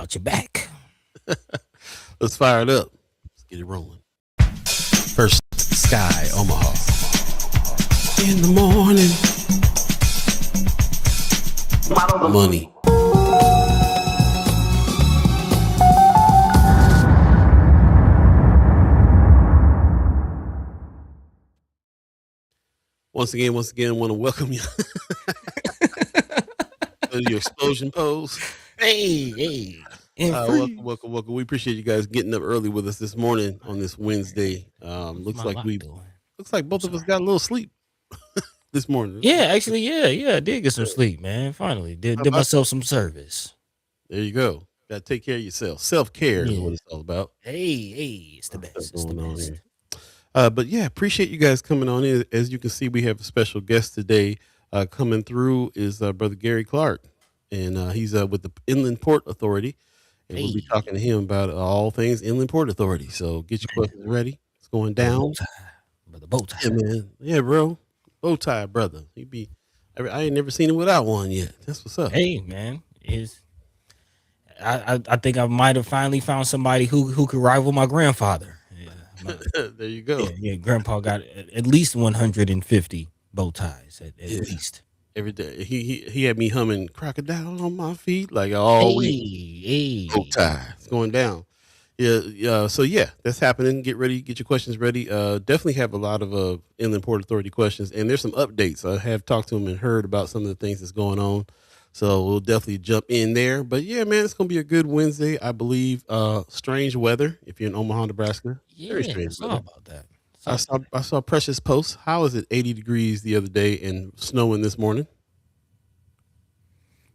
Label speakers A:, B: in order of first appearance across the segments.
A: got your back.
B: Let's fire it up. Let's get it rolling. First Sky, Omaha. In the morning. Money. Once again, want to welcome you to your explosion pose.
A: Hey.
B: Welcome. We appreciate you guys getting up early with us this morning on this Wednesday. Looks like both of us got a little sleep this morning.
A: Yeah, actually, yeah. I did get some sleep, man. Finally, did myself some service.
B: There you go. Got to take care of yourself. Self-care is what it's all about.
A: Hey, it's the best. It's the best.
B: But yeah, appreciate you guys coming on in. As you can see, we have a special guest today. Coming through is Brother Garry Clark, and he's with the Inland Port Authority, and we'll be talking to him about all things Inland Port Authority. So get your questions ready. It's going down.
A: Bow tie.
B: Yeah, man. Yeah, bro. Bow tie, brother. I ain't never seen him without one yet. That's what's up.
A: Hey, man. I think I might have finally found somebody who could rival my grandfather.
B: There you go.
A: Yeah, Grandpa got at least 150 bow ties at least.
B: Every day. He had me humming "Crocodile on My Feet" like all week. Bow tie. It's going down. Yeah. So yeah, that's happening. Get ready. Get your questions ready. Definitely have a lot of Inland Port Authority questions, and there's some updates. I have talked to him and heard about some of the things that's going on. So we'll definitely jump in there. But yeah, man, it's gonna be a good Wednesday, I believe. Strange weather if you're in Omaha, Nebraska.
A: Yeah,
B: very strange.
A: I saw about that.
B: I saw Precious post. How is it 80 degrees the other day and snowing this morning?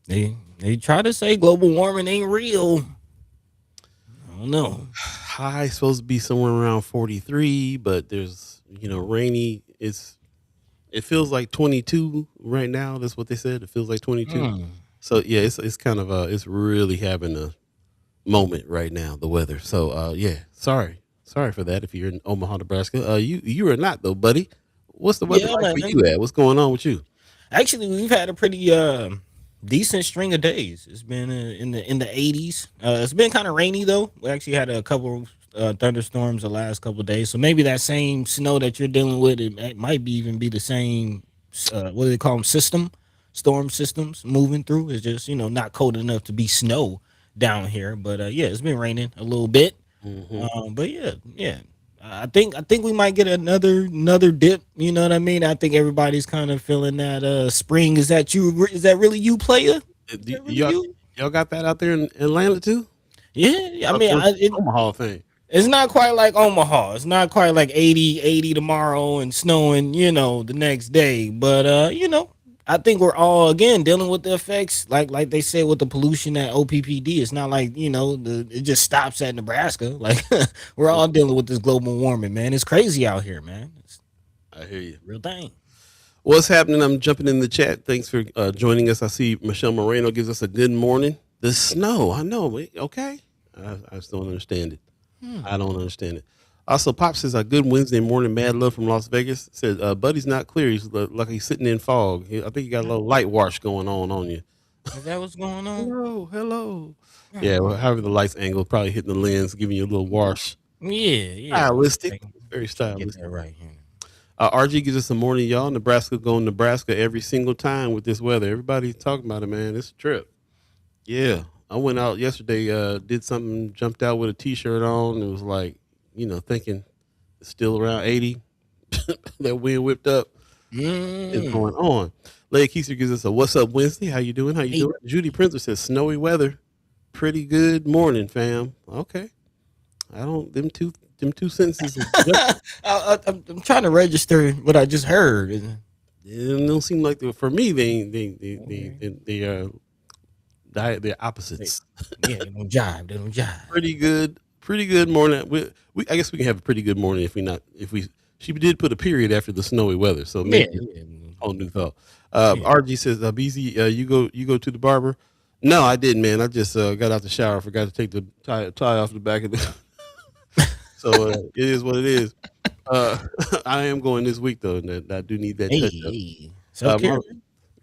A: They try to say global warming ain't real. I don't know.
B: High supposed to be somewhere around 43, but there's rainy. It feels like 22 right now. That's what they said. It feels like 22. So yeah, it's kind of it's really having a moment right now, the weather. So yeah, sorry for that. If you're in Omaha, Nebraska, you are not though, buddy. What's the weather like for you at? What's going on with you?
A: Actually, we've had a pretty decent string of days. It's been in the 80s. It's been kind of rainy though. We actually had a couple thunderstorms the last couple of days, so maybe that same snow that you're dealing with, it might even be the same what do they call them, storm systems moving through. It's just not cold enough to be snow down here, but yeah, it's been raining a little bit. But yeah, I think we might get another dip. You know what I mean? I think everybody's kind of feeling that spring. Is that really you, player?
B: Y'all got that out there in Atlanta too?
A: Yeah, I mean,
B: Omaha thing.
A: It's not quite like Omaha. It's not quite like 80 tomorrow and snowing, the next day. But I think we're all again dealing with the effects, like they said with the pollution at OPPD. It's not like it just stops at Nebraska. Like we're all dealing with this global warming, man. It's crazy out here, man.
B: I hear you.
A: Real thing.
B: What's happening? I'm jumping in the chat. Thanks for joining us. I see Michelle Moreno gives us a good morning. The snow, I know. Okay, I just don't understand it. I don't understand it. Also, Pop says, a good Wednesday morning, mad love from Las Vegas. Says, buddy's not clear. He's like he's sitting in fog. I think you got a little light wash going on you.
A: Is that what's going on?
B: Hello. Yeah, well, however the light's angle, probably hitting the lens, giving you a little wash.
A: Yeah.
B: Stylistic. Very stylistic.
A: Get that right here.
B: RG gives us a morning, y'all. Nebraska going Nebraska every single time with this weather. Everybody's talking about it, man. It's a trip. Yeah. I went out yesterday, did something, jumped out with a T-shirt on. It was like, thinking it's still around 80. That wind whipped up. It's going on. Leia Keiser gives us a what's up Wednesday. How you doing? Doing? Judy Printer says snowy weather. Pretty good morning, fam. Okay. Them two sentences.
A: I'm trying to register what I just heard.
B: It don't seem like for me they are they're opposites.
A: Yeah, they don't jive.
B: Pretty good morning. I guess we can have a pretty good morning she did put a period after the snowy weather, so maybe whole new thought. RG says, BZ, you go to the barber. No, I didn't, man. I just got out the shower. Forgot to take the tie off the back of the so it is what it is. I am going this week though, and I do need that touch up.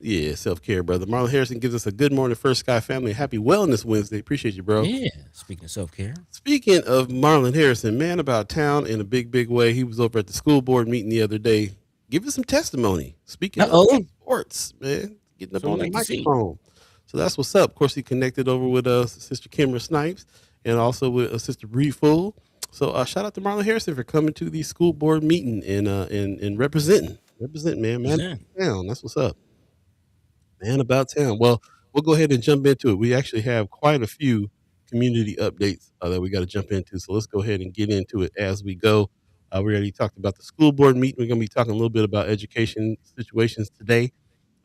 B: Yeah, self-care, brother. Marlon Harrison gives us a good morning, First Sky family. Happy Wellness Wednesday. Appreciate you, bro.
A: Yeah. Speaking of self care.
B: Speaking of Marlon Harrison, man about town in a big, big way. He was over at the school board meeting the other day. Give us some testimony. Speaking
A: Uh
B: of
A: oh.
B: sports, man, getting
A: That's
B: up
A: what we
B: on the
A: like to see.
B: microphone. So that's what's up. Of course, he connected over with Sister Kimra Snipes and also with Sister Bree Fool. So shout out to Marlon Harrison for coming to the school board meeting and representing, man
A: Present.
B: about town. That's what's up. Man about town. Well, we'll go ahead and jump into it. We actually have quite a few community updates that we got to jump into. So let's go ahead and get into it as we go. We already talked about the school board meeting. We're going to be talking a little bit about education situations today,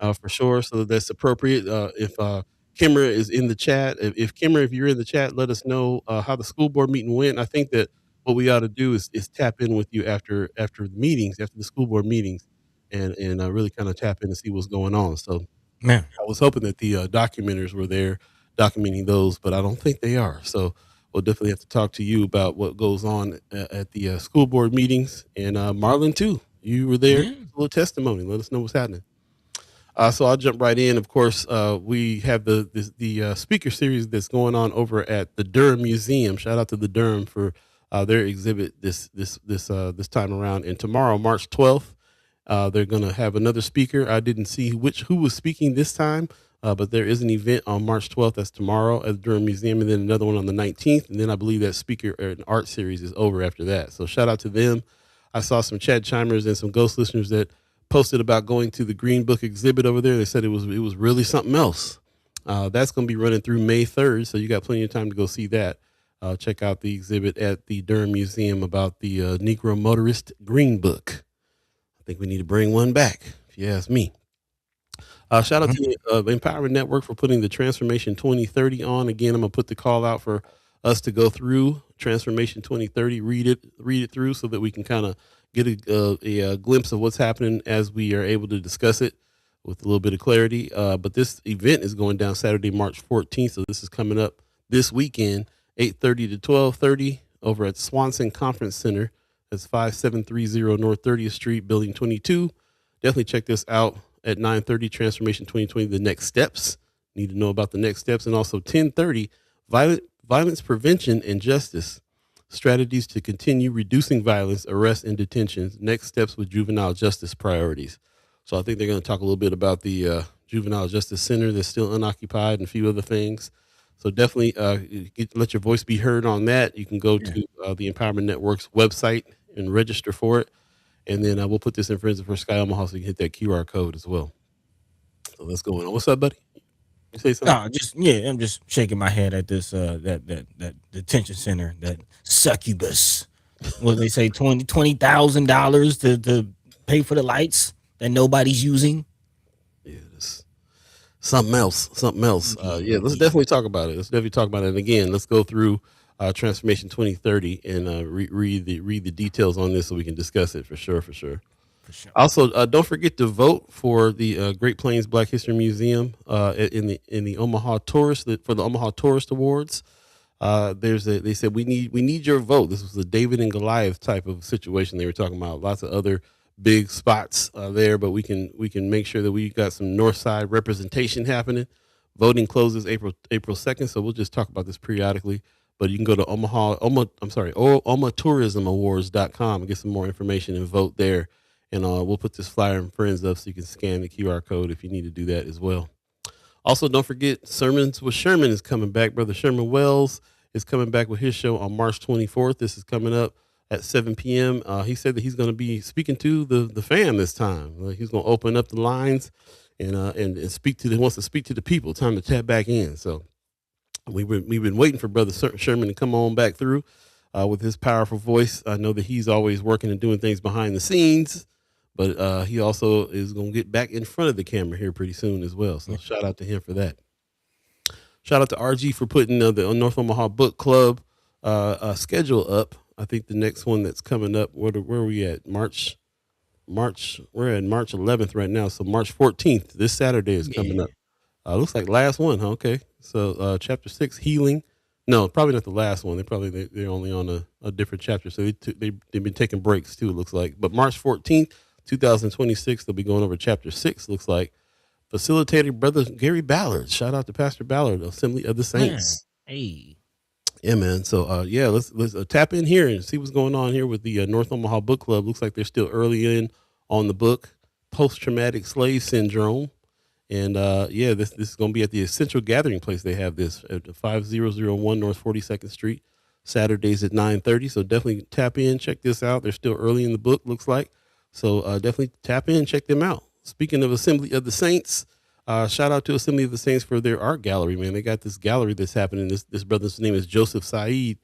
B: for sure. So that's appropriate. If Kimra is in the chat, if Kimra, if you're in the chat, let us know how the school board meeting went. I think that what we ought to do is tap in with you after the meetings, after the school board meetings, and really kind of tap in and see what's going on. So
A: Man.
B: I was hoping that the documenters were there documenting those, but I don't think they are. So we'll definitely have to talk to you about what goes on at the school board meetings. And Marlon, too, you were there.
A: Yeah.
B: A little testimony. Let us know what's happening. So I'll jump right in. Of course, we have the speaker series that's going on over at the Durham Museum. Shout out to the Durham for their exhibit this time around. And tomorrow, March 12th. They're going to have another speaker. I didn't see who was speaking this time, but there is an event on March 12th. That's tomorrow at the Durham Museum, and then another one on the 19th. And then I believe that speaker or an art series is over after that. So shout out to them. I saw some Chad Chimers and some ghost listeners that posted about going to the Green Book exhibit over there. They said it was really something else. That's going to be running through May 3rd, so you got plenty of time to go see that. Check out the exhibit at the Durham Museum about the Negro Motorist Green Book. I think we need to bring one back, if you ask me. Shout out to the Empowerment Network for putting the Transformation 2030 on. Again, I'm going to put the call out for us to go through Transformation 2030, read it through so that we can kind of get a glimpse of what's happening as we are able to discuss it with a little bit of clarity. But this event is going down Saturday, March 14th. So this is coming up this weekend, 8:30 to 12:30 over at Swanson Conference Center. That's 5730 North 30th Street, Building 22. Definitely check this out at 9:30, Transformation 2020, the next steps. Need to know about the next steps. And also 10:30, violence prevention and justice. Strategies to continue reducing violence, arrests, and detentions. Next steps with juvenile justice priorities. So I think they're going to talk a little bit about the Juvenile Justice Center that's still unoccupied and a few other things. So definitely let your voice be heard on that. You can go to the Empowerment Network's website and register for it. And then we'll put this in Friends of First Sky Omaha so you can hit that QR code as well. So let's go on. What's up, buddy? You say something?
A: No, I'm just shaking my head at this that detention center, that succubus. What they say, $20,000 to pay for the lights that nobody's using.
B: Yeah, something else. Yeah, let's definitely talk about it. And again, let's go through Transformation 2030 and read the details on this so we can discuss it for sure.
A: For sure.
B: Also, don't forget to vote for the Great Plains Black History Museum in the Omaha Tourist for the Omaha Tourist Awards. They said we need your vote. This was a David and Goliath type of situation they were talking about. Lots of other big spots there, but we can make sure that we got some North Side representation happening. Voting closes April 2nd, so we'll just talk about this periodically. But you can go to omahatourismawards.com and get some more information and vote there. And we'll put this flyer in Friends up so you can scan the QR code if you need to do that as well. Also, don't forget Sermons with Sherman is coming back. Brother Sherman Wells is coming back with his show on March 24th. This is coming up at 7 p.m. He said that he's going to be speaking to the fam this time. He's going to open up the lines and speak to wants to speak to the people. Time to tap back in. So we've been waiting for Brother Sherman to come on back through with his powerful voice. I know that he's always working and doing things behind the scenes, but he also is going to get back in front of the camera here pretty soon as well. So shout out to him for that. Shout out to RG for putting the North Omaha Book Club schedule up. I think the next one that's coming up, where are we at? March. We're at March 11th right now. So March 14th, this Saturday is coming up. Looks like last one, huh? Okay. So chapter 6, healing. No, probably not the last one. They're only on a different chapter. So they've been taking breaks too, it looks like. But March 14th, 2026, they'll be going over chapter 6, looks like. facilitator, brother Gary Ballard. Shout out to Pastor Ballard, Assembly of the
A: Man,
B: Saints.
A: hey,
B: Yeah, man. So, yeah, let's tap in here and see what's going on here with the North Omaha Book Club. Looks like they're still early in on the book, Post Traumatic Slave Syndrome. And yeah, this is going to be at the Essential Gathering Place. They have this at 5001 North 42nd Street, Saturdays at 9:30. So definitely tap in, check this out. They're still early in the book, looks like. So definitely tap in, check them out. Speaking of Assembly of the Saints, shout out to Assembly of the Saints for their art gallery, man. They got this gallery that's happening. This brother's name is Joseph Saeed.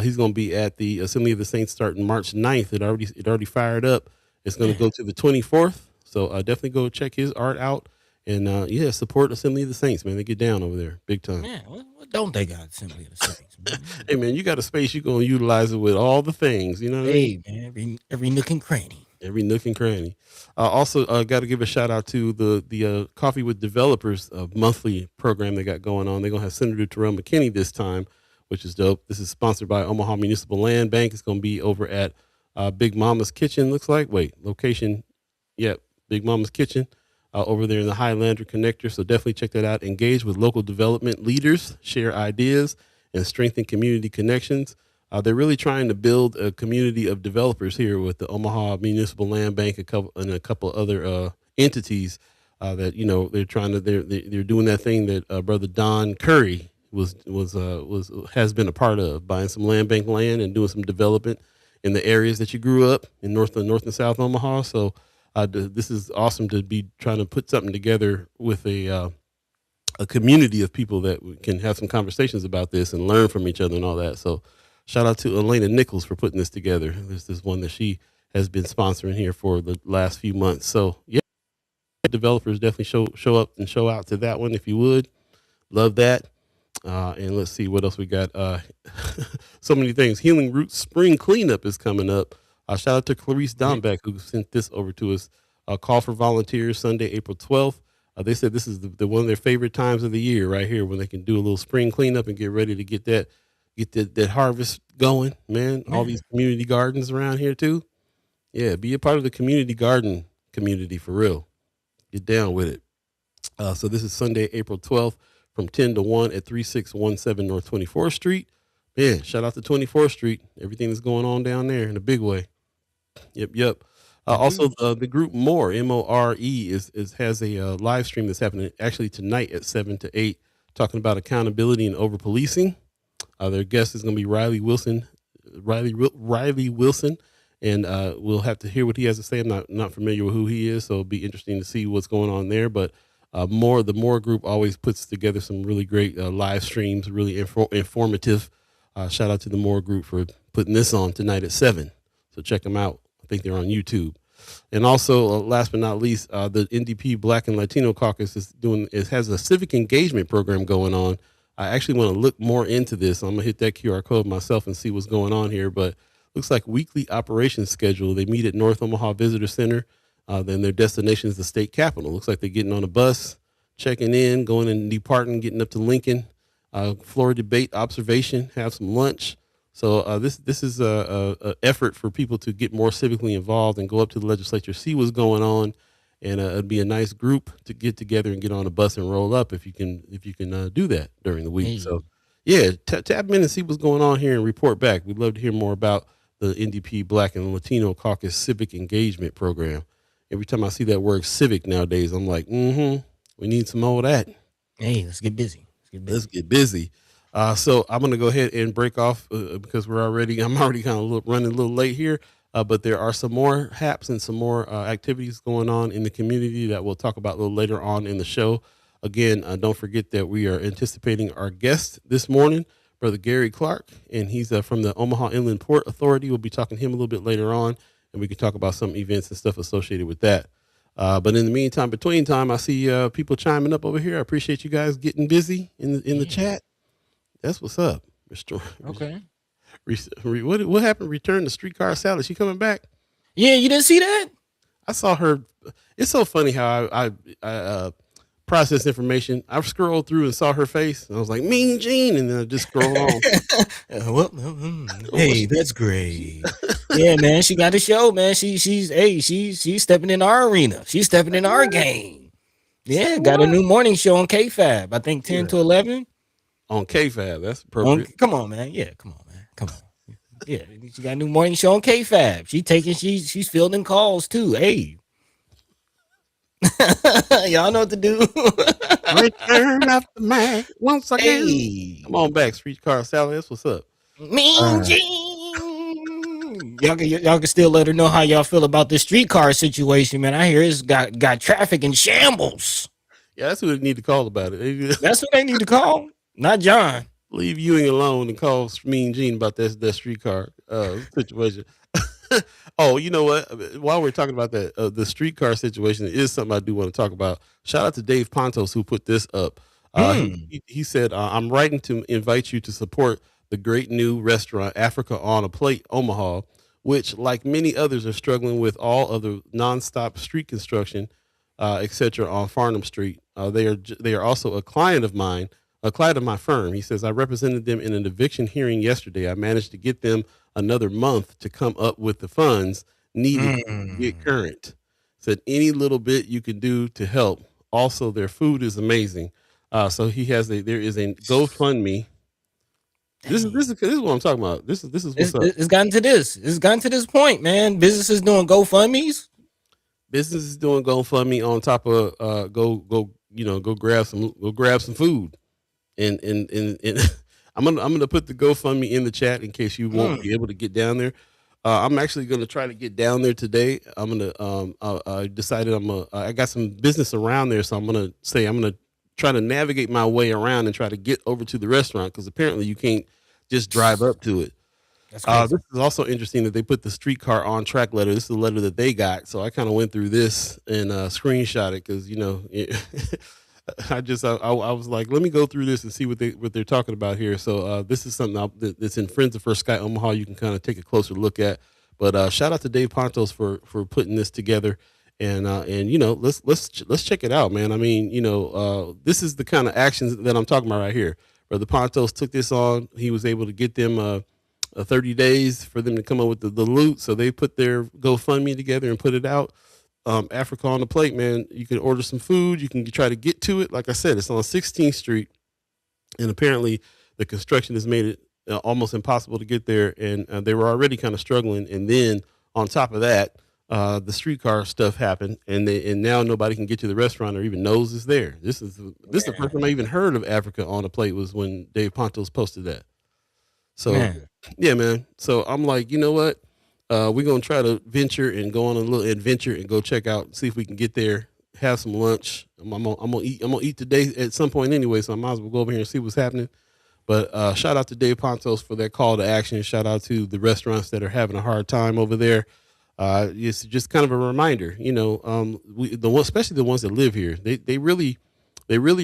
B: He's going to be at the Assembly of the Saints starting March 9th. It already fired up. It's going to go to the 24th. So definitely go check his art out. And yeah, support Assembly of the Saints, man. They get down over there big time.
A: man, what don't they got Assembly of the Saints, man?
B: Hey, man, you got a space, you're going to utilize it with all the things. You know what I mean?
A: Hey, man, every nook and cranny.
B: Every nook and cranny. Also, got to give a shout out to the Coffee with Developers monthly program they got going on. They're going to have Senator Terrell McKinney this time, which is dope. This is sponsored by Omaha Municipal Land Bank. It's going to be over at Big Mama's Kitchen, looks like. Wait, location. Yep, Big Mama's Kitchen. Over there in the Highlander Connector. So definitely check that out. Engage with local development leaders, share ideas, and strengthen community connections. They're really trying to build a community of developers here with the Omaha Municipal Land Bank, a couple other entities that they're doing that thing that Brother Don Curry has been a part of, buying some land bank land and doing some development in the areas that you grew up in North and South Omaha. So. This is awesome to be trying to put something together with a community of people that can have some conversations about this and learn from each other and all that. So shout out to Elena Nichols for putting this together. There's this one that she has been sponsoring here for the last few months. So yeah, developers definitely show up and show out to that one if you would. Love that. And let's see what else we got. So many things. Healing Roots Spring Cleanup is coming up. Shout out to Clarice Dombeck, who sent this over to us. Call for volunteers Sunday, April 12th. They said this is the one of their favorite times of the year right here, when they can do a little spring cleanup and get ready to get that harvest going, man. All these community gardens around here too. Yeah, be a part of the community garden community for real. Get down with it. So this is Sunday, April 12th from 10 to 1 at 3617 North 24th Street. Man, shout out to 24th Street. Everything that's going on down there in a big way. Yep. Also, the group More, M-O-R-E, has a live stream that's happening actually tonight at 7 to 8, talking about accountability and over policing. Their guest is going to be Riley Wilson, and we'll have to hear what he has to say. I'm not familiar with who he is, so it'll be interesting to see what's going on there. But the More group always puts together some really great live streams, really informative. Shout out to the More group for putting this on tonight at 7. So check them out. I think they're on YouTube. And also, last but not least, the NDP Black and Latino Caucus has a civic engagement program going on. I actually want to look more into this. I'm gonna hit that QR code myself and see what's going on here. But looks like weekly operations schedule. They meet at North Omaha Visitor Center. Then their destination is the state capitol. Looks like they're getting on a bus, checking in, going and departing, getting up to Lincoln. Floor debate, observation, have some lunch. So this is a effort for people to get more civically involved and go up to the legislature, see what's going on, and it'd be a nice group to get together and get on a bus and roll up if you can do that during the week.
A: Hey.
B: So yeah, tap in and see what's going on here and report back. We'd love to hear more about the NDP Black and Latino Caucus Civic Engagement Program. Every time I see that word civic nowadays, I'm like, we need some more of that.
A: Hey, let's get busy.
B: Let's get busy. So I'm going to go ahead and break off because I'm already kind of running a little late here. But there are some more haps and some more activities going on in the community that we'll talk about a little later on in the show. Again, don't forget that we are anticipating our guest this morning, Brother Garry Clark, and he's from the Omaha Inland Port Authority. We'll be talking to him a little bit later on, and we can talk about some events and stuff associated with that. But in the meantime, between time, I see people chiming up over here. I appreciate you guys getting busy in the chat. That's what's up.
A: Okay.
B: What happened? Return to Streetcar Salad. She coming back?
A: Yeah, you didn't see that?
B: I saw her. It's so funny how I process information. I scrolled through and saw her face, and I was like, Mean Gene, and then I just scrolled on.
A: Hey, that's great. Yeah, man, she got a show, man. She's stepping in our arena. She's stepping in our game.
B: Say
A: Yeah, got a
B: what?
A: new morning show on KFAB. I think 10
B: Yeah.
A: to 11.
B: On KFAB, that's
A: On,
B: appropriate.
A: come on, man. Yeah, come on, man. Come on. Yeah, she got a new morning show on KFAB. She's fielding calls too. Hey, y'all know what to do.
B: Return of the Mac once again. Come
A: Hey,
B: on back, Streetcar Sally. That's what's up.
A: Mean
B: Uh,
A: Gene. Y'all can still let her know how y'all feel about this streetcar situation, man. I hear it's got traffic in shambles.
B: yeah, that's who they need to call about it. They need to
A: That's what they need to call, not John.
B: leave Ewing alone and call Mean Gene about that streetcar situation. Oh, you know what? While we're talking about that, the streetcar situation is something I do want to talk about. Shout out to Dave Pontos who put this up.
A: Hmm.
B: He said, "I'm writing to invite you to support the great new restaurant Africa on a Plate, Omaha, which, like many others, are struggling with all of the nonstop street construction, etc. on Farnham Street. They are also a client of mine, a client of my firm." He says, "I represented them in an eviction hearing yesterday. I managed to get them another month to come up with the funds needed to get
A: Mm.
B: current. Said any little bit you can do to help. Also, their food is amazing. So he has there is a GoFundMe.
A: Dang.
B: This is what I'm talking about. This is
A: It's,
B: what's up.
A: it's gotten to this. It's gotten to this point, man. Businesses doing GoFundMe's.
B: Business is doing GoFundMe on top of go grab some food and I'm gonna put the GoFundMe in the chat in case you won't
A: Mm.
B: be able to get down there. I'm actually gonna try to get down there today. I'm gonna I decided I got some business around there, so I'm gonna try to navigate my way around and try to get over to the restaurant because apparently you can't just drive up to it.
A: That's crazy.
B: This is also interesting that they put the streetcar on track letter. This is the letter that they got, so I kind of went through this and screenshot it because I was like, let me go through this and see what they're talking about here. So this is something that's in Friends of First Sky Omaha. You can kind of take a closer look at. But shout out to Dave Pontos for putting this together, and let's check it out, man. I mean, this is the kind of actions that I'm talking about right here. Brother Pontos took this on. He was able to get them 30 days for them to come up with the loot. So they put their GoFundMe together and put it out. Africa on the Plate, man. You can order some food. You can try to get to it. Like I said, it's on 16th Street, and apparently the construction has made it almost impossible to get there. And they were already kind of struggling. And then on top of that, the streetcar stuff happened, and now nobody can get to the restaurant or even knows it's there. This is the first time I even heard of Africa on the Plate was when Dave Pontos posted that. So
A: Man.
B: yeah, man. So I'm like, you know what? We're gonna try to venture and go on a little adventure and go check out, see if we can get there, have some lunch. I'm gonna eat today at some point anyway, so I might as well go over here and see what's happening. But shout out to Dave Pontos for that call to action. Shout out to the restaurants that are having a hard time over there. It's just kind of a reminder, especially the ones that live here. They really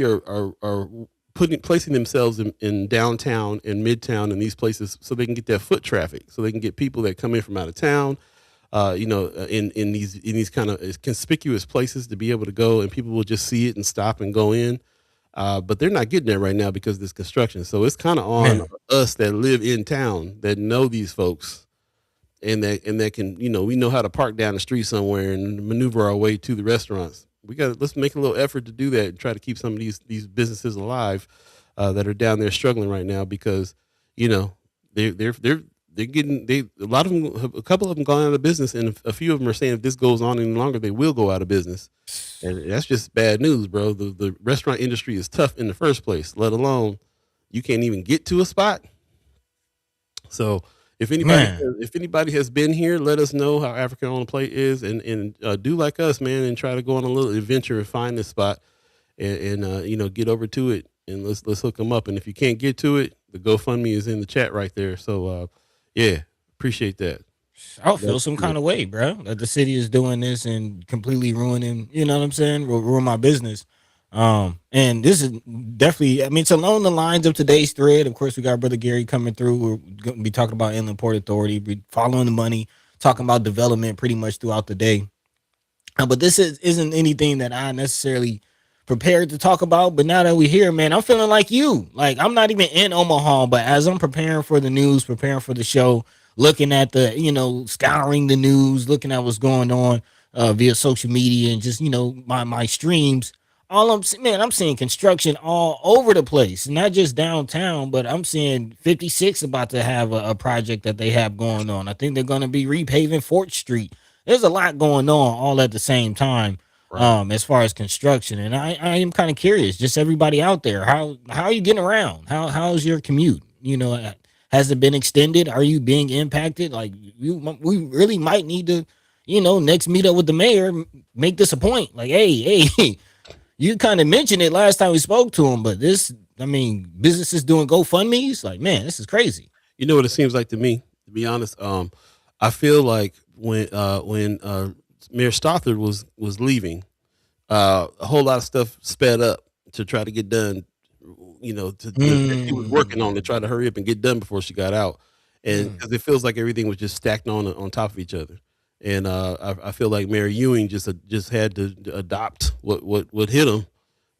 B: are placing themselves in downtown and midtown and these places so they can get that foot traffic, so they can get people that come in from out of town, in these kind of conspicuous places to be able to go and people will just see it and stop and go in. But they're not getting there right now because of this construction. So it's kind of on
A: Man.
B: us that live in town that know these folks and that can, we know how to park down the street somewhere and maneuver our way to the restaurants. Let's make a little effort to do that and try to keep some of these businesses alive that are down there struggling right now because they're getting a couple of them gone out of business, and a few of them are saying if this goes on any longer they will go out of business, and that's just bad news, bro. The restaurant industry is tough in the first place, let alone you can't even get to a spot. So
A: Man.
B: if anybody has been here, let us know how Africa on the Plate is, and do like us, man, and try to go on a little adventure and find this spot, and get over to it, and let's hook them up. And if you can't get to it, the GoFundMe is in the chat right there. So yeah, appreciate that.
A: I'll feel
B: That's
A: some
B: good.
A: kind of way, bro, that the city is doing this and completely ruining, you know what I'm saying, ruin my business. And this is definitely, I mean, it's along the lines of today's thread. Of course, we got brother Gary coming through. We're going to be talking about Inland Port Authority, be following the money, talking about development pretty much throughout the day. But isn't anything that I necessarily prepared to talk about. But now that we're here, man, I'm feeling like you. Like I'm not even in Omaha, but as I'm preparing for the news, preparing for the show, looking at the, scouring the news, looking at what's going on via social media and just, my streams. Man, I'm seeing construction all over the place, not just downtown, but I'm seeing 56 about to have a project that they have going on. I think they're going to be repaving Fort Street. There's a lot going on all at the same time,
B: Right.
A: as far as construction. And I am kind of curious, just everybody out there, how are you getting around? How's your commute? Has it been extended? Are you being impacted? Like we really might need to, next meet up with the mayor, make this a point. Like, hey, you kind of mentioned it last time we spoke to him, but businesses doing GoFundMe's, like, man, this is crazy.
B: You know what it seems like to me, to be honest. I feel like when Mayor Stothard was leaving, a whole lot of stuff sped up to try to get done. That she was working on to try to hurry up and get done before she got out, and
A: Mm.
B: because it feels like everything was just stacked on top of each other. And I feel like Mayor Ewing just had to adopt what hit him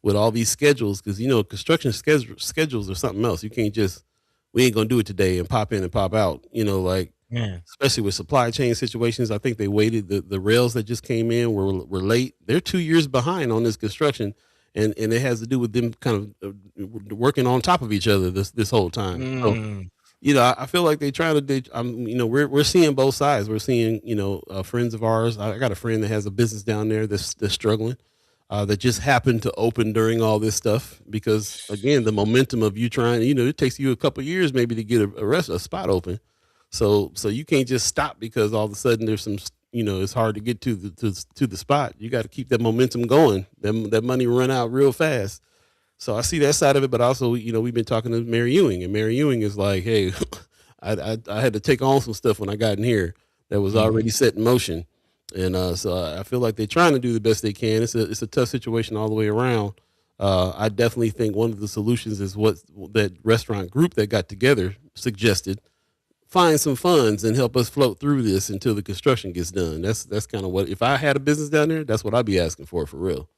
B: with all these schedules, because construction schedules are something else. You can't just, we ain't gonna do it today and pop in and pop out. Like,
A: Yeah.
B: especially with supply chain situations. I think they waited. The rails that just came in were late. They're 2 years behind on this construction, and it has to do with them kind of working on top of each other this whole time. So
A: Mm.
B: I feel like they trying to. We're seeing both sides. We're seeing friends of ours. I got a friend that has a business down there that's struggling. That just happened to open during all this stuff, because again, the momentum of you trying, it takes you a couple of years maybe to get a spot open. So you can't just stop because all of a sudden there's some, it's hard to get to the spot. You got to keep that momentum going. That money run out real fast. So I see that side of it, but also, we've been talking to Mary Ewing, and Mary Ewing is like, hey, I had to take on some stuff when I got in here that was
A: Hmm.
B: already set in motion. And so I feel like they're trying to do the best they can. It's a tough situation all the way around. I definitely think one of the solutions is what that restaurant group that got together suggested: find some funds and help us float through this until the construction gets done. That's kind of what, if I had a business down there, that's what I'd be asking for real.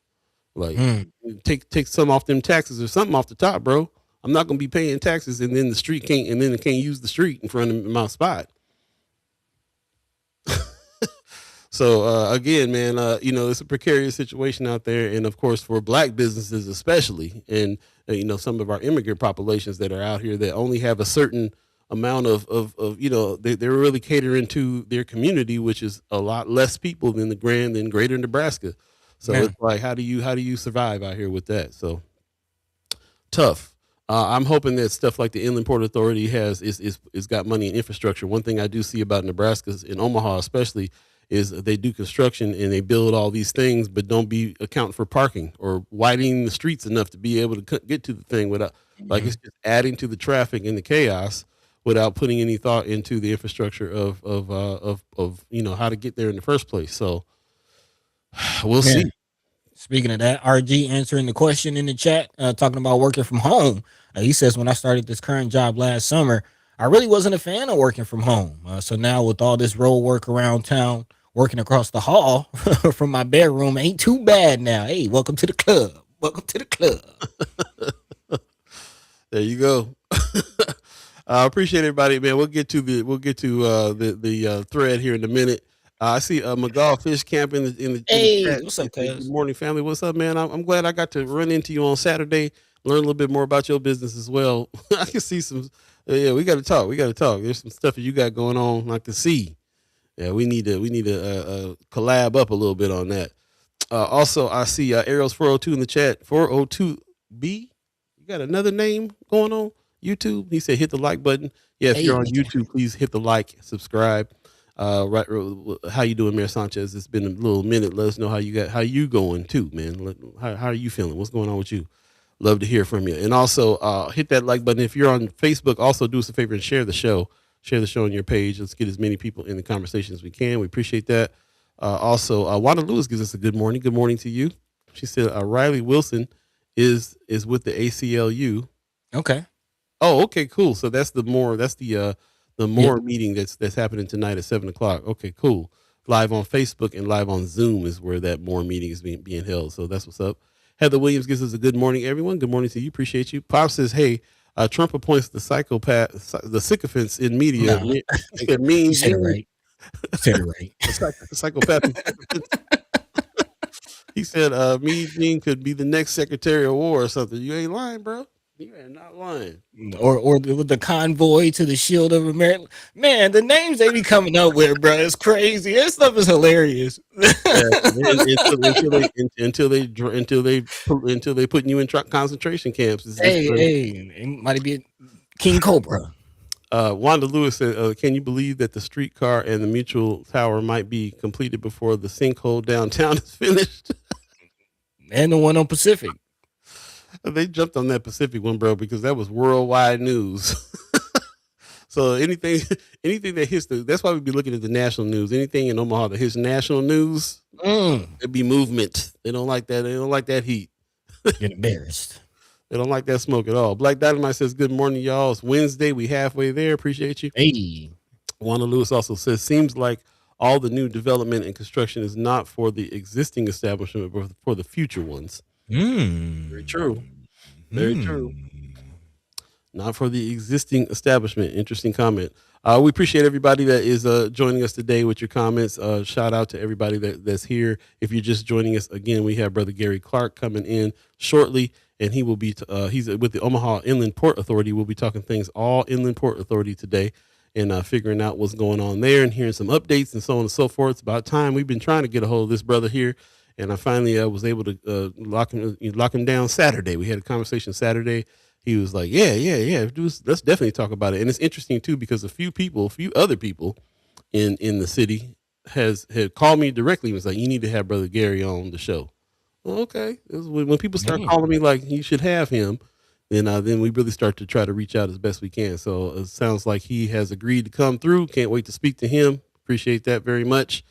B: Like,
A: Mm.
B: take some off them taxes or something off the top, bro. I'm not gonna be paying taxes and then the street can't, and then it can't use the street in front of my spot. So again, man, it's a precarious situation out there, and of course for Black businesses especially, and some of our immigrant populations that are out here that only have a certain amount of they're really catering to their community, which is a lot less people than greater Nebraska. So
A: Yeah.
B: it's like, how do you survive out here with that? So tough. I'm hoping that stuff like the Inland Port Authority is got money and infrastructure. One thing I do see about Nebraska's in Omaha, especially, is they do construction and they build all these things, but don't be accounting for parking or widening the streets enough to be able to get to the thing without, like,
A: Mhm.
B: it's just adding to the traffic and the chaos without putting any thought into the infrastructure of how to get there in the first place. So we'll
A: Yeah.
B: see.
A: Speaking of that, RG answering the question in the chat, talking about working from home. He says, when I started this current job last summer, I really wasn't a fan of working from home. So now with all this road work around town, working across the hall from my bedroom ain't too bad now. Hey, welcome to the club. Welcome to the club.
B: There you go. I appreciate everybody, man. We'll get to the thread here in a minute. I see McGaw Fish Camp in the
A: Hey,
B: chat.
A: what's
B: He
A: up,
B: said, "Good
A: cuz?
B: morning, family. What's up, man? I'm glad I got to run into you on Saturday, learn a little bit more about your business as well. I can see some. Yeah, we got to talk. We got to talk. There's some stuff that you got going on. I can see. Yeah, we need to collab up a little bit on that. Also, I see Ariel's 402 in the chat. 402B. You got another name going on YouTube? He said hit the like button. Yeah, if you're
A: Hey.
B: on YouTube, please hit the like, subscribe. Right, how you doing, Mayor Sanchez? It's been a little minute. Let us know how you going too, man. How are you feeling? What's going on with you? Love to hear from you. And also hit that like button. If you're on Facebook, also do us a favor and share the show. Share the show on your page. Let's get as many people in the conversation as we can. We appreciate that. Also, Wanda Lewis gives us a good morning. Good morning to you. She said Riley Wilson is with the ACLU.
A: Okay.
B: Oh, okay, cool. So the
A: Yeah.
B: more meeting that's happening tonight at 7 o'clock. Okay, cool. Live on Facebook and live on Zoom is where that more meeting is being held. So that's what's up. Heather Williams gives us a good morning, everyone. Good morning to you. Appreciate you. Pop says, hey, Trump appoints the sycophants in media.
A: Nah.
B: He said
A: You
B: mean
A: said it
B: Gene,
A: right. You said it right.
B: the psychopath. He said, "Me Dean could be the next Secretary of War or something." You ain't lying, bro. You are not lying.
A: With the convoy to the Shield of America. Man, the names they be coming up with, bro, it's crazy. That stuff is hilarious.
B: Yeah, and until they putting you in concentration camps.
A: Hey, it might be King Cobra.
B: Wanda Lewis said, "Can you believe that the streetcar and the Mutual Tower might be completed before the sinkhole downtown is finished?"
A: And the one on Pacific.
B: They jumped on that Pacific one, bro, because that was worldwide news. So anything that hits that's why we be looking at the national news. Anything in Omaha that hits national news, it'd be movement. They don't like that. They don't like that heat.
A: Get embarrassed.
B: They don't like that smoke at all. Black Dynamite says, "Good morning, y'all. It's Wednesday. We halfway there. Appreciate you."
A: Hey.
B: Wanda Lewis also says, "Seems like all the new development and construction is not for the existing establishment, but for the future ones." Very true. Very true. Not for the existing establishment. Interesting comment. We appreciate everybody that is joining us today with your comments. Shout out to everybody that's here. If you're just joining us, again, we have Brother Garry Clark coming in shortly, and he will be he's with the Omaha Inland Port Authority. We'll be talking things all Inland Port Authority today, and figuring out what's going on there and hearing some updates and so on and so forth. It's about time. We've been trying to get a hold of this brother here, and I finally was able to lock him down Saturday. We had a conversation Saturday. He was like, yeah, let's definitely talk about it. And it's interesting too, because a few other people in the city had called me directly and was like, "You need to have Brother Garry on the show." Well, okay. When people start calling me like you should have him, then we really start to try to reach out as best we can. So it sounds like he has agreed to come through. Can't wait to speak to him. Appreciate that very much.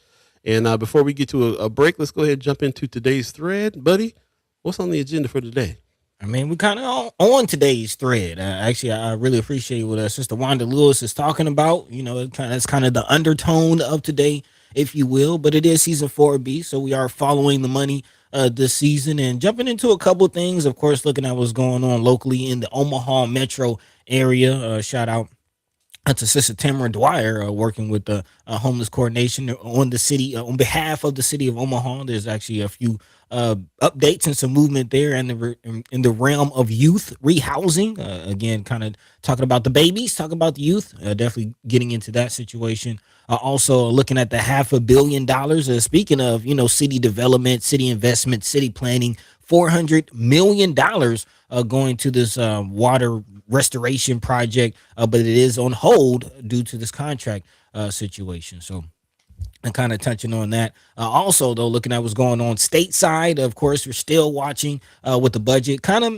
B: And before we get to a break, let's go ahead and jump into today's thread. Buddy, what's on the agenda for today?
A: I mean, we kind of on today's thread. Actually, I really appreciate what Sister Wanda Lewis is talking about. You know, that's kind of the undertone of today, if you will. But it is season 4B, so we are following the money this season and jumping into a couple of things. Of course, looking at what's going on locally in the Omaha metro area. Shout out to Sister Tamara Dwyer, working with the homeless coordination on the city on behalf of the city of Omaha. There's actually a few updates and some movement there in the realm of youth rehousing. Again, kind of talking about the babies, talking about the youth. Definitely getting into that situation. Also looking at the $500 million. Speaking of, city development, city investment, city planning, $400 million going to this water restoration project, but it is on hold due to this contract situation. So and kind of touching on that. Also, though, looking at what's going on stateside, of course, we're still watching with the budget. Kind of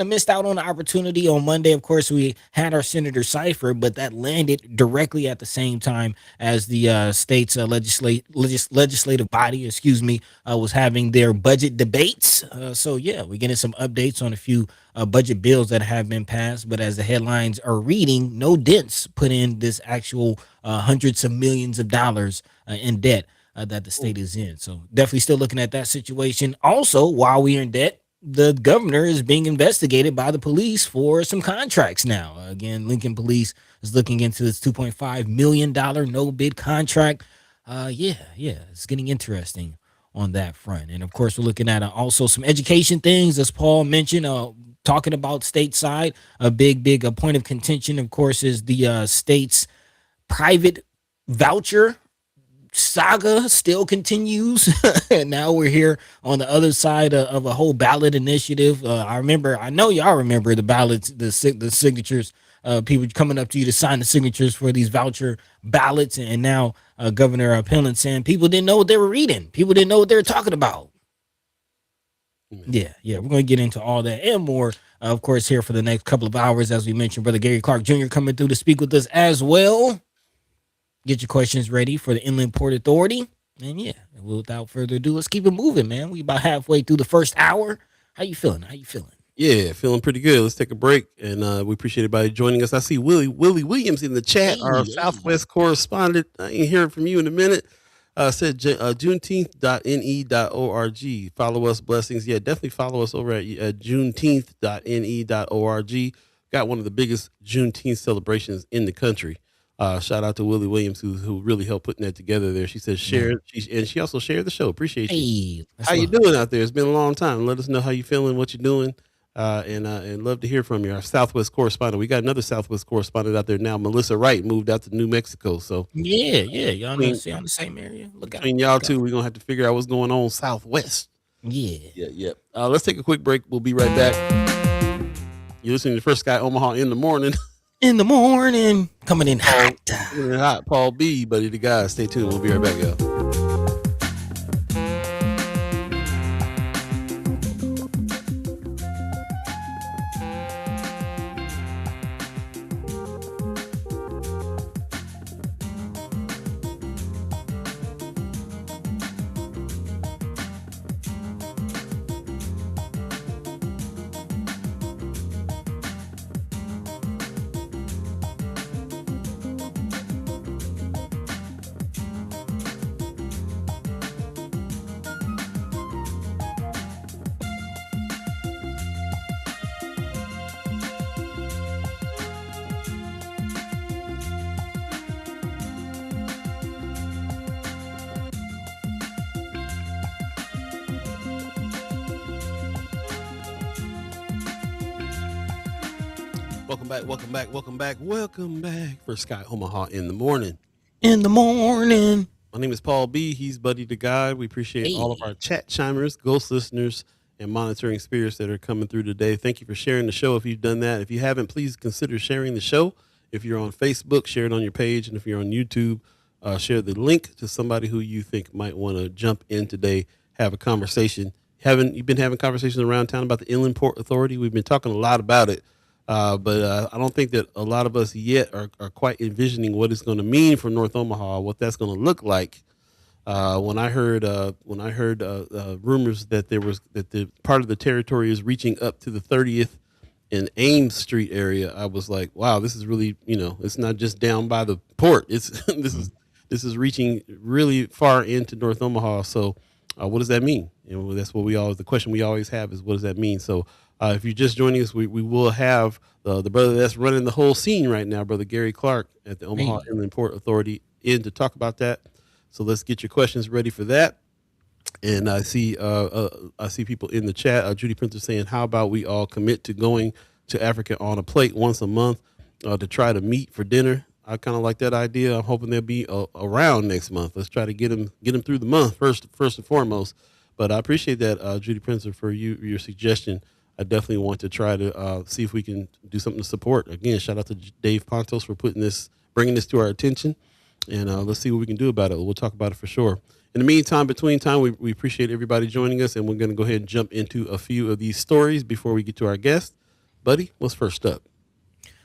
A: missed out on the opportunity on Monday. Of course, we had our Senator Cipher, but that landed directly at the same time as the state's legislative body, was having their budget debates. So, yeah, we're getting some updates on a few budget bills that have been passed. But as the headlines are reading, no dents put in this actual hundreds of millions of dollars in debt that the state is in. So definitely still looking at that situation. Also, while we're in debt, the governor is being investigated by the police for some contracts now. Again, Lincoln Police is looking into this $2.5 million no bid contract. It's getting interesting on that front. And of course, we're looking at also some education things, as Paul mentioned, talking about stateside. A big point of contention, of course, is the state's private voucher saga still continues. And now we're here on the other side of a whole ballot initiative. I know y'all remember the ballots, the signatures, people coming up to you to sign the signatures for these voucher ballots. And now Governor Pellin saying people didn't know what they were reading. People didn't know what they were talking about. Yeah, we're going to get into all that and more, of course, here for the next couple of hours. As we mentioned, Brother Garry Clark Jr. coming through to speak with us as well. Get your questions ready for the Inland Port Authority. And without further ado, let's keep it moving, man. We about halfway through the first hour. How you feeling?
B: Yeah, feeling pretty good. Let's take a break, and we appreciate everybody joining us. I see Willie Williams in the chat, our Southwest correspondent. I ain't hearing from you in a minute. Said juneteenth.ne.org. Follow us, blessings. Yeah, definitely follow us over at juneteenth.ne.org. Got one of the biggest Juneteenth celebrations in the country. Shout out to Willie Williams who really helped putting that together there. She said
A: Man.
B: she also shared the show. Appreciate you.
A: Hey,
B: How
A: that's
B: you
A: love.
B: doing out there? It's been a long time. Let us know how you feeling, what you're doing, and love to hear from you. Our Southwest correspondent. We got another Southwest correspondent out there now. Melissa Wright moved out to New Mexico. So
A: Yeah, yeah. Y'all know,
B: between
A: see on the same area. Look out.
B: between y'all
A: Look out.
B: two, we're gonna have to figure out what's going on Southwest.
A: Yeah.
B: Yeah, yeah. Let's take a quick break. We'll be right back. You're listening to First Guy Omaha in the morning.
A: In the morning, coming in hot.
B: Hot. Paul B, buddy the guy. Stay tuned. We'll be right back, y'all. Welcome back for Sky Omaha in the morning.
A: In the morning.
B: My name is Paul B. He's Buddy the Guy. We appreciate all of our chat chimers, ghost listeners, and monitoring spirits that are coming through today. Thank you for sharing the show if you've done that. If you haven't, please consider sharing the show. If you're on Facebook, share it on your page. And if you're on YouTube, share the link to somebody who you think might want to jump in today, have a conversation. You've been having conversations around town about the Inland Port Authority? We've been talking a lot about it. But I don't think that a lot of us yet are quite envisioning what it's going to mean for North Omaha, what that's going to look like. When I heard rumors that the part of the territory is reaching up to the 30th and Ames Street area, I was like, wow, this is really, it's not just down by the port. It's this is reaching really far into North Omaha. So what does that mean? That's what the question we always have is, what does that mean? So if you're just joining us, we will have the brother that's running the whole scene right now, Brother Garry Clark at the Omaha Inland Port Authority, in to talk about that. So let's get your questions ready for that. And I see people in the chat. Judy Printer saying, how about we all commit to going to Africa on a plate once a month to try to meet for dinner? I kind of like that idea. I'm hoping they'll be around next month. Let's try to get them through the month first and foremost. But I appreciate that, Judy Printer, for your suggestion. I definitely want to try to see if we can do something to support. Again, shout out to Dave Pontos for bringing this to our attention, and let's see what we can do about it. We'll talk about it for sure. In the meantime, we appreciate everybody joining us, and we're going to go ahead and jump into a few of these stories before we get to our guest. Buddy, what's first up?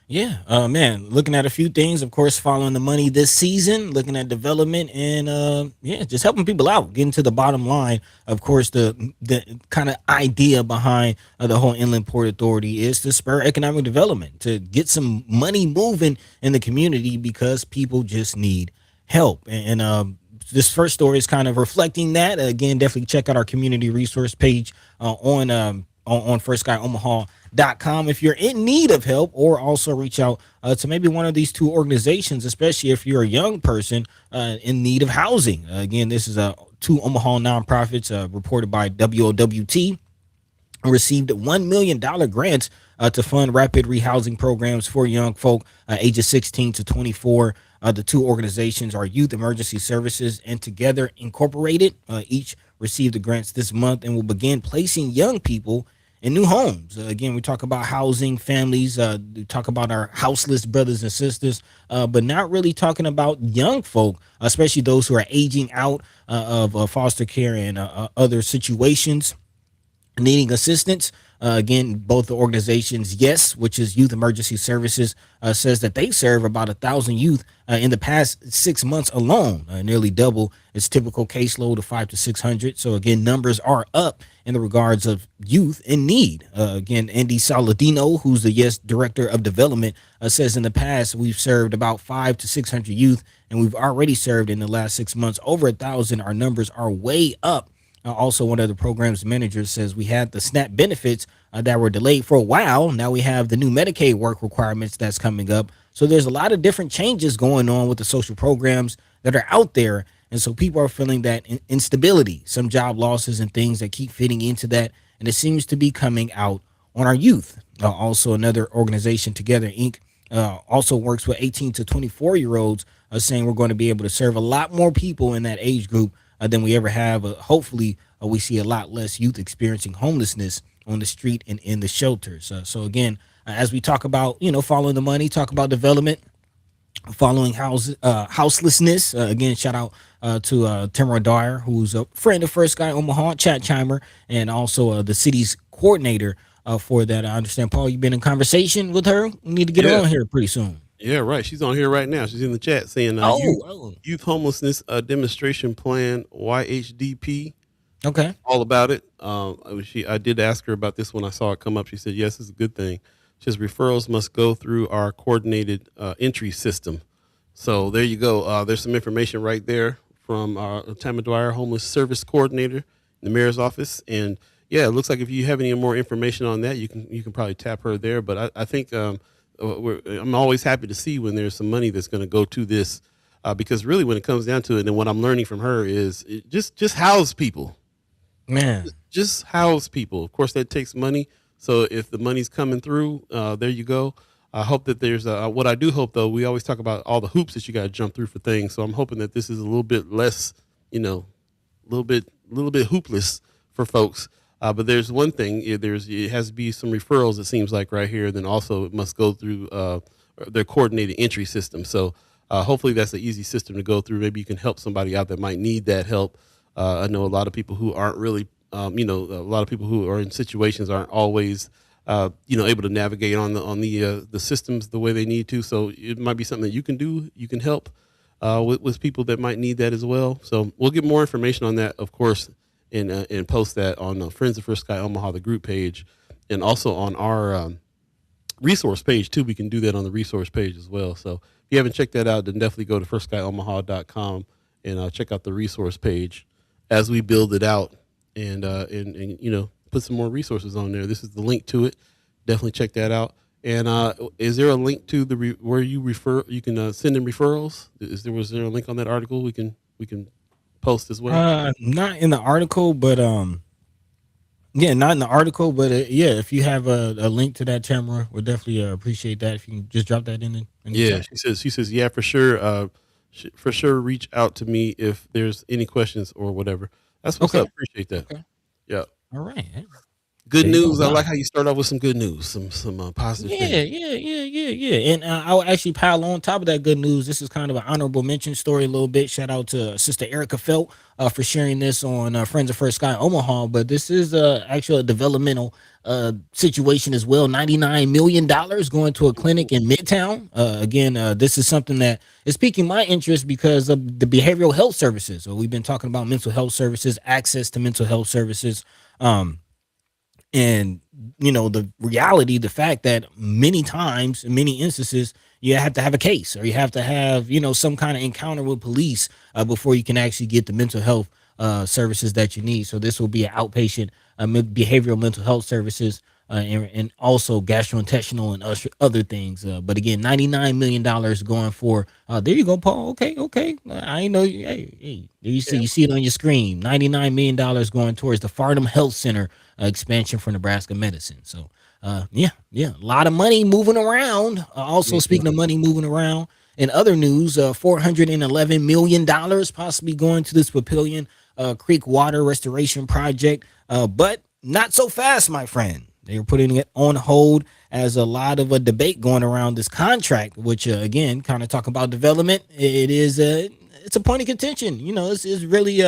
A: Yeah, man, looking at a few things, of course, following the money this season, looking at development and just helping people out, getting to the bottom line. Of course, the kind of idea behind the whole Inland Port Authority is to spur economic development, to get some money moving in the community because people just need help. And this first story is kind of reflecting that. Again, definitely check out our community resource page on firstguyomaha.com if you're in need of help, or also reach out to maybe one of these two organizations, especially if you're a young person in need of housing. Again, this is two Omaha nonprofits reported by WOWT, received $1 million grants to fund rapid rehousing programs for young folk ages 16 to 24. The two organizations are Youth Emergency Services and Together Incorporated. Each received the grants this month and will begin placing young people in new homes. Again, we talk about housing, families, we talk about our houseless brothers and sisters, but not really talking about young folk, especially those who are aging out of foster care and other situations, needing assistance. Again, both the organizations, YES, which is Youth Emergency Services, says that they serve about 1,000 youth in the past 6 months alone, nearly double its typical caseload of 500 to 600. So again, numbers are up in the regards of youth in need. Again, Andy Saladino, who's the YES Director of Development, says in the past we've served about 500 to 600 youth, and we've already served in the last 6 months over 1,000. Our numbers are way up. Also, one of the program's managers says we had the SNAP benefits that were delayed for a while. Now we have the new Medicaid work requirements that's coming up. So there's a lot of different changes going on with the social programs that are out there. And so people are feeling that instability, some job losses and things that keep fitting into that. And it seems to be coming out on our youth. Also, another organization, Together Inc., also works with 18 to 24-year-olds, saying we're going to be able to serve a lot more people in that age group than we ever have. Hopefully, we see a lot less youth experiencing homelessness on the street and in the shelters. So again, as we talk about, following the money, talk about development, following houselessness. Again, shout out to Tamara Dyer, who's a friend of First Guy Omaha, chat chimer, and also the city's coordinator for that. I understand, Paul, you've been in conversation with her. We need to get her
B: Yeah.
A: on here pretty soon.
B: Yeah, right. She's on here right now. She's in the chat saying youth homelessness demonstration plan YHDP.
A: Okay.
B: All about it. I did ask her about this when I saw it come up. She said yes, it's a good thing. She says referrals must go through our coordinated entry system. So there you go. There's some information right there from Tamara Dwyer, homeless service coordinator in the mayor's office. And yeah, it looks like if you have any more information on that, you can probably tap her there. But I think I'm always happy to see when there's some money that's going to go to this, because really when it comes down to it, and what I'm learning from her is just house people.
A: Man,
B: Just house people. Of course, that takes money. So if the money's coming through, there you go. I hope that there's what I do hope though. We always talk about all the hoops that you got to jump through for things. So I'm hoping that this is a little bit less, a little bit hoopless for folks. But there's one thing. It has to be some referrals. It seems like right here. Then also it must go through their coordinated entry system. So hopefully that's an easy system to go through. Maybe you can help somebody out that might need that help. I know a lot of people who aren't really, a lot of people who are in situations aren't always, able to navigate on the systems the way they need to. So it might be something that you can do. You can help with people that might need that as well. So we'll get more information on that, of course, and post that on Friends of First Sky Omaha, the group page, and also on our resource page too. We can do that on the resource page as well. So if you haven't checked that out, then definitely go to firstsky.omaha.com and check out the resource page as we build it out and put some more resources on there. This is the link to it. Definitely check that out. And is there a link to where you can send in referrals? Was there a link on that article we can post as well?
A: Not in the article, but yeah, not in the article, but yeah, if you have a link to that, Tamara, we'll definitely appreciate that. If you can just drop that in the
B: Yeah,
A: chat.
B: she says yeah, for sure. For sure, reach out to me if there's any questions or whatever. That's what's
A: Okay.
B: up. Appreciate that.
A: Okay.
B: Yeah.
A: All right.
B: Good
A: There you go.
B: news. I
A: Wow.
B: like how you start off with some good news, some positive
A: Yeah,
B: things.
A: yeah. And I'll actually pile on top of that good news. This is kind of an honorable mention story a little bit. Shout out to Sister Erica Felt for sharing this on Friends of First Sky Omaha. But this is actually a developmental situation as well. $99 million going to a clinic in Midtown. Again, this is something that is piquing my interest because of the behavioral health services. So we've been talking about mental health services, access to mental health services. And the reality, the fact that many times, in many instances, you have to have a case or you have to have some kind of encounter with police before you can actually get the mental health services that you need. So this will be an outpatient behavioral mental health services and also gastrointestinal and other things. But again, $99 million going for. There you go, Paul. Okay. I ain't know. Hey, you see it on your screen. $99 million going towards the Farnham Health Center expansion for Nebraska medicine. So, yeah, a lot of money moving around. Also, speaking of money moving around, in other news, $411 million possibly going to this Papillion Creek water restoration project, but not so fast, my friend. They are putting it on hold as a lot of a debate going around this contract, which again, kind of talk about development. It's a point of contention. This is really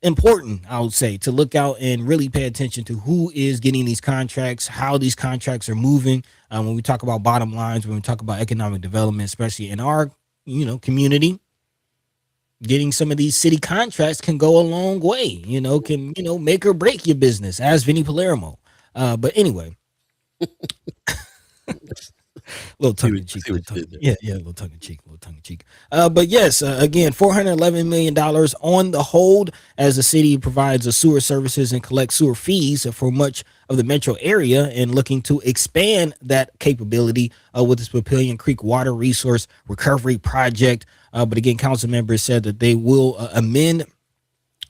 A: important, I would say, to look out and really pay attention to who is getting these contracts, how these contracts are moving. When we talk about bottom lines, when we talk about economic development, especially in our community, getting some of these city contracts can go a long way. Can make or break your business, as Vinny Palermo. But anyway, Little tongue in
B: I
A: cheek,
B: see what
A: little
B: you
A: tongue.
B: did there.
A: Yeah, little tongue in cheek, little tongue in cheek. But yes, again, $411 million on the hold as the city provides the sewer services and collects sewer fees for much of the metro area, and looking to expand that capability with this Papillion Creek Water Resource Recovery Project. But again, council members said that they will amend.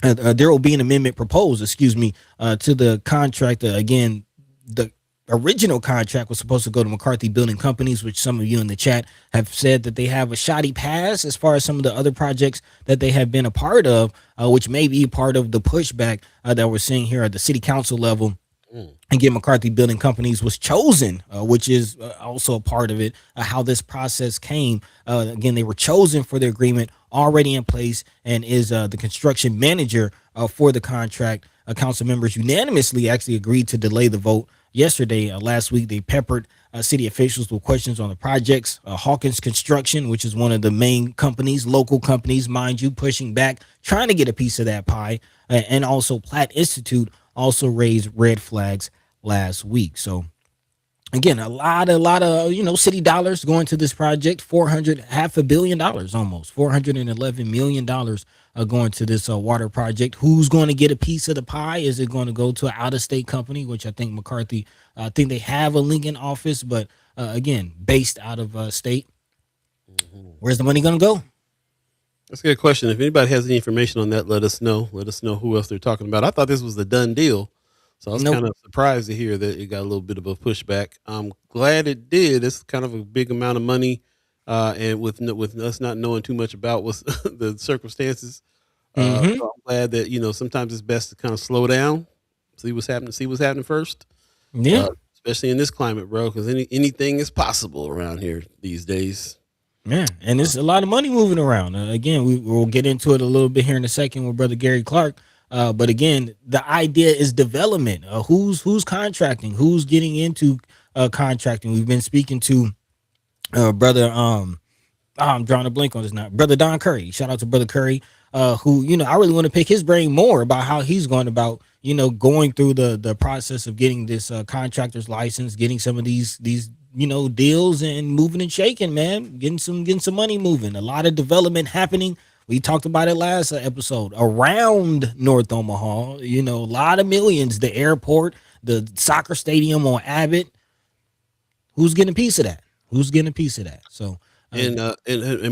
A: There will be an amendment proposed, to the contract. Again, the original contract was supposed to go to McCarthy Building Companies, which some of you in the chat have said that they have a shoddy past as far as some of the other projects that they have been a part of, which may be part of the pushback that we're seeing here at the city council level. Again, McCarthy Building Companies was chosen, which is also a part of it, how this process came. Again, they were chosen for the agreement already in place, and is the construction manager for the contract. Council members unanimously actually agreed to delay the vote yesterday. Last week, they peppered city officials with questions on the projects. Hawkins Construction, which is one of the main companies, local companies, mind you, pushing back, trying to get a piece of that pie. And also Platt Institute also raised red flags last week. So again, a lot of city dollars going to this project. Half a billion dollars, almost $411 million going to this water project. Who's going to get a piece of the pie? Is it going to go to an out-of-state company, which I think McCarthy, I think they have a Lincoln office, but again, based out of state. Where's the money going to go?
B: That's a good question. If anybody has any information on that, let us know. Let us know who else they're talking about. I thought this was a done deal, so I was
A: Nope.
B: kind of surprised to hear that it got a little bit of a pushback. I'm glad it did. It's kind of a big amount of money, and with us not knowing too much about what's the circumstances,
A: Mm-hmm.
B: so I'm glad that sometimes it's best to kind of slow down, see what's happening first,
A: Yeah.
B: especially in this climate, bro. Because anything is possible around here these days.
A: Man, and there's a lot of money moving around. Again, we'll get into it a little bit here in a second with brother Garry Clark. But again, the idea is development. Who's contracting? Who's getting into contracting? We've been speaking to brother. I'm drawing a blank on this now. Brother Don Curry. Shout out to brother Curry. Who I really want to pick his brain more about how he's going about going through the process of getting this contractor's license, getting some of these deals and moving and shaking, man, getting some money moving. A lot of development happening. We talked about it last episode around North Omaha. A lot of millions. The airport, the soccer stadium on Abbott. Who's getting a piece of that? Who's getting a piece of that? So.
B: And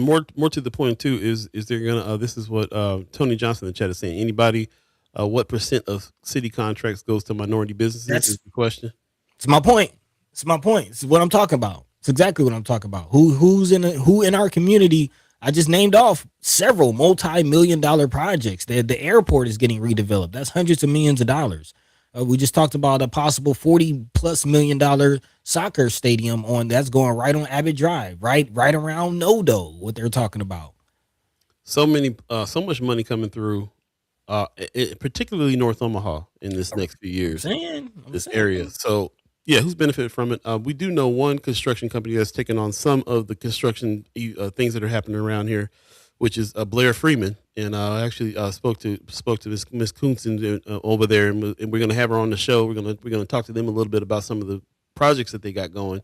B: more to the point too is they're gonna this is what Tony Johnson in the chat is saying. Anybody, what percent of city contracts goes to minority businesses is the question.
A: It's my point. It's my point. It's what I'm talking about. It's exactly what I'm talking about. Who in our community? I just named off several multi-million-dollar projects. The airport is getting redeveloped. That's hundreds of millions of dollars. We just talked about a possible $40+ million soccer stadium that's going right on Abbott Drive, right around Nodo. What they're talking about.
B: So much money coming through, particularly North Omaha in this next few years. This area. So yeah, who's benefited from it? We do know one construction company that's taken on some of the construction things that are happening around here, which is Blair Freeman. And I actually spoke to Miss Coonson over there, and we're going to have her on the show. We're going to talk to them a little bit about some of the projects that they got going,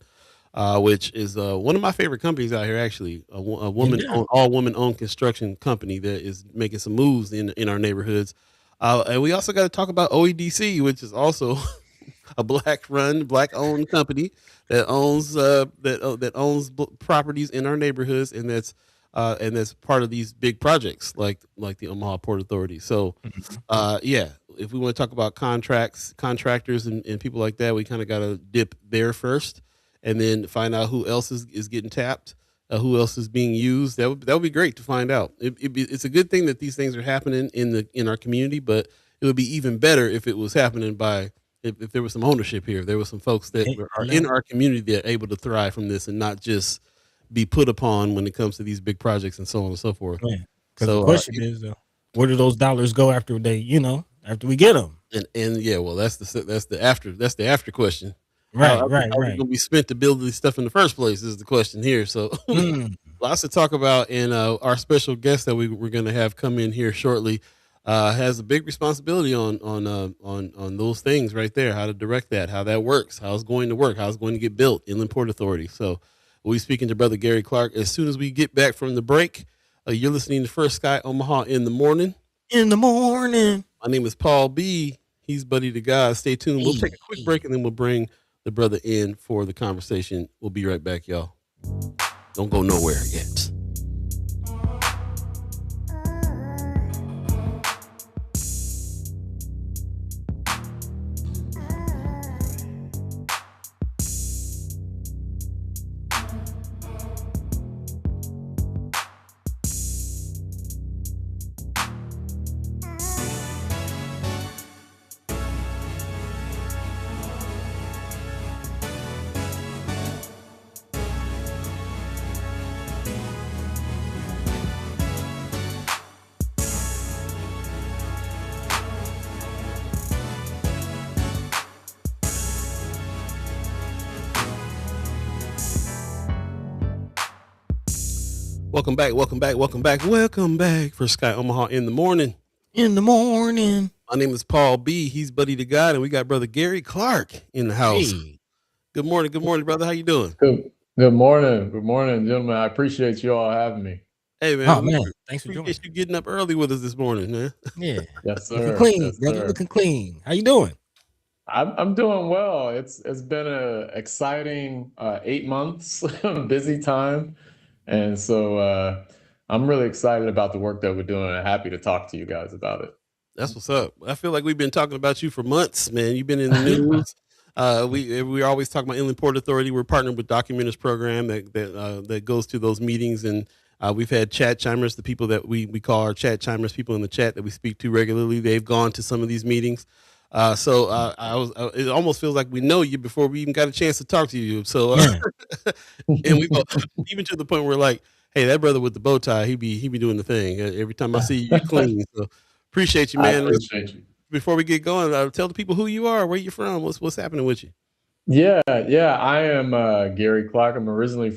B: which is one of my favorite companies out here. Actually, a all woman owned construction company that is making some moves in our neighborhoods. And we also got to talk about OEDC, which is also a black owned company that owns properties in our neighborhoods, and that's part of these big projects like the Omaha Port Authority. So, if we want to talk about contractors and people like that, we kind of got to dip there first, and then find out who else is getting tapped, who else is being used. That would be great to find out. It's a good thing that these things are happening in our community, but it would be even better if it was happening if there was some ownership here. If there were some folks that are in our community that are able to thrive from this and not just be put upon when it comes to these big projects and so on and so forth.
A: Because the question is, where do those dollars go after we get them?
B: And yeah, well, that's the after question.
A: Right.
B: How are going to be spent to build this stuff in the first place is the question here. So lots to talk about. And our special guest that we're going to have come in here shortly has a big responsibility on those things right there. How to direct that, how that works, how it's going to work, how it's going to get built. Inland Port Authority. So We'll be speaking to Brother Garry Clark as soon as we get back from the break. You're listening to First Sky Omaha in the morning.
A: In the morning.
B: My name is Paul B. He's Buddy to God. Stay tuned. We'll take a quick break and then we'll bring the brother in for the conversation. We'll be right back, y'all. Don't go nowhere yet. Welcome back for Sky Omaha in the morning.
A: In the morning.
B: My name is Paul B. He's Buddy to God, and we got Brother Garry Clark in the house.
A: Hey.
B: Good morning, brother. How you doing?
C: Good morning, gentlemen. I appreciate you all having me.
B: Hey, man.
A: Oh, man. Thanks for joining.
B: You getting up early with us this morning, man.
A: Yeah.
C: Yes, sir.
A: Looking clean,
C: yes,
A: brother.
C: sir.
A: Looking clean. How you doing?
C: I'm doing well. It's been an exciting 8 months, busy time, and so I'm really excited about the work that we're doing and happy to talk to you guys about it.
B: That's what's up. I feel like we've been talking about you for months, man. You've been in the news. We always talk about Inland Port Authority. We're partnered with Documenters program that goes to those meetings, and we've had chat chimers, the people that we call our chat chimers, people in the chat that we speak to regularly. They've gone to some of these meetings. It almost feels like we know you before we even got a chance to talk to you. So, and we go even to the point where like, hey, that brother with the bow tie, he be doing the thing. Every time I see you, you're clean. So appreciate you, man.
C: I appreciate you.
B: Before we get going, tell the people who you are, where you're from, what's happening with you.
C: Yeah. I am Garry Clark. I'm originally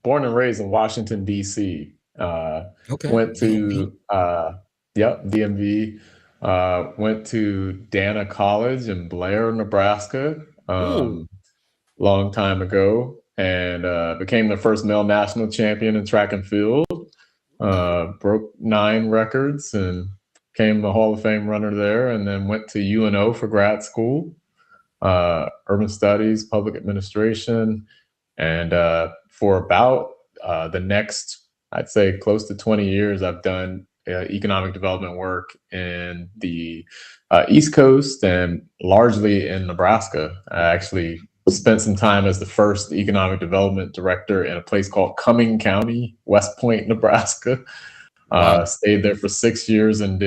C: born and raised in Washington, D.C.
A: Okay.
C: Went to DMV. Went to Dana College in Blair, Nebraska, long time ago, and became the first male national champion in track and field. Broke 9 records and became a Hall of Fame runner there, and then went to UNO for grad school, urban studies, public administration, and for about the next, I'd say, close to 20 years, I've done economic development work in the East Coast and largely in Nebraska. I actually spent some time as the first economic development director in a place called Cumming County, West Point, Nebraska.
B: Wow.
C: Stayed there for 6 years and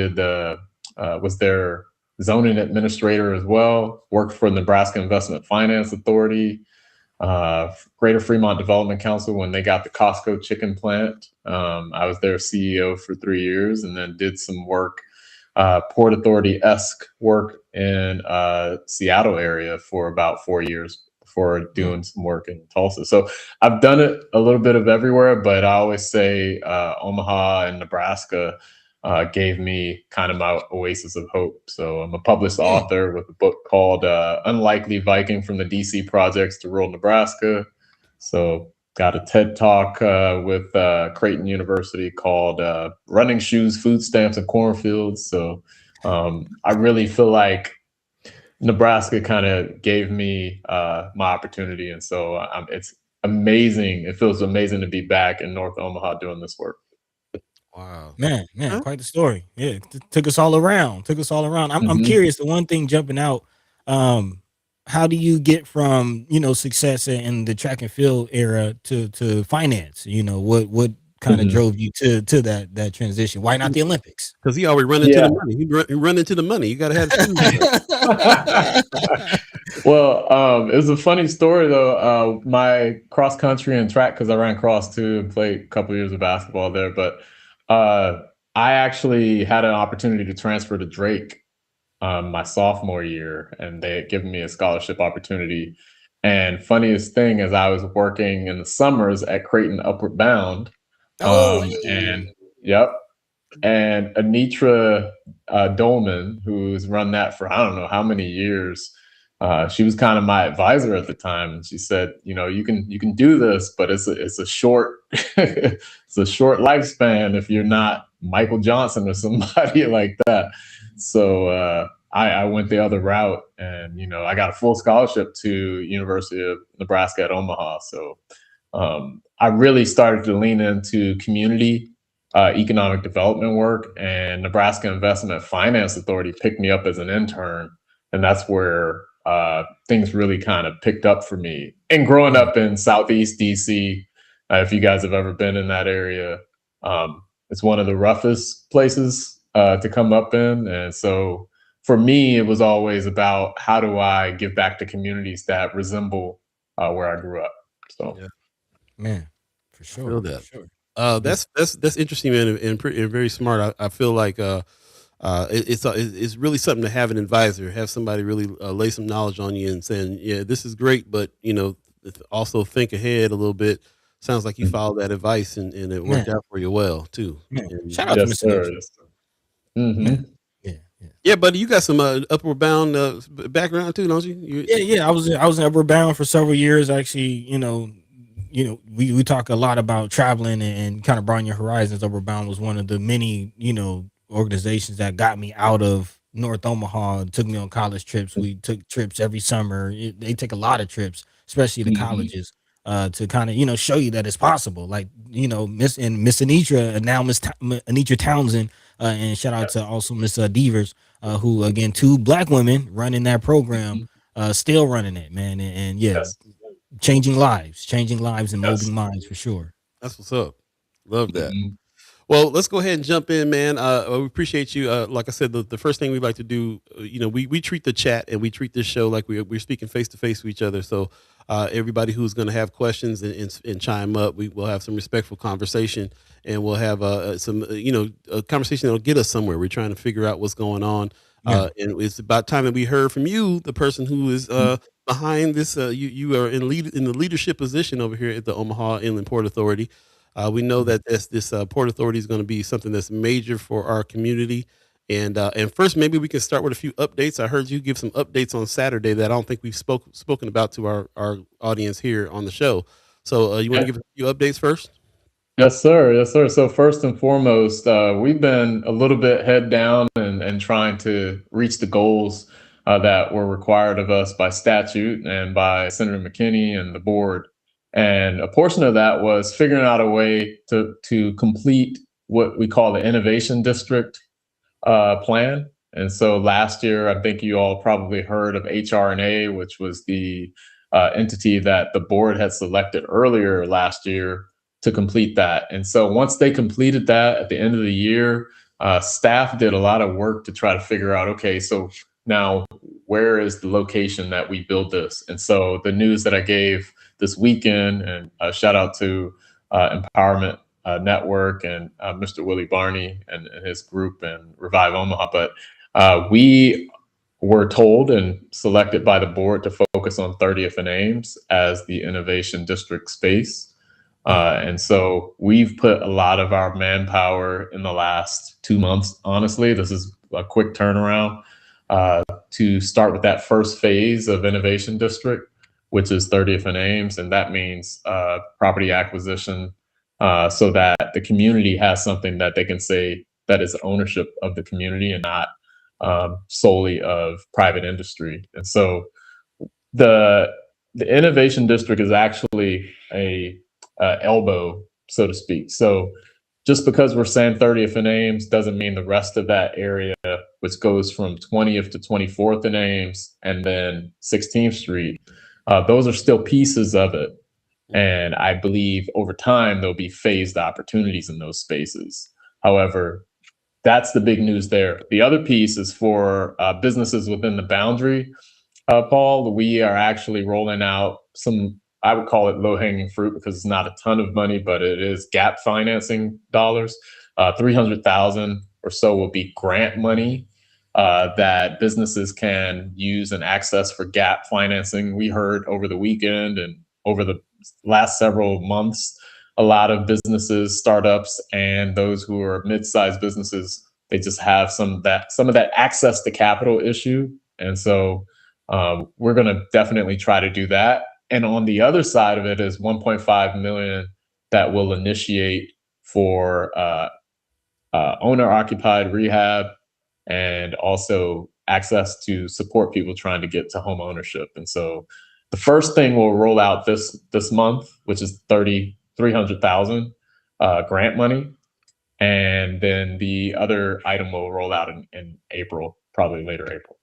C: was their zoning administrator as well. Worked for Nebraska Investment Finance Authority, Greater Fremont Development Council when they got the Costco chicken plant. I was their CEO for 3 years and then did some work, Port Authority-esque work in Seattle area for about 4 years before doing some work in Tulsa. So I've done it a little bit of everywhere, but I always say Omaha and Nebraska gave me kind of my oasis of hope. So I'm a published author with a book called Unlikely Viking from the DC Projects to Rural Nebraska. So got a TED Talk with Creighton University called Running Shoes, Food Stamps, and Cornfields. So I really feel like Nebraska kind of gave me my opportunity. And so it's amazing. It feels amazing to be back in North Omaha doing this work.
B: Wow,
A: man, quite the story. Yeah, took us all around. I'm curious. The one thing jumping out, how do you get from success in the track and field era to finance? What kind of drove you to that transition? Why not the Olympics?
B: Because he always run into the money. He run into the money. You got to have.
C: Well, it was a funny story though. My cross country and track, because I ran cross too and played a couple of years of basketball there, but I actually had an opportunity to transfer to Drake my sophomore year, and they had given me a scholarship opportunity. And funniest thing is I was working in the summers at Creighton Upward Bound. And Anitra Dolman, who's run that for I don't know how many years, she was kind of my advisor at the time, and she said, you can do this, but it's a short it's a short lifespan if you're not Michael Johnson or somebody like that. So I went the other route, and I got a full scholarship to University of Nebraska at Omaha. So I really started to lean into community economic development work, and Nebraska Investment Finance Authority picked me up as an intern, and that's where things really kind of picked up for me. And growing up in Southeast DC, if you guys have ever been in that area, it's one of the roughest places to come up in. And so for me, it was always about how do I give back to communities that resemble where I grew up. So,
B: Yeah.
A: Man, for
B: I feel
A: sure.
B: that.
A: For sure.
B: That's interesting, man, and very smart. I feel like it's really something to have an advisor, have somebody really lay some knowledge on you and saying, yeah, this is great, but also think ahead a little bit. Sounds like you followed that advice and it worked
A: Man.
B: out for you well too.
A: Man,
B: And,
A: shout out to
C: yes,
A: Mr.
C: sir.
A: Nature.
C: Yes, sir. Mhm.
A: Man. Yeah.
B: yeah, buddy, you got some upward bound background too, don't you?
A: Yeah. I was in Upward Bound for several years. Actually, we talk a lot about traveling and kind of broadening your horizons. Upward Bound was one of the many, organizations that got me out of North Omaha, took me on college trips. We took trips every summer. They take a lot of trips, especially the colleges, to kind of, show you that it's possible. Like, Miss Anitra, and now Miss Anitra Townsend, and shout out to also Miss Devers, who, again, 2 Black women running that program, still running it, man. And yeah,
C: Yes.
A: changing lives and molding
C: Yes.
A: minds for sure.
B: That's what's up. Love that.
C: Mhm.
B: Well, let's go ahead and jump in, man. We appreciate you. Like I said, the first thing we'd like to do, we treat the chat and we treat this show like we're speaking face to face with each other. So everybody who's going to have questions and chime up, we will have some respectful conversation, and we'll have some, a conversation that'll get us somewhere. We're trying to figure out what's going on.
A: Yeah.
B: And it's about time that we heard from you, the person who is behind this. You are in the leadership position over here at the Omaha Inland Port Authority. We know that this Port Authority is going to be something that's major for our community. And first, maybe we can start with a few updates. I heard you give some updates on Saturday that I don't think we've spoken about to our audience here on the show. So you want to give a few updates first?
C: Yes, sir. Yes, sir. So first and foremost, we've been a little bit head down and trying to reach the goals that were required of us by statute and by Senator McKinney and the board. And a portion of that was figuring out a way to complete what we call the Innovation District plan. And so last year, I think you all probably heard of HRNA, which was the entity that the board had selected earlier last year to complete that. And so once they completed that at the end of the year, staff did a lot of work to try to figure out, okay, so now where is the location that we build this? And so the news that I gave this weekend, and shout out to Empowerment Network and Mr. Willie Barney and his group and Revive Omaha. But we were told and selected by the board to focus on 30th and Ames as the innovation district space. And so we've put a lot of our manpower in the last 2 months. Honestly, this is a quick turnaround to start with that first phase of innovation district, which is 30th and Ames. And that means property acquisition so that the community has something that they can say that is ownership of the community and not solely of private industry. And so the innovation district is actually a elbow, so to speak. So just because we're saying 30th and Ames doesn't mean the rest of that area, which goes from 20th to 24th and Ames and then 16th Street, those are still pieces of it. And I believe over time, there'll be phased opportunities in those spaces. However, that's the big news there. The other piece is for businesses within the boundary, Paul. We are actually rolling out some, I would call it low-hanging fruit because it's not a ton of money, but it is gap financing dollars. 300,000 or so will be grant money that businesses can use and access for gap financing. We heard over the weekend and over the last several months, a lot of businesses, startups, and those who are mid-sized businesses, they just have some of that access to capital issue. And so We're going to definitely try to do that. And on the other side of it is 1.5 million that will initiate for owner-occupied rehab and also access to support people trying to get to home ownership. And so the first thing we'll roll out this month, which is 300,000 grant money. And then the other item will roll out in April, probably later April.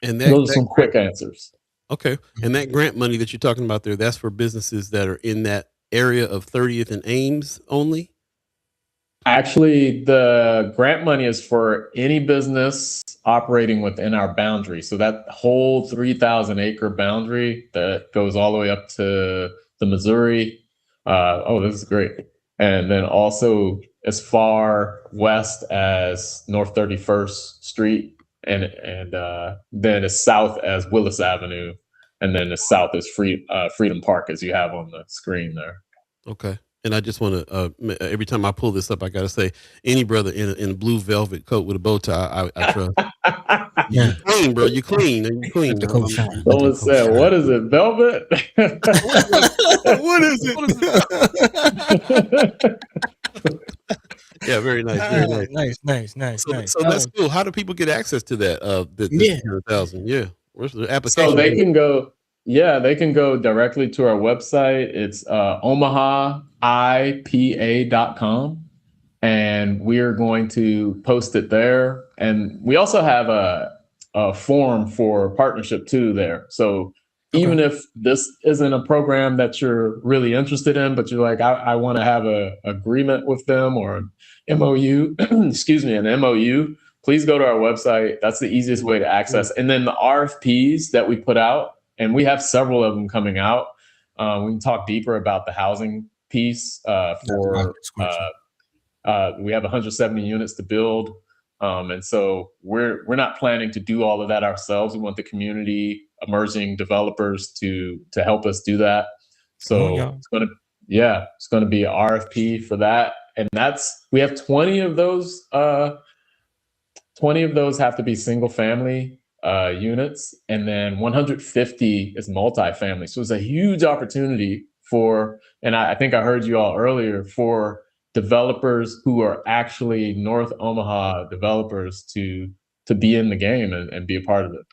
B: And
C: those are some quick answers.
B: Okay. And that grant money that you're talking about there, that's for businesses that are in that area of 30th and Ames only?
C: Actually, the grant money is for any business operating within our boundary. So that whole 3,000 acre boundary that goes all the way up to the Missouri. This is great. And then also as far west as North 31st Street, and then as south as Willis Avenue, and then as south as Freedom Park, as you have on the screen there.
B: Okay. And I just want to, every time I pull this up, I got to say, any brother in a blue velvet coat with a bow tie, I trust.
A: Yeah.
B: You clean, bro. You clean. You clean.
A: The coat shine.
C: Someone said, "What is it, velvet?"
B: What is it? Yeah, very nice. Very nice.
A: Nice.
B: So that's cool. How do people get access to that? This 100,000. Yeah. Where's the application?
C: So they can go. Yeah, they can go directly to our website. It's omahaipa.com, and we're going to post it there. And we also have a form for partnership too there. So even if this isn't a program that you're really interested in, but you're like, I want to have a agreement with them or an MOU, an MOU, please go to our website. That's the easiest way to access. And then the RFPs that we put out, and we have several of them coming out. We can talk deeper about the housing piece we have 170 units to build. And so we're not planning to do all of that ourselves. We want the community emerging developers to help us do that. So it's going to be an RFP for that. And we have 20 of those. 20 of those have to be single family units, and then 150 is multifamily. So it's a huge opportunity and I think I heard you all earlier, for developers who are actually North Omaha developers to be in the game and be a part of it.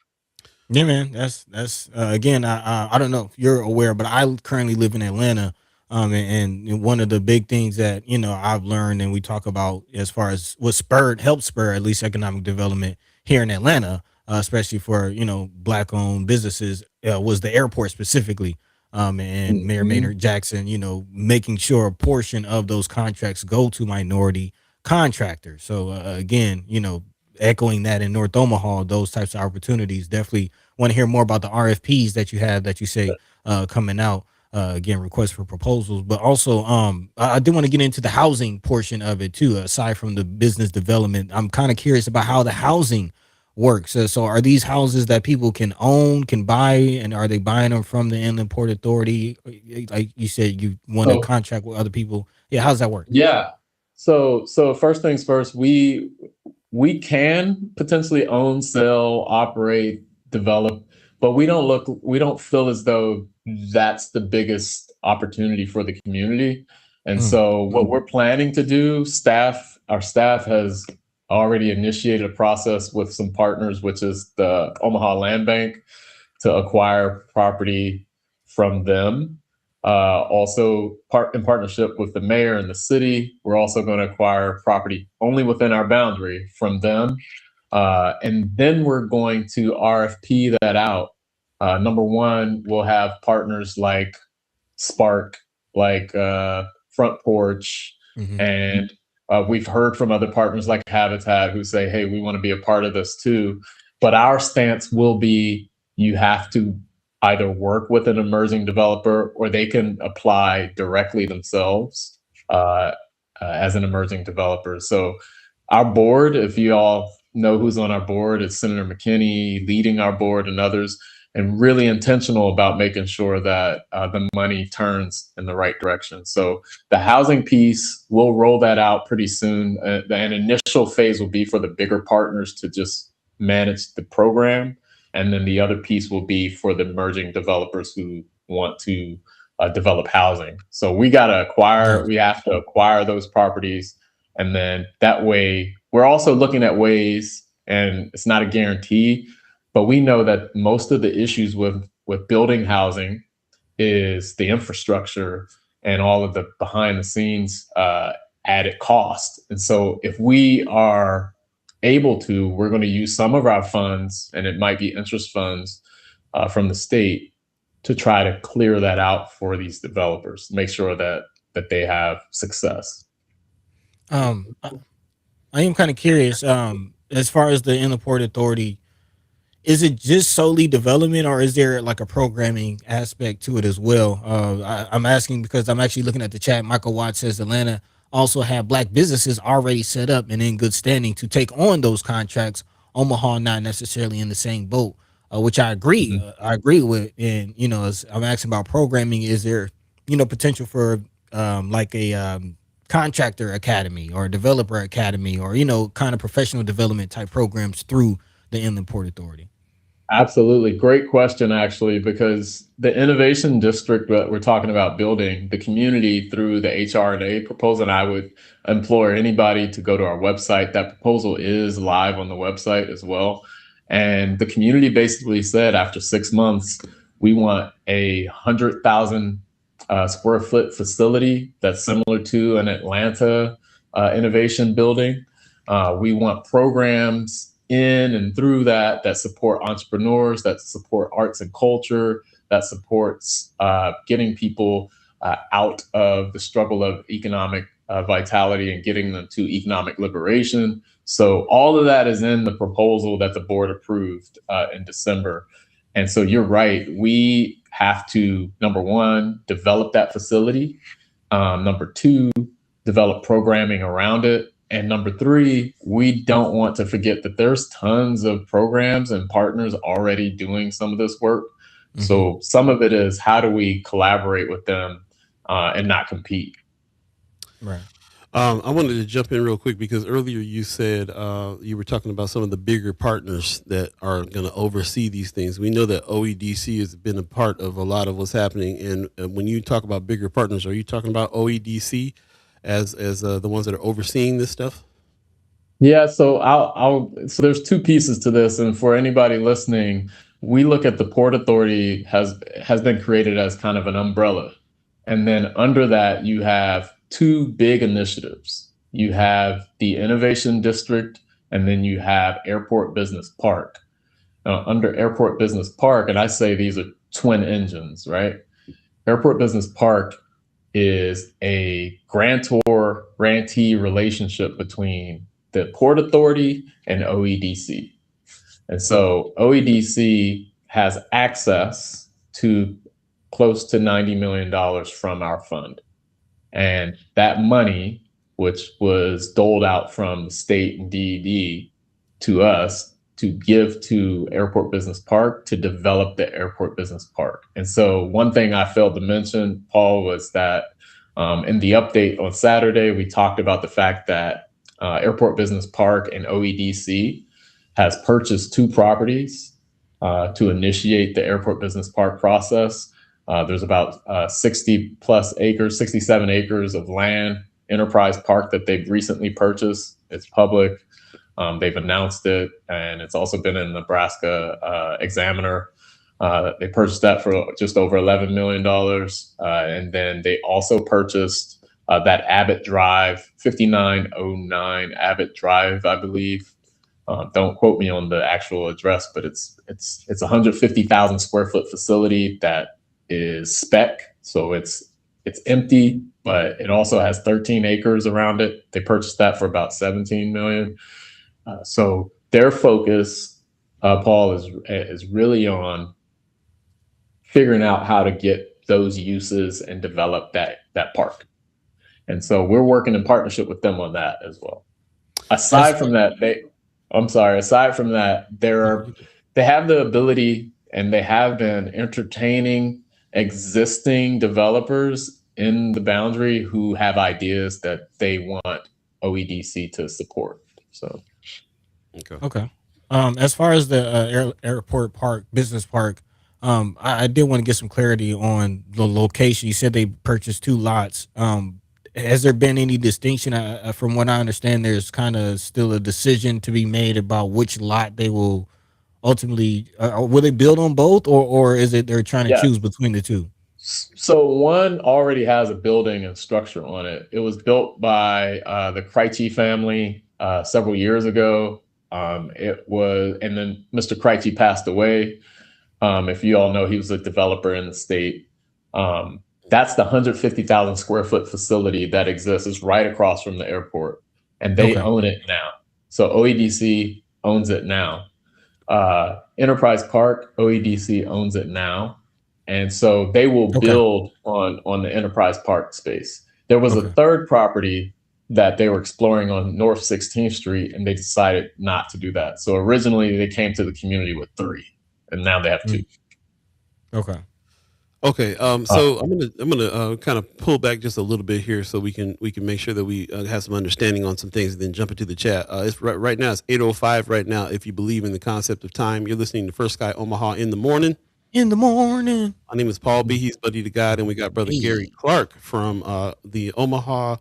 A: Yeah, man. That's again, I don't know if you're aware, but I currently live in Atlanta. And one of the big things that, I've learned and we talk about as far as what helped spur at least economic development here in Atlanta, especially for, Black owned businesses, was the airport specifically. And Mayor Maynard Jackson, making sure a portion of those contracts go to minority contractors. So again, echoing that in North Omaha, those types of opportunities. Definitely want to hear more about the RFPs that you have that you say coming out. Again, requests for proposals, but also I do want to get into the housing portion of it too. Aside from the business development, I'm kind of curious about how the housing works. So are these houses that people can own, can buy, and are they buying them from the Inland Port Authority? Like you said, you want to contract with other people. Yeah, how's that work?
C: Yeah. So first things first, we can potentially own, sell, operate, develop, but we don't feel as though that's the biggest opportunity for the community. And so what we're planning to do, our staff has already initiated a process with some partners, which is the Omaha Land Bank, to acquire property from them. Also in partnership with the mayor and the city, we're also going to acquire property only within our boundary from them. And then we're going to RFP that out. Number one, we'll have partners like Spark, like Front Porch, and we've heard from other partners like Habitat who say, hey, we want to be a part of this too. But our stance will be, you have to either work with an emerging developer or they can apply directly themselves as an emerging developer. So our board, if you all know who's on our board, is Senator McKinney leading our board and others, and really intentional about making sure that the money turns in the right direction. So the housing piece, we'll roll that out pretty soon. An initial phase will be for the bigger partners to just manage the program. And then the other piece will be for the emerging developers who want to develop housing. So we have to acquire those properties. And then that way, we're also looking at ways, and it's not a guarantee, but we know that most of the issues with building housing is the infrastructure and all of the behind the scenes added cost. And so if we are able to, we're going to use some of our funds, and it might be interest funds from the state, to try to clear that out for these developers, make sure that they have success.
A: I am kind of curious. As far as the Inland Port Authority, is it just solely development, or is there like a programming aspect to it as well? I'm asking because I'm actually looking at the chat. Michael Watts says Atlanta also have black businesses already set up and in good standing to take on those contracts. Omaha not necessarily in the same boat, which I agree.
C: Mm-hmm.
A: I agree with. And as I'm asking about programming, is there potential for like a contractor academy or a developer academy, or kind of professional development type programs through the Inland Port Authority?
C: Absolutely. Great question, actually, because the innovation district that we're talking about building, the community through the HRA proposal, and I would implore anybody to go to our website. That proposal is live on the website as well. And the community basically said after 6 months, we want 100,000 square foot facility that's similar to an Atlanta innovation building. We want programs in and through that support entrepreneurs, that support arts and culture, that supports getting people out of the struggle of economic vitality and getting them to economic liberation. So all of that is in the proposal that the board approved in December. And so you're right, we have to, number one, develop that facility. Number two, develop programming around it. And number three, we don't want to forget that there's tons of programs and partners already doing some of this work. Mm-hmm. So some of it is, how do we collaborate with them and not compete?
A: Right.
B: I wanted to jump in real quick because earlier you said you were talking about some of the bigger partners that are going to oversee these things. We know that OEDC has been a part of a lot of what's happening. And when you talk about bigger partners, are you talking about OEDC as the ones that are overseeing this stuff?
C: Yeah, so so there's two pieces to this, and for anybody listening, we look at the Port Authority has been created as kind of an umbrella, and then under that you have two big initiatives. You have the Innovation District, and then you have Airport Business Park. Now, under Airport Business Park, and I say these are twin engines, right? Airport Business Park is a grantor-grantee relationship between the Port Authority and OEDC. And so OEDC has access to close to $90 million from our fund. And that money, which was doled out from the state and DED to us, to give to Airport Business Park to develop the Airport Business Park. And so one thing I failed to mention, Paul, was that in the update on Saturday, we talked about the fact that Airport Business Park and OEDC has purchased 2 properties to initiate the Airport Business Park process. There's about 67 acres of land, Enterprise Park, that they've recently purchased. It's public. They've announced it, and it's also been in the Nebraska Examiner. They purchased that for just over $11 million. And then they also purchased that Abbott Drive, 5909 Abbott Drive, I believe. Don't quote me on the actual address, but it's 150,000 square foot facility that is spec. So it's empty, but it also has 13 acres around it. They purchased that for about 17 million. So their focus, Paul, is really on figuring out how to get those uses and develop that park. And so we're working in partnership with them on that as well. Aside from that, they have the ability, and they have been entertaining existing developers in the boundary who have ideas that they want OEDC to support. So,
A: okay. As far as the airport park, business park, I did want to get some clarity on the location. You said they purchased two lots. Has there been any distinction? From what I understand, there's kind of still a decision to be made about which lot they will ultimately. Will they build on both, or is it they're trying to
C: Yeah.
A: choose between the two?
C: So one already has a building and structure on it. It was built by the Krejci family several years ago. And then Mr. Krejci passed away. If you all know, he was a developer in the state. That's the 150,000 square foot facility that exists. Is right across from the airport, and they
A: Okay.
C: own it now. So OEDC owns it now. Enterprise Park, OEDC owns it now. And so they will
A: Okay.
C: build on the Enterprise Park space. There was a
A: Okay.
C: third property that they were exploring on North 16th Street, and they decided not to do that. So originally they came to the community with 3, and now they have 2.
A: Okay.
B: Okay, so I'm gonna kind of pull back just a little bit here, so we can make sure that we have some understanding on some things, and then jump into the chat. It's right now. It's 8:05 right now. If you believe in the concept of time, you're listening to First Sky Omaha in the morning.
A: In the morning.
B: My name is Paul B. He's Buddy the God, and we got brother Garry
A: Hey.
B: Clark from the Omaha.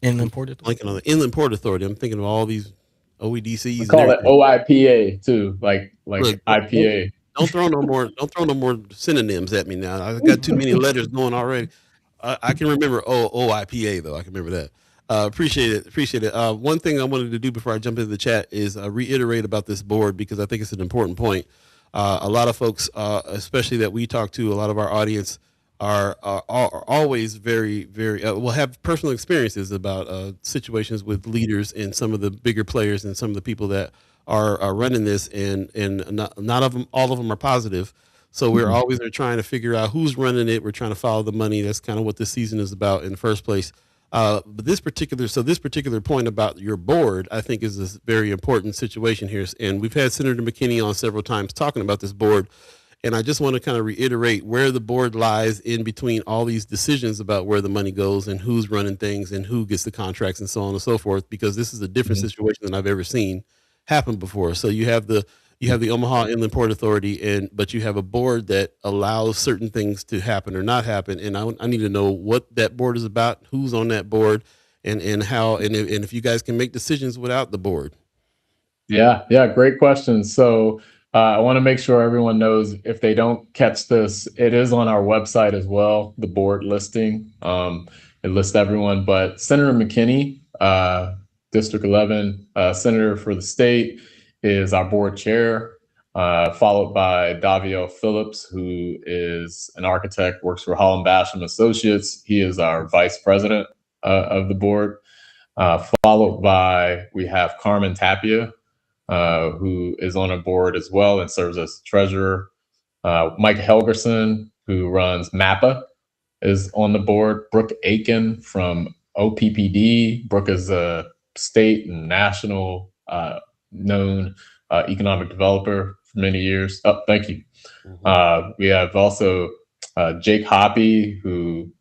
A: Inland Port Authority.
B: Blanking on the Inland Port Authority. I'm thinking of all these OEDCs.
C: We
B: and
C: call it
B: everything.
C: OIPA too, like
B: Look,
C: IPA.
B: Don't throw no more synonyms at me now. I got too many letters going already. I can remember OIPA though. I can remember that. Appreciate it. One thing I wanted to do before I jump into the chat is reiterate about this board, because I think it's an important point. A lot of folks, especially that we talk to, a lot of our audience are always very, very will have personal experiences about situations with leaders and some of the bigger players and some of the people that are running this, and not of them, all of them are positive. So we're always trying to figure out who's running it. We're trying to follow the money. That's kind of what this season is about in the first place. But this particular point about your board, I think, is a very important situation here. And we've had Senator McKinney on several times talking about this board. And I just want to kind of reiterate where the board lies in between all these decisions about where the money goes and who's running things and who gets the contracts and so on and so forth, because this is a different situation than I've ever seen happen before. So you have the Omaha Inland Port Authority, but you have a board that allows certain things to happen or not happen. And I need to know what that board is about, who's on that board, and how, and if you guys can make decisions without the board.
C: Yeah, great question. So I want to make sure everyone knows, if they don't catch this, it is on our website as well, the board listing. It lists everyone, but Senator McKinney, District 11, Senator for the state, is our board chair, followed by Davio Phillips, who is an architect, works for Holland Basham Associates. He is our vice president of the board. Followed by, we have Carmen Tapia, who is on a board as well and serves as treasurer. Mike Helgerson, who runs MAPPA, is on the board. Brooke Aiken from OPPD. Brooke is a state and national known economic developer for many years. Oh, thank you. We have also Jake Hoppy, who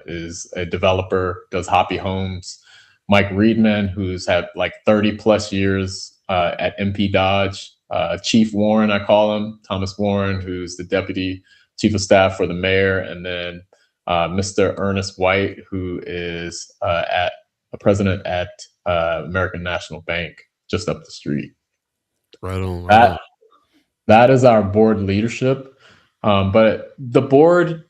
C: is a developer, does Hoppy Homes. Mike Reedman, who's had like 30 plus years at MP Dodge. Chief Warren, I call him, Thomas Warren, who's the deputy chief of staff for the mayor. And then Mr. Ernest White, who is a president at American National Bank, just up the street.
B: Right on.
C: That is our board leadership. But the board,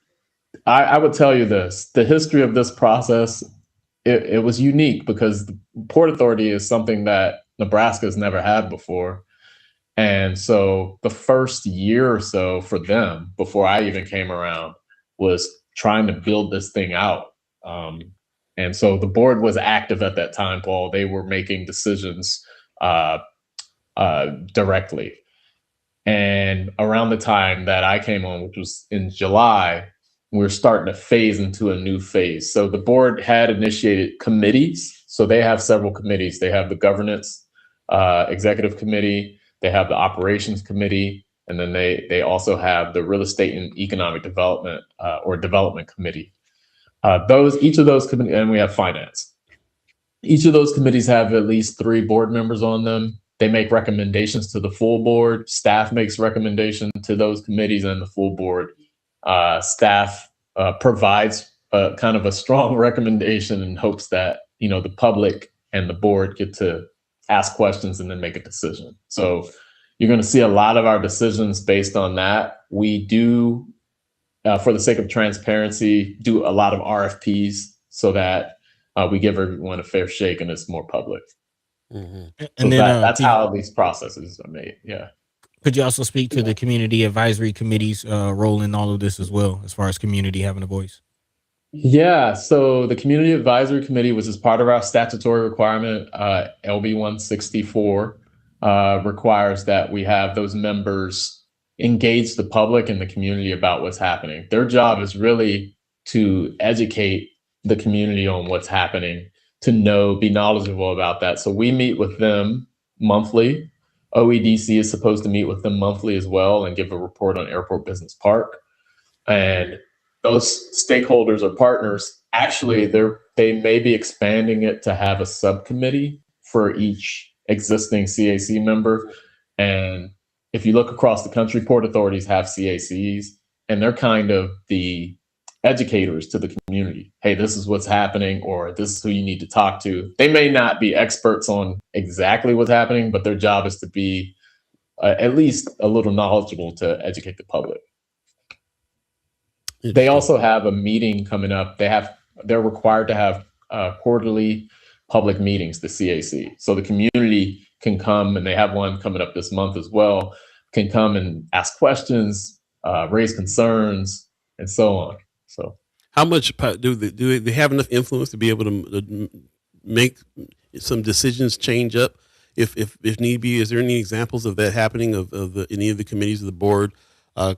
C: I would tell you this, the history of this process, it was unique, because the Port Authority is something that Nebraska has never had before. And so the first year or so for them, before I even came around, was trying to build this thing out. And so the board was active at that time, Paul. They were making decisions directly. And around the time that I came on, which was in July, we're starting to phase into a new phase. So the board had initiated committees. So they have several committees. They have the governance executive committee. They have the operations committee. And then they also have the real estate and economic development or development committee. Each of those committees, and we have finance. Each of those committees have at least 3 board members on them. They make recommendations to the full board. Staff makes recommendations to those committees and the full board. Staff provides kind of a strong recommendation in hopes that, the public and the board get to ask questions and then make a decision. So you're going to see a lot of our decisions based on that. We do, for the sake of transparency, do a lot of RFPs so that we give everyone a fair shake and it's more public.
A: And
C: So
A: then
C: that's how these processes are made. Yeah.
A: could you also speak to the community advisory committee's role in all of this as well, as far as community having a voice?
C: Yeah, so the Community Advisory Committee, which is part of our statutory requirement, LB 164, requires that we have those members engage the public and the community about what's happening. Their job is really to educate the community on what's happening, to be knowledgeable about that. So we meet with them monthly. OEDC is supposed to meet with them monthly as well and give a report on Airport Business Park. And those stakeholders or partners, actually, they may be expanding it to have a subcommittee for each existing CAC member. And if you look across the country, port authorities have CACs, and they're kind of the educators to the community. Hey, this is what's happening, or this is who you need to talk to. They may not be experts on exactly what's happening, but their job is to be at least a little knowledgeable to educate the public. They also have a meeting coming up. They're required to have quarterly public meetings, the CAC. So the community can come, and they have one coming up this month as well, can come and ask questions, raise concerns, and so on. So
B: how much do they have enough influence to be able to make some decisions change up if need be? Is there any examples of that happening of any of the committees of the board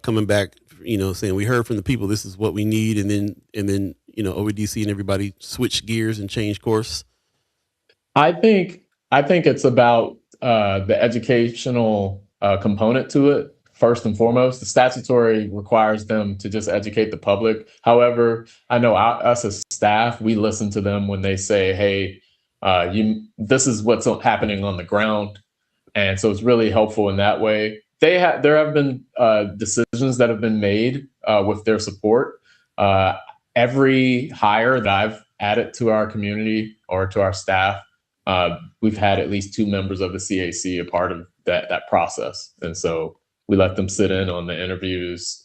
B: coming back, saying we heard from the people, this is what we need, and then OEDC and everybody switch gears and change course?
C: I think it's about the educational component to it. First and foremost, the statutory requires them to just educate the public. However, I know us as staff, we listen to them when they say, hey, this is what's happening on the ground. And so it's really helpful in that way. There have been decisions that have been made with their support. Every hire that I've added to our community or to our staff, we've had at least 2 members of the CAC a part of that process. And so we let them sit in on the interviews.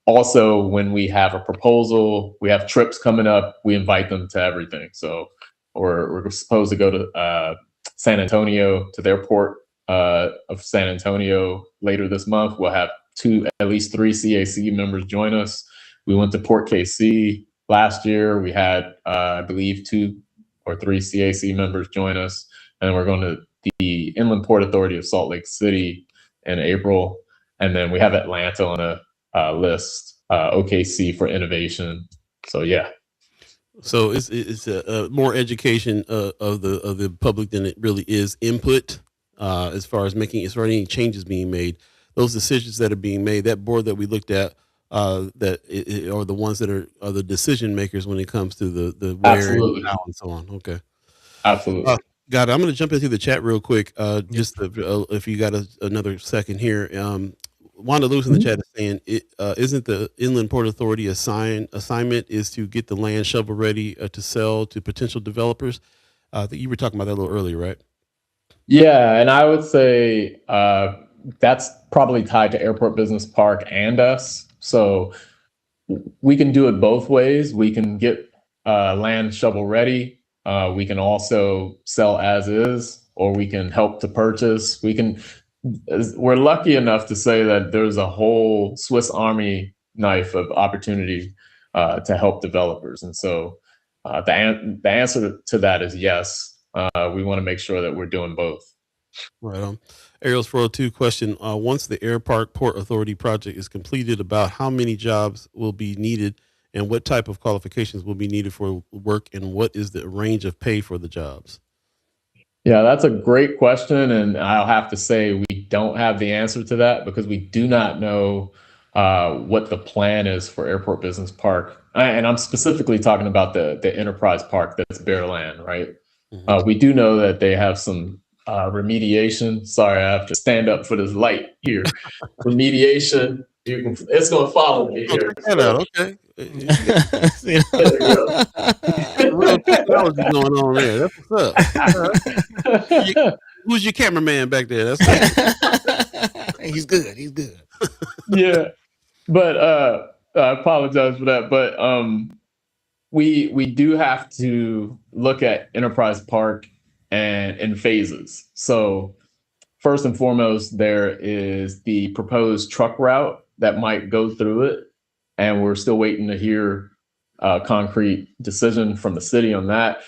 C: Also, when we have a proposal, we have trips coming up, we invite them to everything. So we're supposed to go to San Antonio, to the airport of San Antonio later this month. We'll have at least 3 CAC members join us. We went to Port KC last year. We had, I believe, 2 or 3 CAC members join us. And we're going to the Inland Port Authority of Salt Lake City in April. And then we have Atlanta on a list, OKC for innovation. So, yeah.
B: So it's a more education of the public than it really is input as far as any changes being made. Those decisions that are being made, that board that we looked at, are the ones that are the decision makers when it comes to the where and how and so on. Okay.
C: Absolutely.
B: Got it. I'm going to jump into the chat real quick. If you got another second here. Wanda Lewis in the chat is saying, isn't the Inland Port Authority assignment is to get the land shovel ready to sell to potential developers? I think you were talking about that a little earlier, right?
C: Yeah, and I would say that's probably tied to Airport Business Park and us. So we can do it both ways. We can get land shovel ready. We can also sell as is, or we can help to purchase. We're lucky enough to say that there's a whole Swiss Army knife of opportunity to help developers. And so the answer to that is yes. We want to make sure that we're doing both.
B: Right on. Ariel's 402 question. Once the Air Park Port Authority project is completed, about how many jobs will be needed and what type of qualifications will be needed for work, and what is the range of pay for the jobs?
C: Yeah, that's a great question. And I'll have to say we don't have the answer to that because we do not know what the plan is for Airport Business Park. And I'm specifically talking about the enterprise park that's bare land, right?
B: Mhm.
C: We do know that they have some remediation. Sorry, I have to stand up for this light here. Remediation. It's going to follow me
B: Oh,
C: here.
B: check that out. Okay. You got
A: You
C: There you
B: some real technology going on there. That's what's up. All right.
C: go.
B: Who's your cameraman back there? That's
A: He's good. He's good.
C: Yeah, but I apologize for that. But we do have to look at Enterprise Park and in phases. So first and foremost, there is the proposed truck route that might go through it, and we're still waiting to hear a concrete decision from the city on that.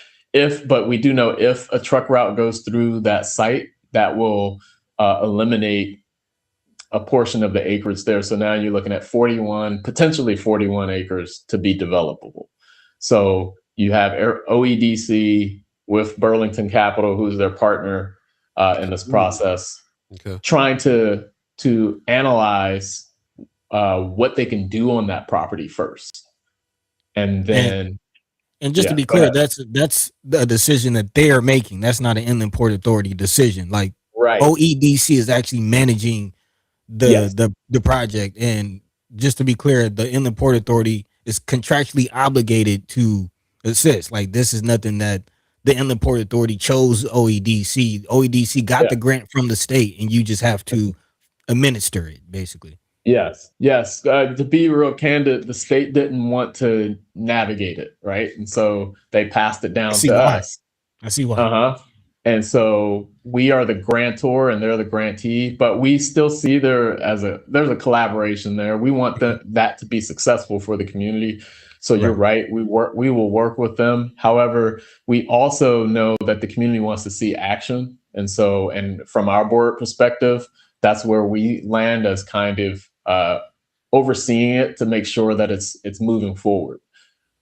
C: But we do know if a truck route goes through that site, that will eliminate a portion of the acreage there. So now you're looking at 41, potentially 41 acres to be developable. So you have OEDC with Burlington Capital, who's their partner in this process,
B: okay.
C: trying to analyze what they can do on that property first, and then
A: And just to be
C: go
A: clear,
C: ahead.
A: that's the decision that they are making. That's not an Inland Port Authority decision. Like
C: Right.
A: OEDC is actually managing
C: Yes.
A: the project. And just to be clear, the Inland Port Authority is contractually obligated to assist. Like this is nothing that the Inland Port Authority chose OEDC. OEDC got
C: Yeah.
A: the grant from the state, and you just have to administer it, basically.
C: Yes, yes. To be real candid, the state didn't want to navigate it, right? And so they passed it
A: I
C: down
A: see
C: to
A: why.
C: us.
A: I see why.
C: Uh-huh. And so we are the grantor and they're the grantee, but we still see there's a collaboration there. We want that to be successful for the community. So you're right. We will work with them. However, we also know that the community wants to see action. And so, and from our board perspective, that's where we land as kind of overseeing it to make sure that it's moving forward.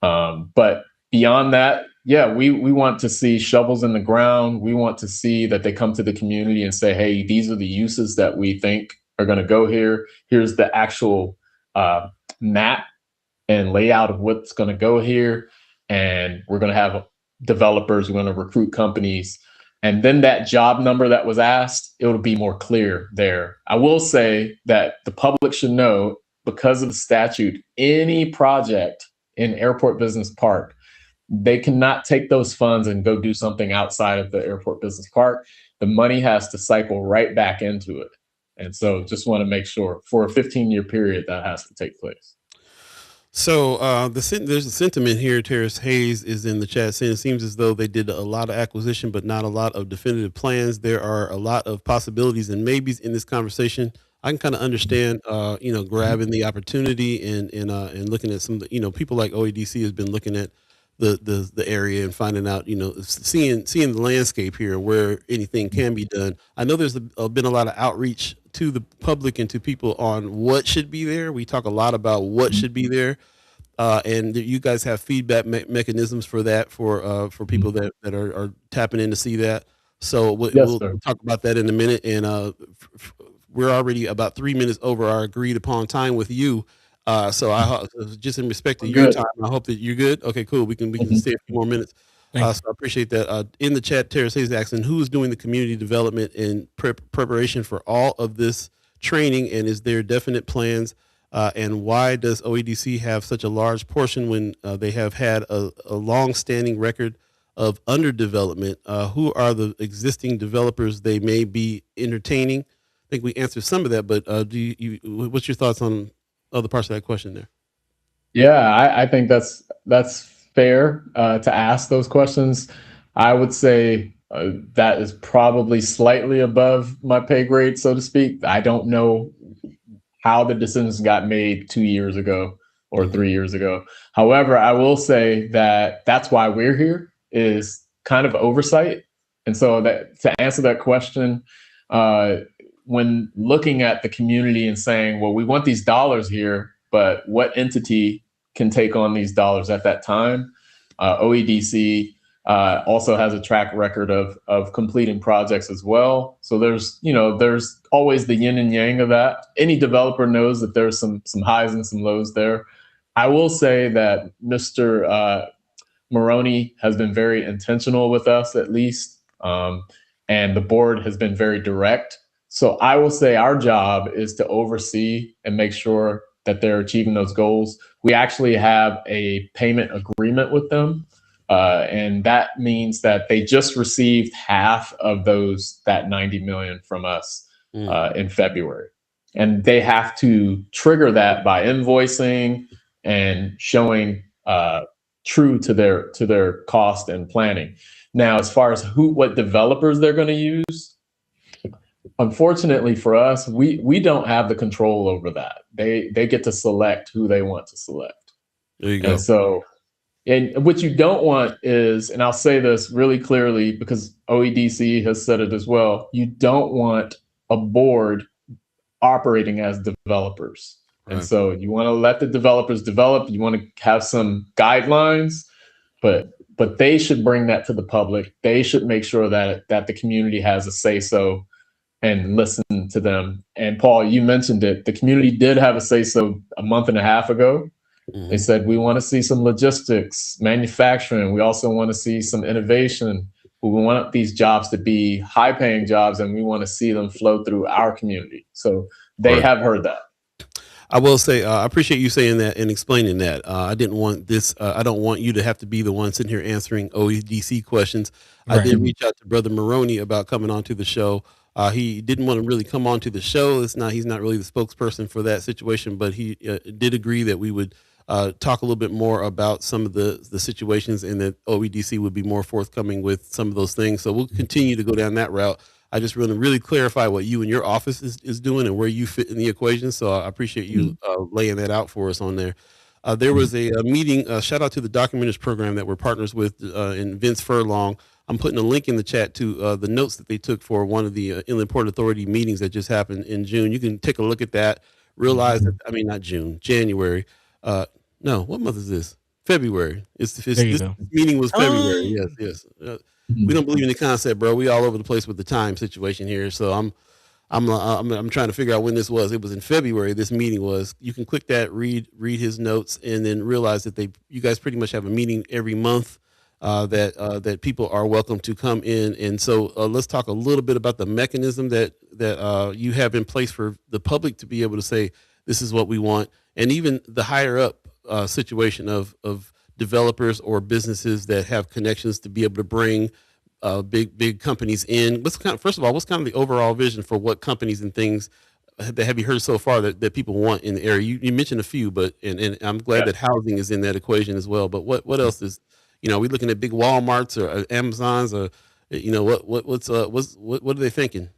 C: But beyond that, yeah, we want to see shovels in the ground. We want to see that they come to the community and say, hey, these are the uses that we think are going to go here. Here's the actual map and layout of what's going to go here. And we're going to have developers, we're going to recruit companies. And then that job number that was asked, it'll be more clear there. I will say that the public should know, because of the statute, any project in Airport Business Park, they cannot take those funds and go do something outside of the Airport Business Park. The money has to cycle right back into it. And so just want to make sure for a 15-year period that has to take place.
B: So there's a sentiment here. Terrace Hayes is in the chat saying it seems as though they did a lot of acquisition, but not a lot of definitive plans. There are a lot of possibilities and maybes in this conversation. I can kind of understand, grabbing the opportunity and looking at some, people like OEDC has been looking at the area and finding out, seeing the landscape here where anything can be done. I know there's been a lot of outreach to the public and to people on what should be there. We talk a lot about what should be there, and you guys have feedback mechanisms for that for people that are tapping in to see that. So we'll talk about that in a minute. And we're already about 3 minutes over our agreed upon time with you. So just in respect to your time, I hope that you're good. Okay, cool. We can stay a few more minutes. So I appreciate that. In the chat, Terrace Hayes asking, who is doing the community development and preparation for all of this training, and is there definite plans? And why does OEDC have such a large portion when they have had a long-standing record of underdevelopment? Who are the existing developers they may be entertaining? I think we answered some of that, but what's your thoughts on other parts of that question there?
C: Yeah, I think that's fair to ask those questions. I would say that is probably slightly above my pay grade, so to speak. I don't know how the decisions got made 2 years ago or 3 years ago. However, I will say that that's why we're here, is kind of oversight. And so that to answer that question, when looking at the community and saying, well, we want these dollars here, but what entity can take on these dollars at that time? OEDC also has a track record of completing projects as well. So there's always the yin and yang of that. Any developer knows that there's some highs and some lows there. I will say that Mr. Maroney has been very intentional with us, at least, and the board has been very direct. So I will say our job is to oversee and make sure that they're achieving those goals. We actually have a payment agreement with them. And that means that they just received half of that 90 million from us in February. And they have to trigger that by invoicing and showing true to their cost and planning. Now, as far as what developers they're going to use, unfortunately for us, we don't have the control over that. They get to select who they want to select.
B: There you go.
C: And so, and what you don't want is, and I'll say this really clearly because OEDC has said it as well, you don't want a board operating as developers. Right. And so you want to let the developers develop. You want to have some guidelines, but they should bring that to the public. They should make sure that the community has a say-so and listen to them. And Paul, you mentioned it. The community did have a say-so a month and a half ago. Mm-hmm. They said, we want to see some logistics, manufacturing. We also want to see some innovation. We want these jobs to be high-paying jobs, and we want to see them flow through our community. So they have heard that.
B: I will say, I appreciate you saying that and explaining that. I didn't want this. I don't want you to have to be the one sitting here answering OEDC questions. Right. I did reach out to Brother Maroney about coming onto the show. He didn't want to really come onto the show. He's not really the spokesperson for that situation, but he did agree that we would talk a little bit more about some of the situations, and that OEDC would be more forthcoming with some of those things. So we'll continue to go down that route. I just want to really clarify what you and your office is doing and where you fit in the equation. So I appreciate you laying that out for us on there. There was a meeting, shout out to the Documenters program that we're partners with in Vince Furlong. I'm putting a link in the chat to the notes that they took for one of the Inland Port Authority meetings that just happened in June. You can take a look at that, realize that, I mean, not June, January. No, what month is this? February. This meeting was February. Yes. We don't believe in the concept, bro. We all over the place with the time situation here. So I'm trying to figure out when this was. It was in February. This meeting was. You can click that, read his notes, and then realize that you guys pretty much have a meeting every month that people are welcome to come in. And so let's talk a little bit about the mechanism that you have in place for the public to be able to say this is what we want, and even the higher up situation of developers or businesses that have connections to be able to bring big companies in. First of all, what's kind of the overall vision for what companies and things that have you heard so far that people want in the area? You mentioned a few, but and I'm glad that housing is in that equation as well. But what else is, are we looking at big Walmarts or Amazons, or what are they thinking?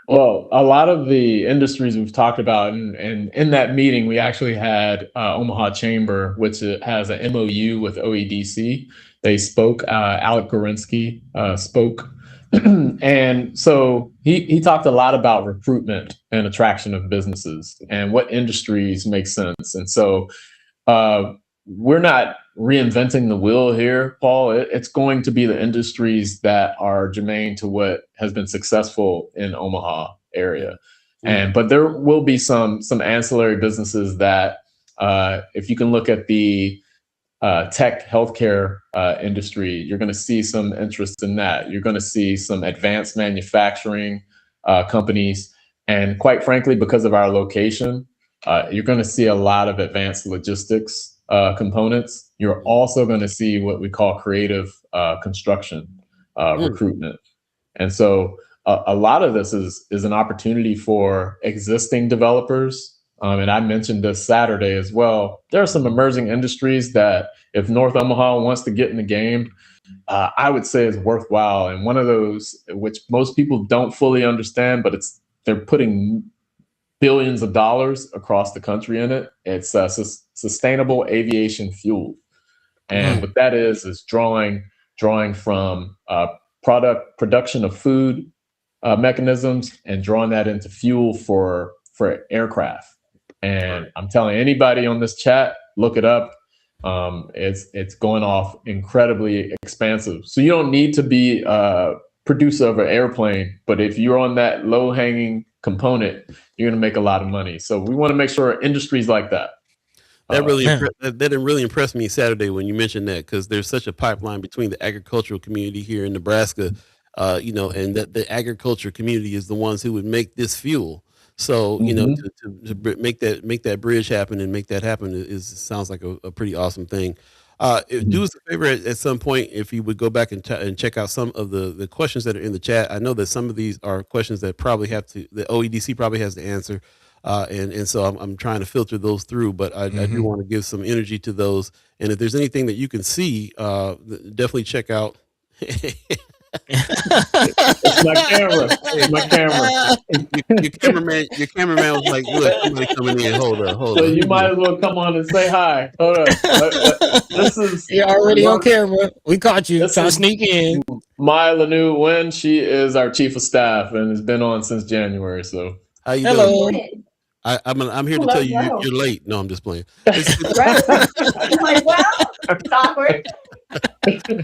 C: Well, a lot of the industries we've talked about, and in that meeting, we actually had Omaha Chamber, which has an MOU with OEDC. They spoke. Alec Gorinsky spoke. And so he talked a lot about recruitment and attraction of businesses and what industries make sense. And so we're not reinventing the wheel here, Paul. It's going to be the industries that are germane to what has been successful in Omaha area. But there will be some ancillary businesses that if you can look at the tech healthcare industry, you're going to see some interest in that. You're going to see some advanced manufacturing companies. And quite frankly, because of our location, you're going to see a lot of advanced logistics components. You're also going to see what we call creative construction recruitment. And so a lot of this is an opportunity for existing developers. And I mentioned this Saturday as well. There are some emerging industries that if North Omaha wants to get in the game, I would say is worthwhile. And one of those, which most people don't fully understand, but they're putting billions of dollars across the country in it. It's sustainable aviation fuel. And what that is drawing from production of food mechanisms and drawing that into fuel for aircraft. And I'm telling anybody on this chat, look it up. It's going off incredibly expansive. So you don't need to be a producer of an airplane, but if you're on that low-hanging component, you're going to make a lot of money. So we want to make sure industries like that.
B: That really
A: Yeah.
B: that didn't really impress me Saturday when you mentioned that, because there's such a pipeline between the agricultural community here in Nebraska, and that the agriculture community is the ones who would make this fuel. So
C: Mhm.
B: make that bridge happen and make that happen is sounds like a pretty awesome thing. Do
C: Mhm.
B: us a favor at some point if you would go back and check out some of the questions that are in the chat. I know that some of these are questions that probably the OEDC probably has to answer. And so I'm trying to filter those through, but I do want to give some energy to those. And if there's anything that you can see, definitely check out.
C: It's my camera. It's my camera.
B: Your cameraman was like, "Look, somebody coming in. Hold up, hold
C: So
B: up."
C: you might as well come on and say hi. Hold up. This is
A: You're already on camera. We caught you.
C: This
A: Trying to
C: is
A: sneak in.
C: Maya Lanu Wen. She is our chief of staff and has been on since January. So
B: How you
A: Hello.
B: doing? I'm here to
D: Hello,
B: tell you
D: hello.
B: you're late. No, I'm just playing.
D: Right? I'm like, well, it's awkward.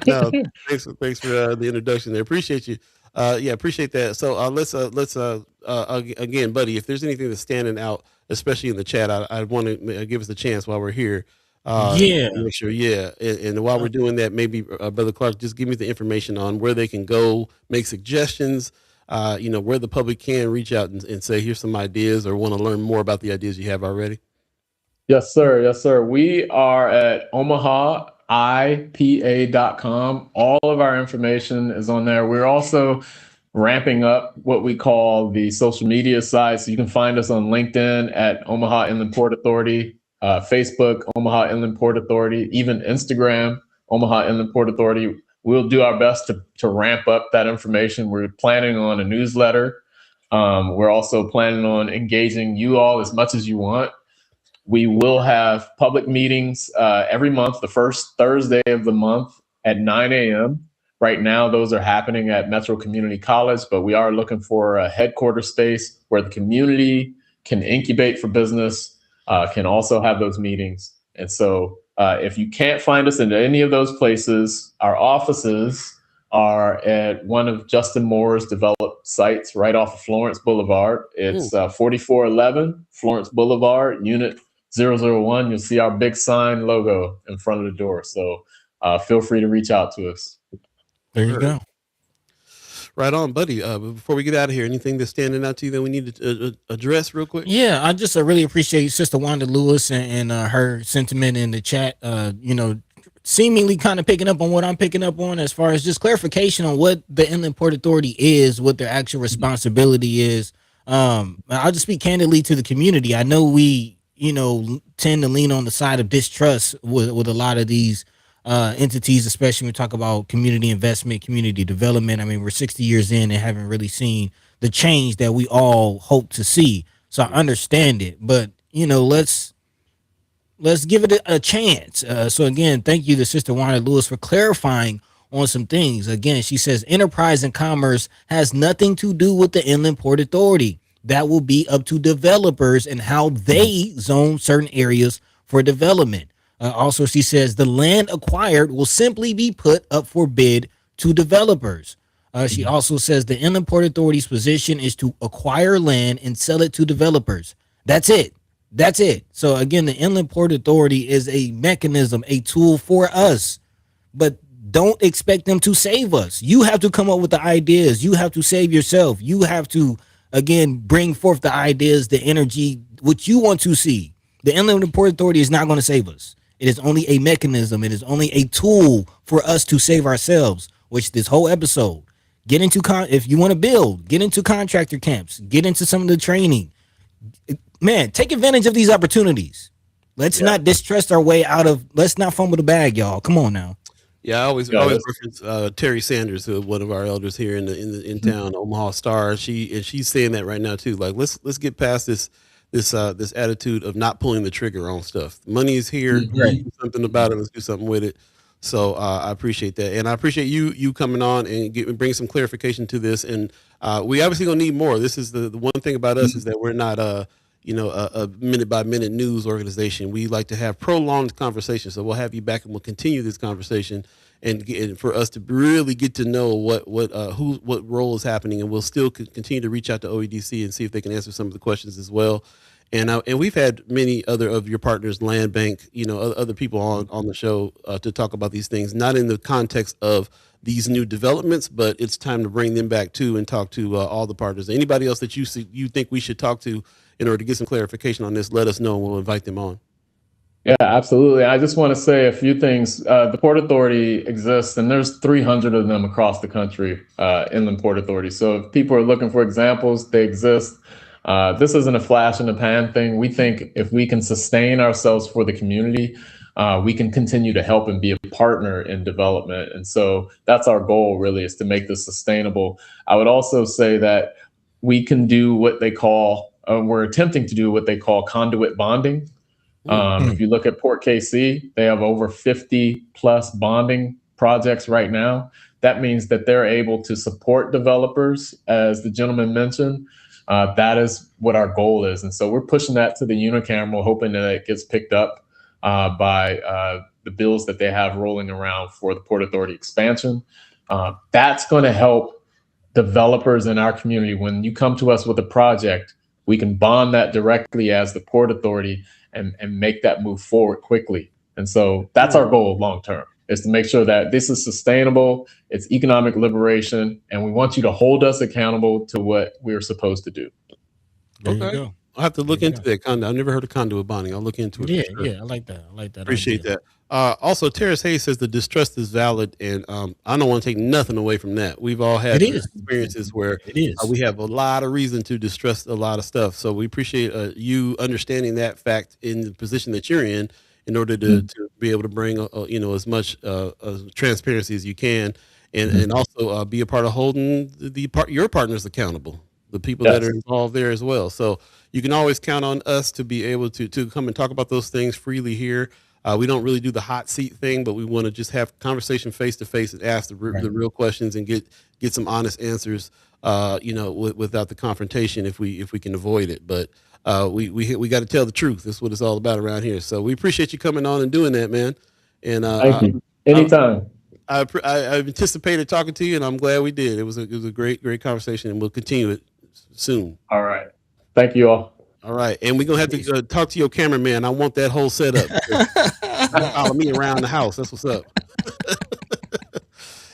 B: No, thanks for the introduction there. Appreciate you. Appreciate that. So let's again, buddy, if there's anything that's standing out, especially in the chat, I want to give us a chance while we're here.
A: Yeah.
B: Make sure, and while we're doing that, maybe Brother Clark, just give me the information on where they can go, make suggestions. Where the public can reach out and say, here's some ideas, or want to learn more about the ideas you have already.
C: Yes, sir. Yes, sir. We are at OmahaIPA.com. All of our information is on there. We're also ramping up what we call the social media side. So you can find us on LinkedIn at Omaha Inland Port Authority, Facebook, Omaha Inland Port Authority, even Instagram, Omaha Inland Port Authority. We'll do our best to ramp up that information. We're planning on a newsletter. We're also planning on engaging you all as much as you want. We will have public meetings every month, the first Thursday of the month at 9 a.m. Right now, those are happening at Metro Community College, but we are looking for a headquarters space where the community can incubate for business, can also have those meetings. And so if you can't find us in any of those places, our offices are at one of Justin Moore's developed sites right off of Florence Boulevard. It's 4411 Florence Boulevard, Unit 001. You'll see our big sign logo in front of the door. So feel free to reach out to us.
A: There you go.
B: Right on, buddy. Before we get out of here, anything that's standing out to you that we need to address real quick?
A: Yeah, I just really appreciate Sister Wanda Lewis and her sentiment in the chat. Seemingly kind of picking up on what I'm picking up on as far as just clarification on what the Inland Port Authority is, what their actual responsibility is. I'll just speak candidly to the community. I know we, tend to lean on the side of distrust with a lot of these entities, especially when we talk about community investment, community development. I mean, we're 60 years in and haven't really seen the change that we all hope to see. So I understand it, but let's give it a chance. So again, thank you to Sister Wanda Lewis for clarifying on some things. Again, she says enterprise and commerce has nothing to do with the Inland Port Authority. That will be up to developers and how they zone certain areas for development. Also, she says the land acquired will simply be put up for bid to developers. She also says the Inland Port Authority's position is to acquire land and sell it to developers. That's it. That's it. So again, the Inland Port Authority is a mechanism, a tool for us, but don't expect them to save us. You have to come up with the ideas. You have to save yourself. You have to, again, bring forth the ideas, the energy, what you want to see. The Inland Port Authority is not going to save us. It is only a mechanism. It is only a tool for us to save ourselves, which this whole episode, get into, if you want to build, get into contractor camps, get into some of the training. Man, take advantage of these opportunities. Let's not distrust our way out of, let's not fumble the bag, y'all. Come on now.
B: Yeah, I always reference Terry Sanders, who one of our elders here in town, Omaha Star. She's saying that right now too. Like, let's get past this attitude of not pulling the trigger on stuff. Money is here. Let's do something about it. Let's do something with it. So I appreciate that, and I appreciate you coming on and bring some clarification to this. And we obviously gonna need more. This is the one thing about us is that we're not a minute by minute news organization. We like to have prolonged conversations. So we'll have you back and we'll continue this conversation and for us to really get to know what role is happening. And we'll still continue to reach out to OEDC and see if they can answer some of the questions as well. And we've had many other of your partners, Land Bank, other people on the show to talk about these things, not in the context of these new developments, but it's time to bring them back too and talk to all the partners. Anybody else that you think we should talk to in order to get some clarification on this, let us know and we'll invite them on.
C: Yeah, absolutely. I just want to say a few things. The Port Authority exists, and there's 300 of them across the country, inland port authority. So if people are looking for examples, they exist. This isn't a flash in the pan thing. We think if we can sustain ourselves for the community, we can continue to help and be a partner in development. And so that's our goal, really, is to make this sustainable. I would also say that we can do what they call, we're attempting to do what they call conduit bonding. If you look at Port KC, they have over 50 plus bonding projects right now. That means that they're able to support developers, as the gentleman mentioned. That is what our goal is. And so we're pushing that to the unicameral, hoping that it gets picked up by the bills that they have rolling around for the Port Authority expansion. That's going to help developers in our community. When you come to us with a project, we can bond that directly as the Port Authority and make that move forward quickly. And so that's our goal long term, is to make sure that this is sustainable, it's economic liberation, and we want you to hold us accountable to what we're supposed to do.
A: There you go.
B: I'll have to look into that conduit. I've never heard of conduit bonding. I'll look into it.
A: Yeah,
B: for sure.
A: I like that.
B: Appreciate that. Also, Terrace Hayes says the distrust is valid, and I don't want to take nothing away from that. We've all had experiences where we have a lot of reason to distrust a lot of stuff. So we appreciate you understanding that fact in the position that you're in order to be able to bring as much transparency as you can, and also be a part of holding your partners accountable, the people that are involved there as well. So you can always count on us to be able to come and talk about those things freely here. We don't really do the hot seat thing, but we want to just have conversation face to face and ask the real questions and get some honest answers, without the confrontation if we can avoid it. But we got to tell the truth. That's what it's all about around here. So we appreciate you coming on and doing that, man. And
C: thank you. Anytime.
B: I anticipated talking to you, and I'm glad we did. It was a great conversation, and we'll continue it soon.
C: All right. Thank you all.
B: All right, and we're gonna have to talk to your cameraman. I want that whole setup. Follow me around the house. That's what's up.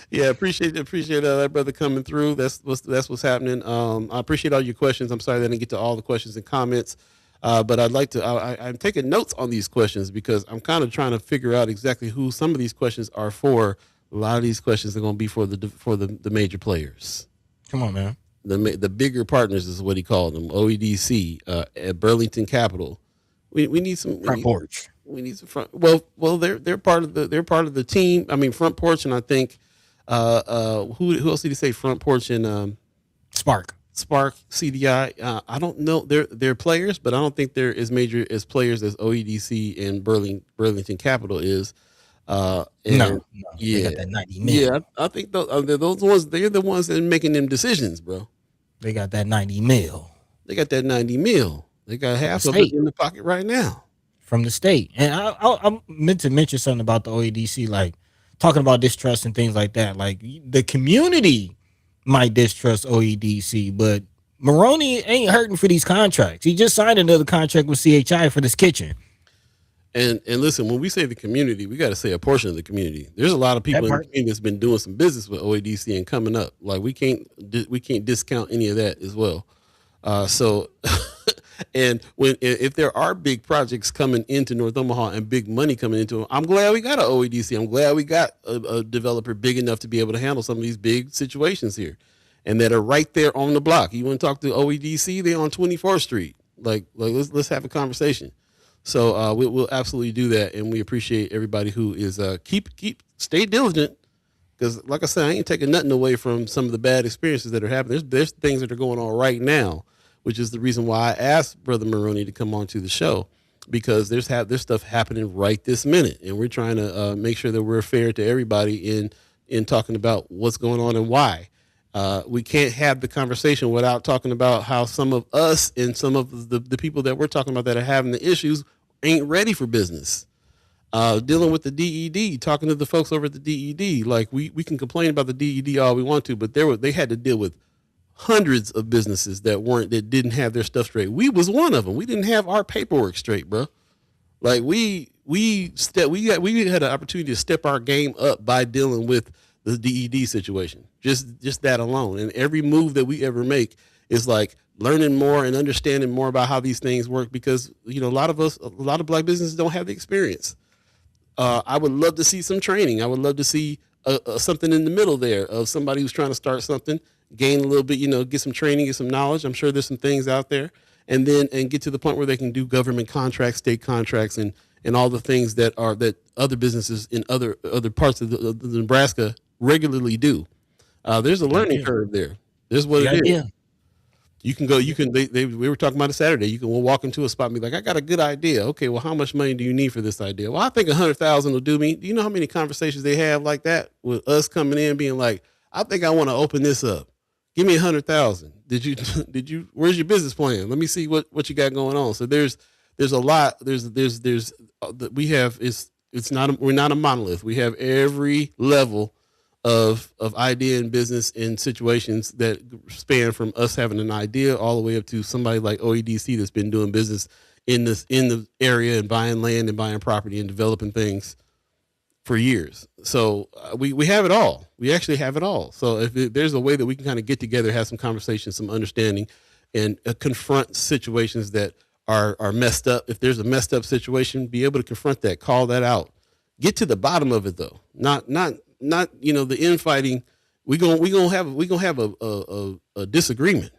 B: Yeah, appreciate that brother coming through. That's what's happening. I appreciate all your questions. I'm sorry that I didn't get to all the questions and comments, but I'd like to. I'm taking notes on these questions because I'm kind of trying to figure out exactly who some of these questions are for. A lot of these questions are going to be for the major players.
A: Come on, man.
B: The bigger partners is what he called them. OEDC, at Burlington Capital. We need some
A: front porch.
B: We need some front. Well, they're part of the team. I mean, Front Porch, and I think who else did he say? Front Porch and
A: Spark
B: CDI. I don't know. They're players, but I don't think they're as major as players as OEDC and Burlington Capital is.
A: No, they got that 90 mil.
B: Yeah, I think those ones, they're the ones that are making them decisions, bro.
A: They got that 90 mil.
B: They got that 90 mil. They got half of it in the pocket right now
A: from the state. And I meant to mention something about the OEDC, like talking about distrust and things like that. Like the community might distrust OEDC, but Maroney ain't hurting for these contracts. He just signed another contract with CHI for this kitchen.
B: And listen, when we say the community, we got to say a portion of the community. There's a lot of people in the community that's been doing some business with OEDC and coming up. Like we can't discount any of that as well. And if there are big projects coming into North Omaha and big money coming into them, I'm glad we got an OEDC. I'm glad we got a developer big enough to be able to handle some of these big situations here, and that are right there on the block. You want to talk to OEDC? They're on 24th Street. Like let's have a conversation. So we'll absolutely do that, and we appreciate everybody who is stay diligent, because like I said, I ain't taking nothing away from some of the bad experiences that are happening. There's things that are going on right now, which is the reason why I asked Brother Maroney to come on to the show, because there's stuff happening right this minute, and we're trying to make sure that we're fair to everybody in talking about what's going on and why. We can't have the conversation without talking about how some of us and some of the people that we're talking about that are having the issues ain't ready for business. Dealing with the DED, talking to the folks over at the DED, like we can complain about the DED all we want to, but they had to deal with hundreds of businesses that didn't have their stuff straight. We was one of them. We didn't have our paperwork straight, bro. Like we had an opportunity to step our game up by dealing with the DED situation. Just that alone. And every move that we ever make is like learning more and understanding more about how these things work, because a lot of black businesses don't have the experience. I would love to see some training. I would love to see something in the middle there of somebody who's trying to start something, gain a little bit, get some training, get some knowledge. I'm sure there's some things out there, and get to the point where they can do government contracts, state contracts, and all the things that other businesses in other parts of the Nebraska regularly do. There's a learning curve there. There's what it is. You can go. We were talking about it Saturday. You can walk into a spot and be like, "I got a good idea." Okay, well, how much money do you need for this idea? Well, I think 100,000 will do me. Do you know how many conversations they have like that with us coming in, being like, "I think I want to open this up. Give me 100,000. Did you? Where's your business plan? Let me see what you got going on." So there's a lot. We're not a monolith. We have every level of idea in business in situations that span from us having an idea all the way up to somebody like OEDC that's been doing business in the area and buying land and buying property and developing things for years. So we have it all. We actually have it all. So if there's a way that we can kind of get together, have some conversations, some understanding, and confront situations that are messed up. If there's a messed up situation, be able to confront that, call that out, get to the bottom of it though. Not the infighting. We gonna have a disagreement.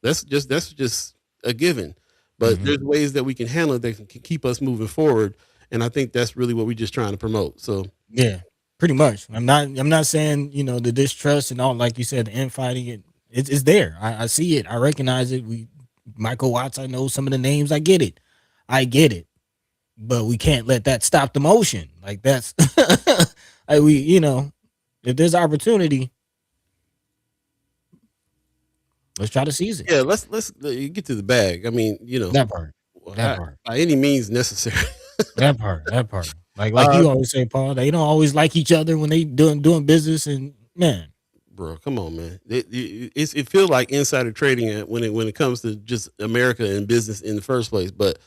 B: That's just a given. But there's ways that we can handle it that can keep us moving forward. And I think that's really what we're just trying to promote. So
A: yeah, pretty much. I'm not saying the distrust and all, like you said, the infighting. It's there. I see it. I recognize it. Michael Watts. I know some of the names. I get it. But we can't let that stop the motion. Like that's. If there's opportunity, let's try to seize it.
B: Yeah, let's get to the bag. I mean,
A: that part
B: by any means necessary.
A: that part. Like you always say, Paul, they don't always like each other when they doing business. And man,
B: bro, come on, man. It feels like insider trading when it comes to just America and business in the first place. But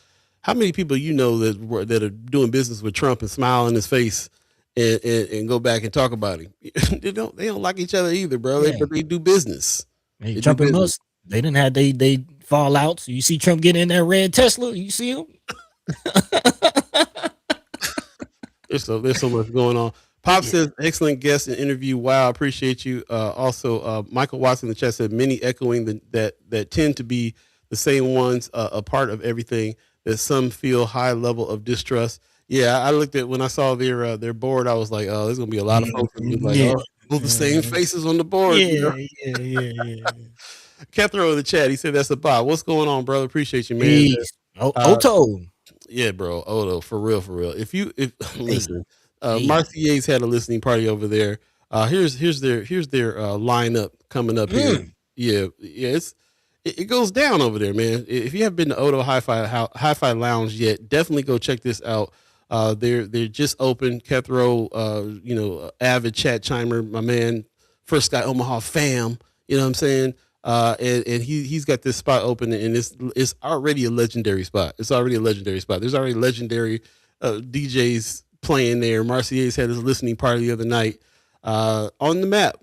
B: how many people that are doing business with Trump and smile in his face? And go back and talk about him. They don't like each other either, bro.
A: Yeah.
B: But they do business.
A: Hey, Trump and Musk, they didn't have they fall out. So you see Trump getting in that red Tesla. You see him.
B: There's so much going on. Pop says, excellent guest and interview. Wow, I appreciate you. Also, Michael Watson in the chat said, many echoing that tend to be the same ones, a part of everything, that some feel high level of distrust. Yeah, I looked at when I saw their board, I was like, oh, there's gonna be a lot of folks that be like, the same faces on the board.
A: Yeah.
B: Cathro in the chat, he said that's a bot. What's going on, brother? Appreciate you, man.
A: Oto.
B: Yeah, bro. Oto, for real. If listen, Marcia's had a listening party over there. Here's their lineup coming up here. Yeah, it goes down over there, man. If you haven't been to Oto Hi-Fi Lounge yet, definitely go check this out. They're just open. Kethro, avid chat chimer, my man, First Guy Omaha fam. You know what I'm saying? And he's got this spot open, and it's already a legendary spot. There's already legendary DJs playing there. Marcia's had his listening party the other night. On the map.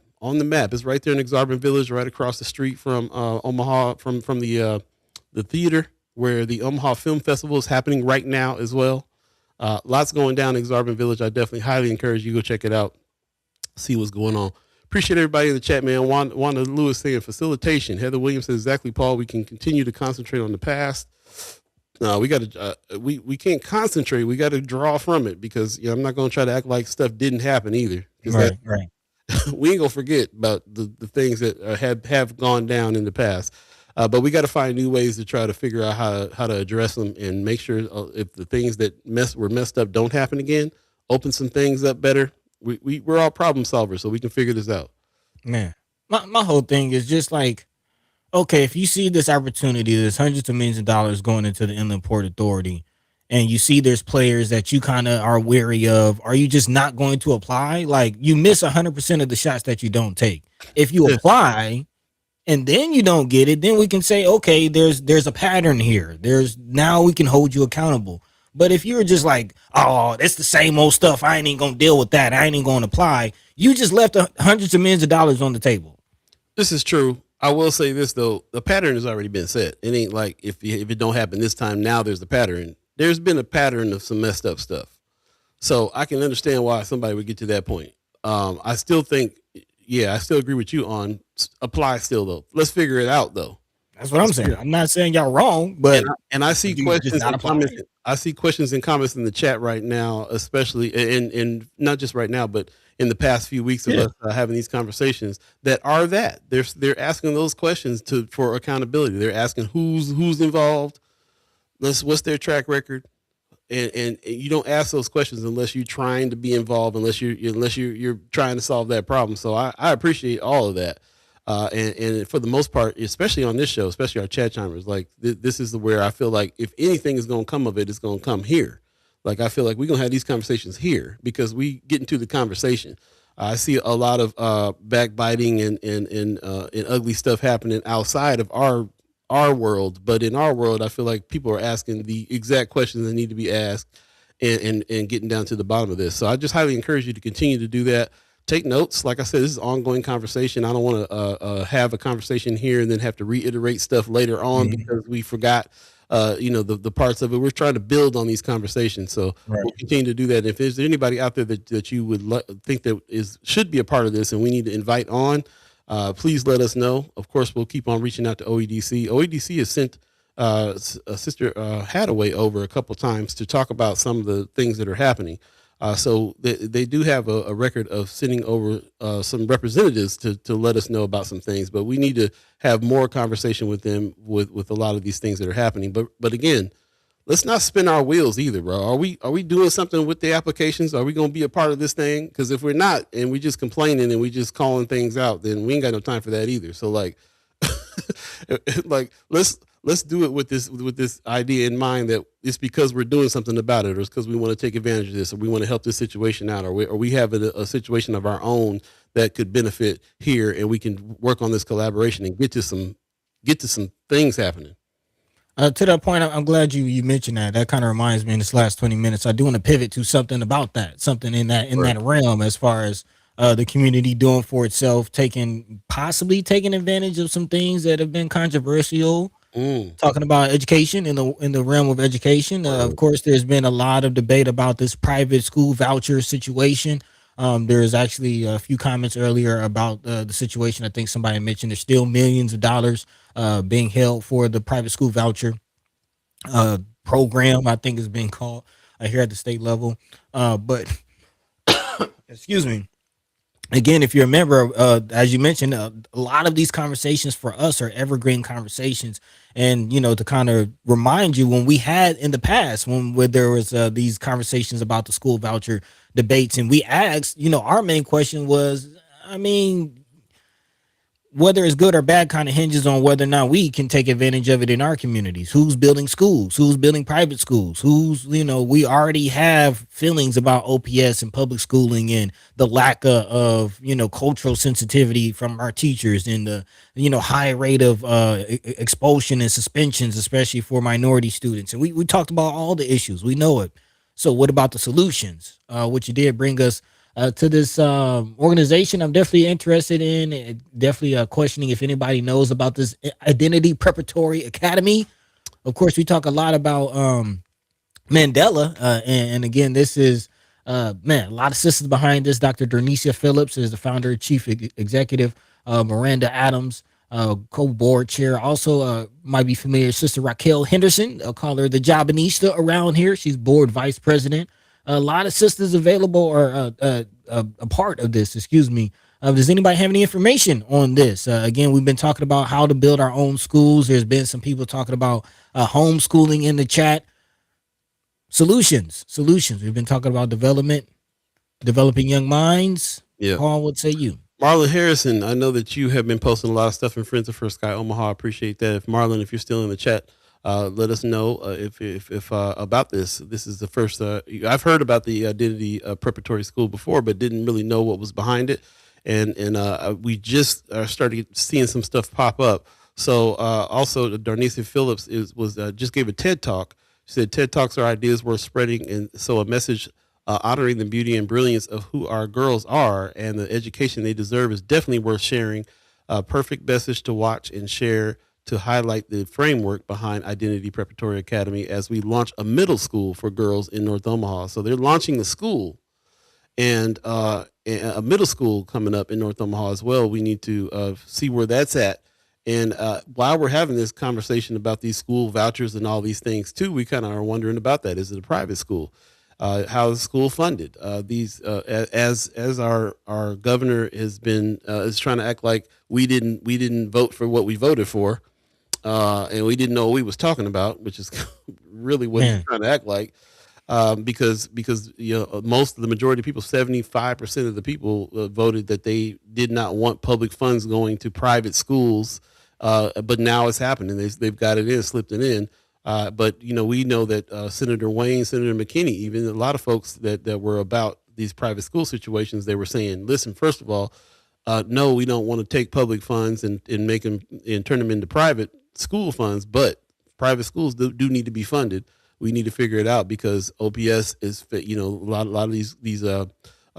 B: It's right there in Exarban Village, right across the street from Omaha, from the theater where the Omaha Film Festival is happening right now as well. Lots going down in Exarban Village. I definitely highly encourage you to go check it out, see what's going on. Appreciate everybody in the chat, man. Wanda Lewis saying facilitation. Heather Williams says exactly, Paul. We can continue to concentrate on the past. We got to. We can't concentrate. We got to draw from it, because I'm not going to try to act like stuff didn't happen either.
A: Right.
B: We ain't gonna forget about the things that have gone down in the past. But we got to find new ways to try to figure out how to address them and make sure if the things that were messed up don't happen again, open some things up better. We're all problem solvers, so we can figure this out.
A: Man, my whole thing is just like, okay, if you see this opportunity, there's hundreds of millions of dollars going into the Inland Port Authority, and you see there's players that you kind of are wary of, are you just not going to apply? Like, you miss 100% of the shots that you don't take. If you apply and then you don't get it, then we can say, okay, there's a pattern here. Now we can hold you accountable. But if you're just like, oh, that's the same old stuff, I ain't even gonna deal with that, I ain't even gonna apply, you just left hundreds of millions of dollars on the table.
B: This is true. I will say this though, the pattern has already been set. It ain't like if it don't happen this time, now there's the pattern. There's been a pattern of some messed up stuff. So I can understand why somebody would get to that point. I still think, I still agree with you on apply still though. Let's figure it out though.
A: That's what I'm saying. I'm not saying y'all wrong, but
B: and I see questions and comments. I see questions and comments in the chat right now, especially and not just right now, but in the past few weeks of us having these conversations that are that they're asking those questions for accountability. They're asking who's involved, what's their track record, and you don't ask those questions unless you're trying to be involved, unless you're trying to solve that problem. So I appreciate all of that. And for the most part, especially on this show, especially our chat chimers, like this is where I feel like if anything is going to come of it, it's going to come here. Like, I feel like we're going to have these conversations here because we get into the conversation. I see a lot of backbiting and ugly stuff happening outside of our world. But in our world, I feel like people are asking the exact questions that need to be asked and getting down to the bottom of this. So I just highly encourage you to continue to do that. Take notes. Like I said, this is ongoing conversation. I don't want to have a conversation here and then have to reiterate stuff later on because we forgot, the parts of it. We're trying to build on these conversations. So we'll continue to do that. If there's anybody out there that you would think that should be a part of this and we need to invite on, please let us know. Of course, we'll keep on reaching out to OEDC. OEDC has sent Sister Hadaway over a couple times to talk about some of the things that are happening. So they do have a record of sending over some representatives to let us know about some things, but we need to have more conversation with them with a lot of these things that are happening. But again, let's not spin our wheels either, bro. Are we doing something with the applications? Are we going to be a part of this thing? Because if we're not, and we just complaining and we just calling things out, then we ain't got no time for that either. So like let's do it with this idea in mind that it's because we're doing something about it, or it's because we want to take advantage of this, or we want to help this situation out, or we have a situation of our own that could benefit here, and we can work on this collaboration and get to some things happening.
A: To that point, I'm glad you mentioned that. That kind of reminds me in this last 20 minutes, I do want to pivot to something about that, something in that realm as far as the community doing for itself, possibly taking advantage of some things that have been controversial. Talking about education in the realm of education. Of course, there's been a lot of debate about this private school voucher situation. There's actually a few comments earlier about the situation. I think somebody mentioned there's still millions of dollars being held for the private school voucher program, I think is being called here at the state level. But excuse me. Again, if you remember, as you mentioned, a lot of these conversations for us are evergreen conversations. And, to kind of remind you, when we had in the past, where there was these conversations about the school voucher debates, and we asked, our main question was, whether it's good or bad kind of hinges on whether or not we can take advantage of it in our communities. Who's building schools? Who's building private schools? We already have feelings about OPS and public schooling and the lack of cultural sensitivity from our teachers and the, high rate of expulsion and suspensions, especially for minority students. And we talked about all the issues. We know it. So what about the solutions? Which you did bring us to this organization I'm definitely interested in, definitely questioning if anybody knows about this Identity Preparatory Academy. Of course, we talk a lot about Mandela, and again, this is a lot of sisters behind this. Dr. Dernicia Phillips is the founder, chief executive. Miranda Adams, co-board chair. Also, might be familiar, Sister Raquel Henderson. I'll call her the Jobinista around here. She's board vice president. A lot of sisters available or a part of this, excuse me. Does anybody have any information on this? Again, we've been talking about how to build our own schools. There's been some people talking about homeschooling in the chat. Solutions. We've been talking about developing young minds.
B: Yeah.
A: Paul, what say you?
B: Marlon Harrison, I know that you have been posting a lot of stuff in Friends of First Sky Omaha. I appreciate that. If Marlon, if you're still in the chat, let us know if about this. This is the first. I've heard about the Identity Preparatory School before, but didn't really know what was behind it. and we just started seeing some stuff pop up. So also, Darnisa Phillips just gave a TED talk. She said TED Talks are ideas worth spreading, and so a message honoring the beauty and brilliance of who our girls are and the education they deserve is definitely worth sharing. A perfect message to watch and share to highlight the framework behind Identity Preparatory Academy as we launch a middle school for girls in North Omaha. So they're launching a school and a middle school coming up in North Omaha as well. We need to see where that's at. And while we're having this conversation about these school vouchers and all these things too, we kind of are wondering about that. Is it a private school? How is school funded? As our governor has been is trying to act like we didn't vote for what we voted for, and we didn't know what we was talking about, which is really what he's trying to act like. Because most of the majority of people, 75% of the people voted that they did not want public funds going to private schools, but now it's happening. They've got it in, slipped it in. But we know that Senator Wayne, Senator McKinney, even a lot of folks that were about these private school situations, they were saying, listen, first of all, no, we don't want to take public funds and make them and turn them into private school funds, but private schools do need to be funded. We need to figure it out because OPS is, a lot of these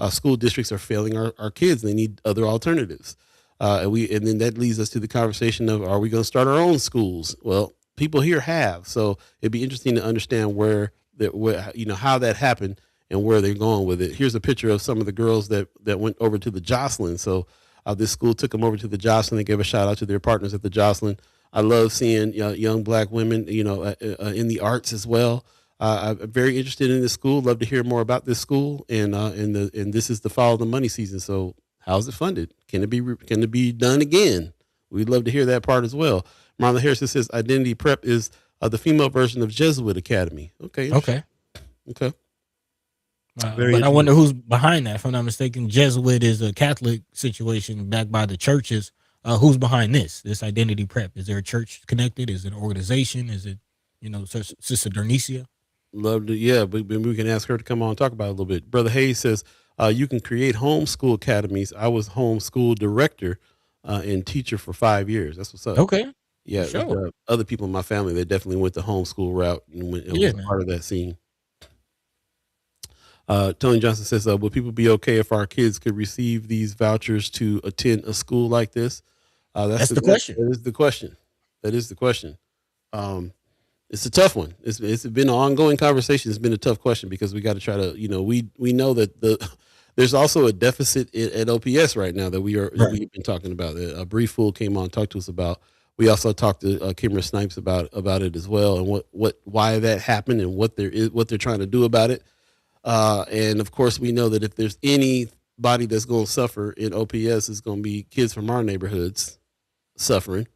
B: school districts are failing our kids. And they need other alternatives. And then that leads us to the conversation of, are we going to start our own schools? Well, people here have, so it'd be interesting to understand how that happened and where they're going with it. Here's a picture of some of the girls that went over to the Jocelyn. So this school took them over to the Jocelyn. They gave a shout out to their partners at the Jocelyn. I love seeing young Black women, in the arts as well. I'm very interested in this school. Love to hear more about this school. And this is the fall of the money season. So how's it funded? Can it be done again? We'd love to hear that part as well. Marla Harrison says Identity Prep is the female version of Jesuit Academy. Okay.
A: Okay.
B: But
A: I wonder who's behind that. If I'm not mistaken, Jesuit is a Catholic situation backed by the churches. Who's behind this Identity Prep? Is there a church connected? Is it an organization? Is it, Sister Dernicia?
B: Love to, yeah, but we can ask her to come on and talk about it a little bit. Brother Hayes says, you can create homeschool academies. I was homeschool director and teacher for 5 years. That's what's up.
A: Okay.
B: Yeah.
A: Sure.
B: Other people in my family, they definitely went the homeschool route and was part of that scene. Tony Johnson says, would people be okay if our kids could receive these vouchers to attend a school like this? That's the question. That is the question. It's a tough one. It's been an ongoing conversation. It's been a tough question because we got to try to, we know that there's also a deficit at OPS right now that we've been talking about. Bree Fool came on and talked to us about. We also talked to Kimra Snipes about it as well, and why that happened and what they're trying to do about it. And of course, we know that if there's anybody that's going to suffer in OPS, it's going to be kids from our neighborhoods suffering.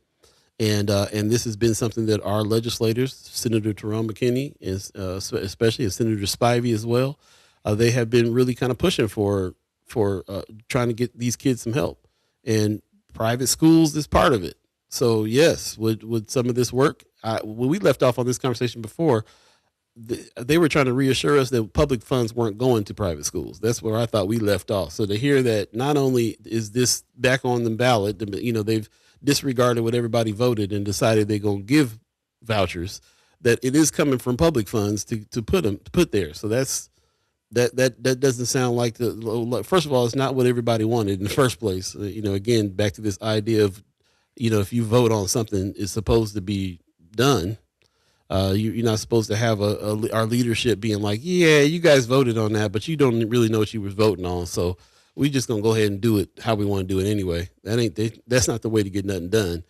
B: And this has been something that our legislators, Senator Terrell McKinney, especially, and Senator Spivey as well, they have been really kind of pushing for trying to get these kids some help. And private schools is part of it. So yes, would some of this work? When we left off on this conversation before, they were trying to reassure us that public funds weren't going to private schools. That's where I thought we left off. So to hear that not only is this back on the ballot, they've disregarded what everybody voted and decided they're going to give vouchers, that it is coming from public funds to put there. So that doesn't sound like first of all, it's not what everybody wanted in the first place. Again, back to this idea of, if you vote on something, it's supposed to be done. You're not supposed to have our leadership being like, yeah, you guys voted on that, but you don't really know what you were voting on. So we just gonna go ahead and do it how we want to do it anyway. That's not the way to get nothing done.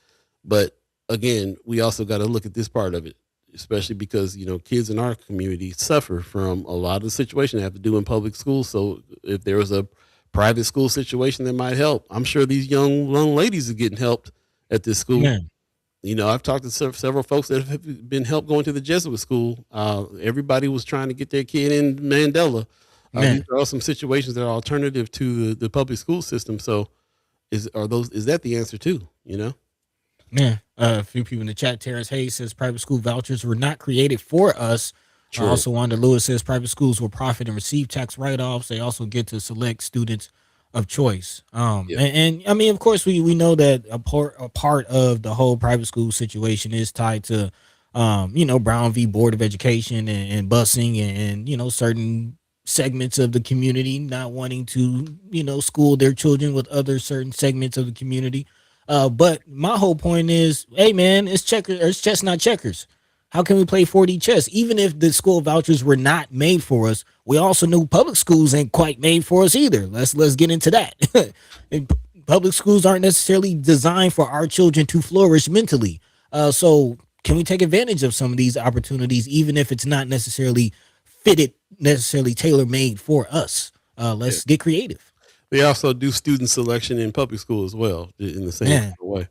B: But again, we also got to look at this part of it, especially because kids in our community suffer from a lot of the situation they have to do in public schools. So if there was a private school situation that might help, I'm sure these young ladies are getting helped at this school. Yeah. I've talked to several folks that have been helped going to the Jesuit school. Everybody was trying to get their kid in Mandela. These are all some situations that are alternative to the public school system. So is that the answer too?
A: Yeah. A few people in the chat. Terrence Hayes says private school vouchers were not created for us. Also, Wanda Lewis says private schools will profit and receive tax write-offs. They also get to select students of choice.
B: Yeah.
A: And I mean, of course, we know that a part of the whole private school situation is tied to, Brown v. Board of Education and busing and certain segments of the community not wanting to school their children with other certain segments of the community. But my whole point is, hey man, it's checkers or it's chess not checkers. How can we play 4D chess? Even if the school vouchers were not made for us, we also knew public schools ain't quite made for us either. Let's get into that. And public schools aren't necessarily designed for our children to flourish mentally. So can we take advantage of some of these opportunities, even if it's not necessarily fitted, necessarily tailor made for us?
B: Yeah.
A: Let's get creative.
B: They also do student selection in public school as well, in the same
A: Man,
B: way.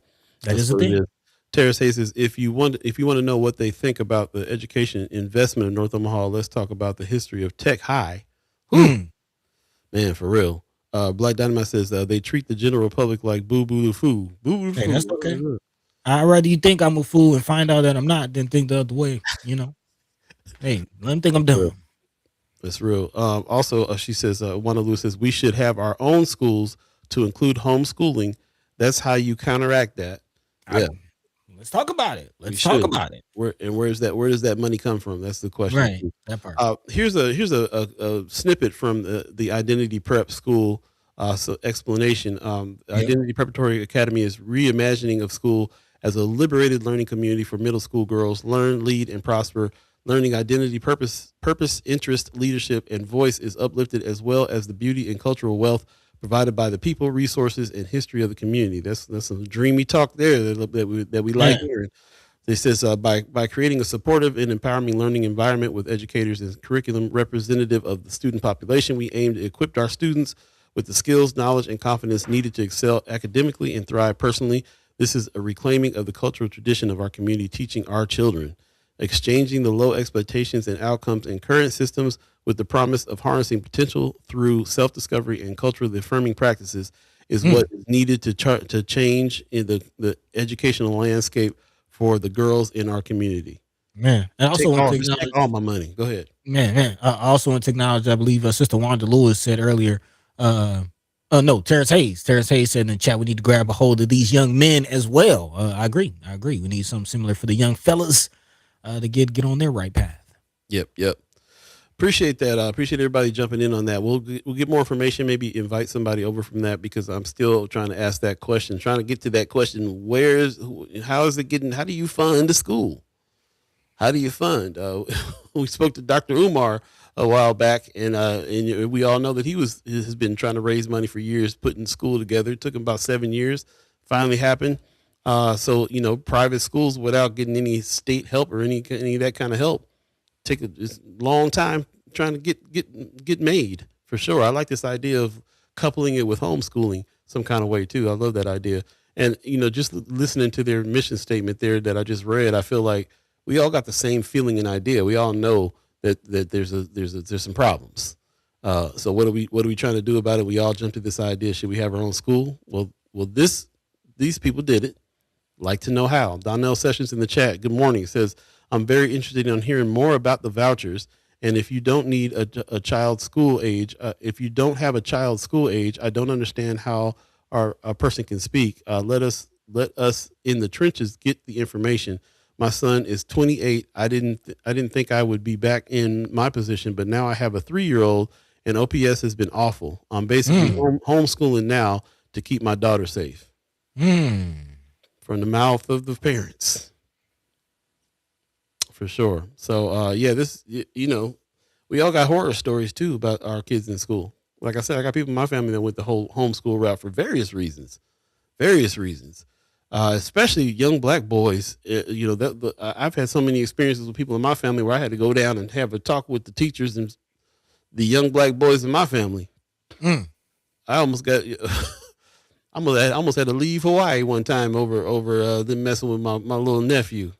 A: that
B: That's
A: is a
B: what it
A: thing.
B: is. Terrace Hayes says, if you want to know what they think about the education investment in North Omaha, let's talk about the history of Tech High. Whew,
A: Mm.
B: man, for real. Black Dynamite says they treat the general public like boo boo foo. Boo boo
A: Hey, that's
B: foo.
A: okay. I'd rather you think I'm a fool and find out that I'm not than think the other way. Hey, let them think I'm
B: That's real.
A: dumb.
B: That's real. Also, she says, Wanda Lewis says, we should have our own schools to include homeschooling. That's how you counteract that. Yeah,
A: Let's talk about it.
B: we
A: Let's talk
B: should.
A: about it.
B: Where does that money come from? That's the question.
A: Right. That part.
B: Here's a snippet from the Identity Prep School explanation.
A: Yeah.
B: Identity Preparatory Academy is reimagining of school as a liberated learning community for middle school girls. Learn, lead, and prosper. Learning identity, purpose, interest, leadership, and voice is uplifted, as well as the beauty and cultural wealth provided by the people, resources, and history of the community. That's some dreamy talk there that we like
A: Man.
B: hearing. It says by creating a supportive and empowering learning environment with educators and curriculum representative of the student population, we aim to equip our students with the skills, knowledge, and confidence needed to excel academically and thrive personally. This is a reclaiming of the cultural tradition of our community, teaching our children, exchanging the low expectations and outcomes in current systems with the promise of harnessing potential through self-discovery and culturally affirming practices is what is needed to change in the educational landscape for the girls in our community.
A: Man. And I also want to
B: Just
A: acknowledge,
B: take all my money. Go ahead.
A: man. I also want to acknowledge, I believe Sister Wanda Lewis said earlier, no, Terrence Hayes. Terrence Hayes said in the chat, we need to grab a hold of these young men as well. I agree. We need something similar for the young fellas to get on their right path.
B: Yep. Appreciate that. Appreciate everybody jumping in on that. We'll get more information. Maybe invite somebody over from that, because I'm still trying to ask that question. Trying to get to that question. How is it getting? How do you fund the school? How do you fund? We spoke to Dr. Umar a while back, and we all know that has been trying to raise money for years, putting school together. It took him about 7 years. Finally happened. So private schools without getting any state help or any of that kind of help take a long time trying to get made, for sure. I like this idea of coupling it with homeschooling some kind of way too. I love that idea. And just listening to their mission statement there that I just read, I feel like we all got the same feeling and idea. We all know that there's some problems. So what are we trying to do about it? We all jumped to this idea. Should we have our own school? Well, these people did it. Like to know how. Donnell Sessions in the chat, good morning, says, I'm very interested in hearing more about the vouchers. And if you don't need a child's school age, if you don't have a child's school age, I don't understand how a person can speak. Let us in the trenches get the information. My son is 28. I didn't think I would be back in my position, but now I have a 3-year-old, and OPS has been awful. I'm basically homeschooling now to keep my daughter safe. From the mouth of the parents. For sure. So, we all got horror stories too about our kids in school. Like I said, I got people in my family that went the whole homeschool route for various reasons, especially young black boys. I've had so many experiences with people in my family where I had to go down and have a talk with the teachers and the young black boys in my family. I almost got... I almost had to leave Hawaii one time over them messing with my little nephew.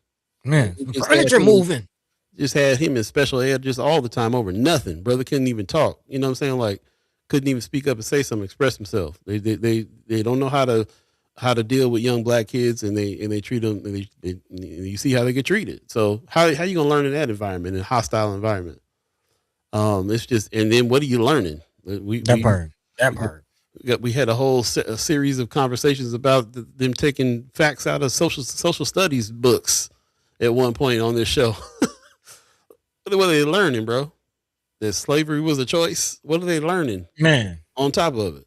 A: Man, furniture moving.
B: Just had him in special ed just all the time over nothing. Brother couldn't even talk. You know what I'm saying? Like, couldn't even speak up and say something, express himself. They don't know how to deal with young black kids, and they treat them. And you see how they get treated. So how you gonna learn in that environment, in a hostile environment? It's just, and then what are you learning?
A: That part.
B: We had a whole a series of conversations about them taking facts out of social studies books at one point on this show. What are they learning, bro? That slavery was a choice. What are they learning,
A: Man.
B: on top of it?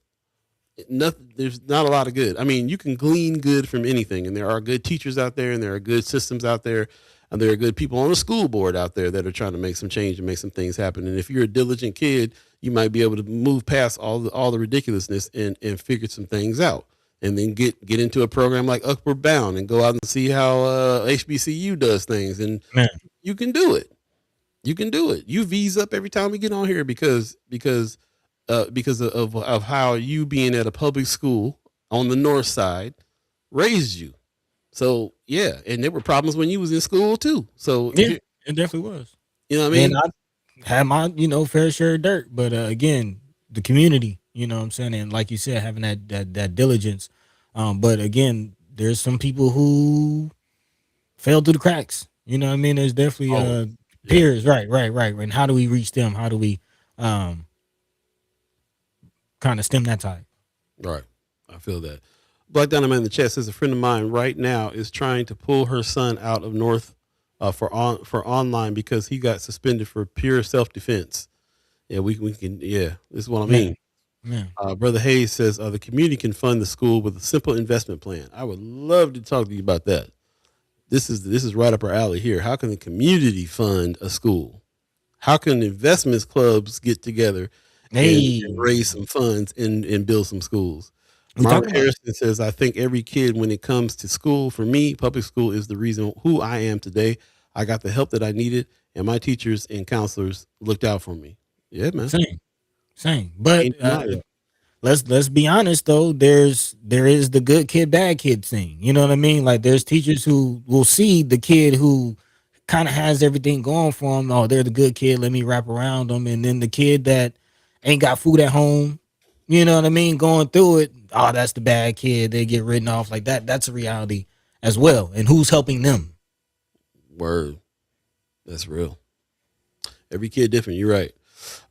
B: Nothing. There's not a lot of good. I mean, you can glean good from anything, and there are good teachers out there, and there are good systems out there, and there are good people on the school board out there that are trying to make some change and make some things happen. And if you're a diligent kid, you might be able to move past all the ridiculousness and figure some things out, and then get into a program like Upward Bound and go out and see how HBCU does things, and
A: Man.
B: you can do it. You can do it. You V's up every time we get on here because of how you being at a public school on the north side raised you. So yeah, and there were problems when you was in school too. So
A: Yeah, it definitely was.
B: You know what I mean?
A: And I had my, fair share of dirt, but again, the community, you know what I'm saying, and like you said, having that diligence. But again, there's some people who fell through the cracks. You know what I mean? There's definitely peers, right. And how do we reach them? How do we kind of stem that tide?
B: Right. I feel that. Black Dynamite in the chat says a friend of mine right now is trying to pull her son out of North for online because he got suspended for pure self-defense. Yeah, we can. Yeah, this is what I mean.
A: Man.
B: Brother Hayes says the community can fund the school with a simple investment plan. I would love to talk to you about that. This is right up our alley here. How can the community fund a school? How can investments clubs get together and raise some funds and build some schools? Mark Harrison says, I think every kid, when it comes to school, for me, public school is the reason who I am today. I got the help that I needed, and my teachers and counselors looked out for me. Yeah, man.
A: Same. But let's be honest though. There is the good kid, bad kid thing. You know what I mean? Like there's teachers who will see the kid who kind of has everything going for them. Oh, they're the good kid. Let me wrap around them. And then the kid that ain't got food at home, you know what I mean, going through it. Oh, that's the bad kid. They get written off like that. That's a reality as well. And who's helping them?
B: Word. That's real. Every kid different. You're right.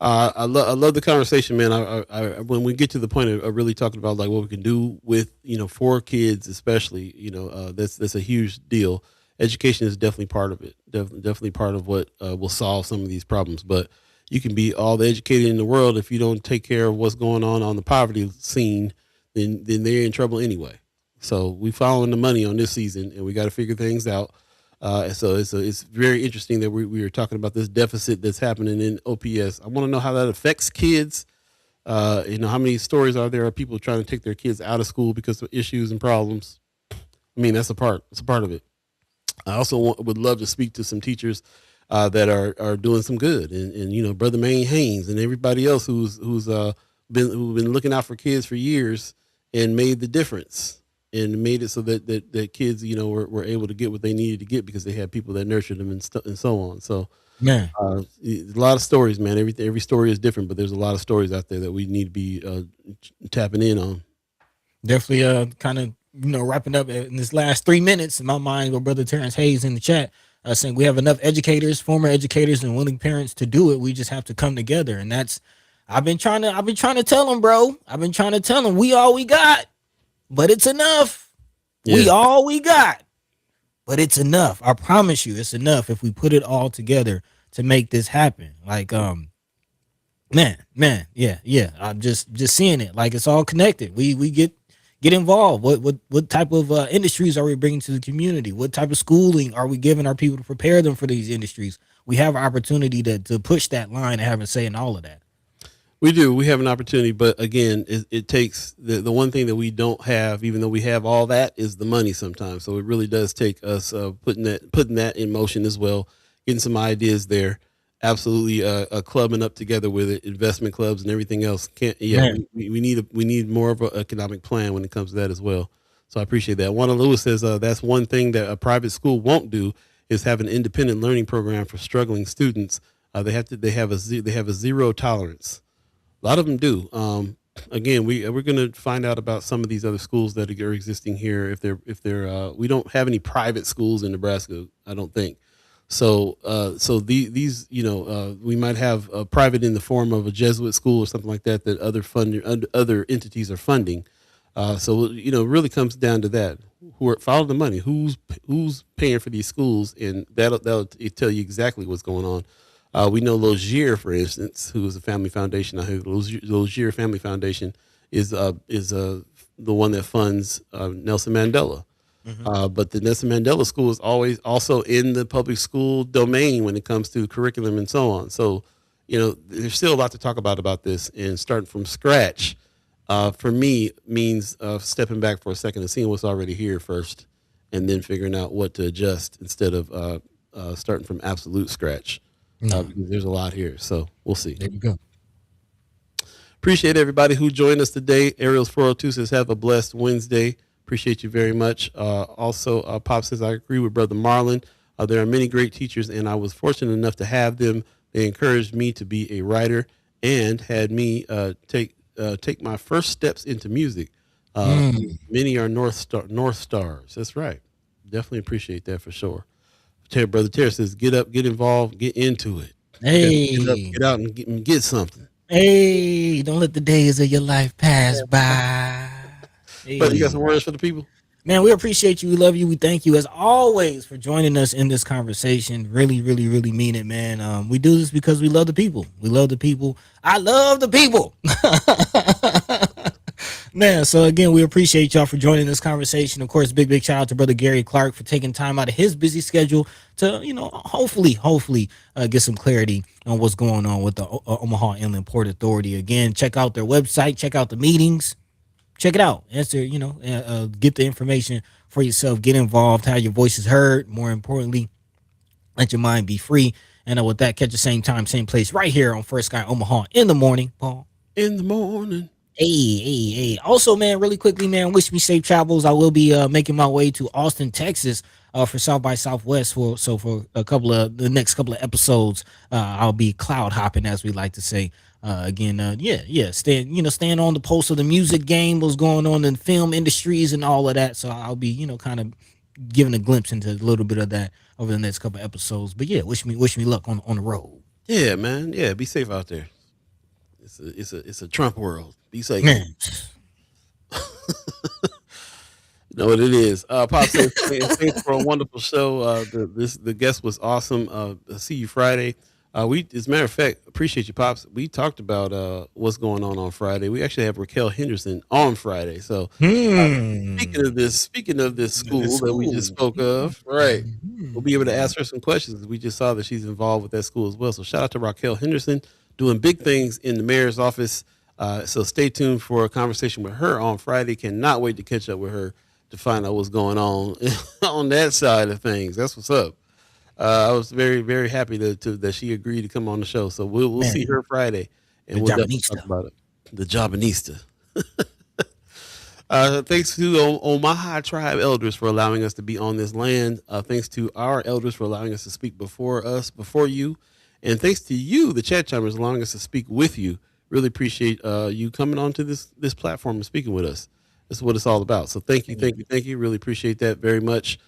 B: I love the conversation, man. I when we get to the point of really talking about like what we can do with, for kids, especially, that's a huge deal. Education is definitely part of it. Definitely part of what will solve some of these problems. But you can be all the educated in the world if you don't take care of what's going on the poverty scene, then they're in trouble anyway. So we following the money on this season, and we got to figure things out. So it's very interesting that we were talking about this deficit that's happening in OPS. I want to know how that affects kids. How many stories are there of people trying to take their kids out of school because of issues and problems? I mean, that's a part of it. I also would love to speak to some teachers that are doing some good, and Brother Maine Haynes and everybody else who's been looking out for kids for years and made the difference. And made it so that kids, were able to get what they needed to get because they had people that nurtured them and so on. So,
A: man,
B: a lot of stories, man. Every story is different, but there's a lot of stories out there that we need to be tapping in on.
A: Definitely, kind of, wrapping up in this last 3 minutes. In my mind, with Brother Terrence Hayes in the chat, saying we have enough educators, former educators, and willing parents to do it. We just have to come together, and that's. I've been trying to tell them, bro. I've been trying to tell them we all we got. But it's enough. Yeah. We all we got. But it's enough. I promise you, it's enough if we put it all together to make this happen. Like, man, yeah. I'm just seeing it. Like it's all connected. We get involved. What type of industries are we bringing to the community? What type of schooling are we giving our people to prepare them for these industries? We have an opportunity to push that line and have a say in all of that.
B: We do. We have an opportunity, but again, it takes the one thing that we don't have, even though we have all that, is the money sometimes. So it really does take us putting that in motion as well, getting some ideas there. Absolutely, clubbing up together with it, investment clubs and everything else. We need more of an economic plan when it comes to that as well. So I appreciate that. Wanda Lewis says that's one thing that a private school won't do is have an independent learning program for struggling students. They have a zero tolerance. A lot of them do. Again, we're going to find out about some of these other schools that are existing here. If they're we don't have any private schools in Nebraska, I don't think. So, these, we might have a private in the form of a Jesuit school or something like that other entities are funding. So, it really comes down to that. Follow the money. Who's paying for these schools, and that'll tell you exactly what's going on. We know Logier, for instance, who is a family foundation. I heard Logier Family Foundation is the one that funds Nelson Mandela. But the Nelson Mandela School is always also in the public school domain when it comes to curriculum and so on. So, there's still a lot to talk about this, and starting from scratch, for me, means stepping back for a second and seeing what's already here first, and then figuring out what to adjust instead of starting from absolute scratch. Because there's a lot here. So we'll see.
A: There you go.
B: Appreciate everybody who joined us today. Ariel's 402 says, have a blessed Wednesday. Appreciate you very much. Also, Pop says, I agree with Brother Marlon. There are many great teachers, and I was fortunate enough to have them. They encouraged me to be a writer and had me take my first steps into music. Many are North Stars. That's right. Definitely appreciate that for sure. Brother Terry says, get up, get involved, get into it.
A: Hey,
B: get up, get out and get something.
A: Hey, don't let the days of your life pass by. Hey.
B: But you got some words for the people?
A: Man, we appreciate you. We love you. We thank you as always for joining us in this conversation. Really, really, really mean it, man. We do this because we love the people. We love the people. I love the people. Man, so again, we appreciate y'all for joining this conversation. Of course, big shout out to Brother Garry Clark for taking time out of his busy schedule to, hopefully get some clarity on what's going on with the Omaha Inland Port Authority. Again, check out their website, check out the meetings, check it out. Answer, get the information for yourself, get involved, have your voices heard. More importantly, let your mind be free. And with that, catch the same time, same place right here on First Sky Omaha in the morning, Paul.
B: In the morning.
A: Hey. Also, man, really quickly, man, wish me safe travels. I will be making my way to Austin, Texas for South by Southwest. For the next couple of episodes, I'll be cloud hopping, as we like to say. Staying on the pulse of the music game, what's going on in film industries and all of that. So I'll be, kind of giving a glimpse into a little bit of that over the next couple of episodes. But yeah, wish me luck on the road.
B: Yeah, man. Yeah, be safe out there. It's a Trump world. Be safe.
A: Man.
B: You know what it is. Pop says, thanks for a wonderful show. The guest was awesome. See you Friday. As a matter of fact, appreciate you, Pops. We talked about what's going on Friday. We actually have Raquel Henderson on Friday. So speaking of this school that we just spoke of, right? We'll be able to ask her some questions. We just saw that she's involved with that school as well. So shout out to Raquel Henderson, doing big things in the mayor's office. So stay tuned for a conversation with her on Friday. Cannot wait to catch up with her to find out what's going on on that side of things. That's what's up. I was very, very happy that she agreed to come on the show. So we'll see her Friday, and we'll definitely talk about it. The Jobinista. Thanks to Omaha Tribe elders for allowing us to be on this land. Thanks to our elders for allowing us to speak before you. And thanks to you, the chat chimers, allowing us to speak with you. Really appreciate you coming onto this platform and speaking with us. That's what it's all about. So thank you. Really appreciate that very much.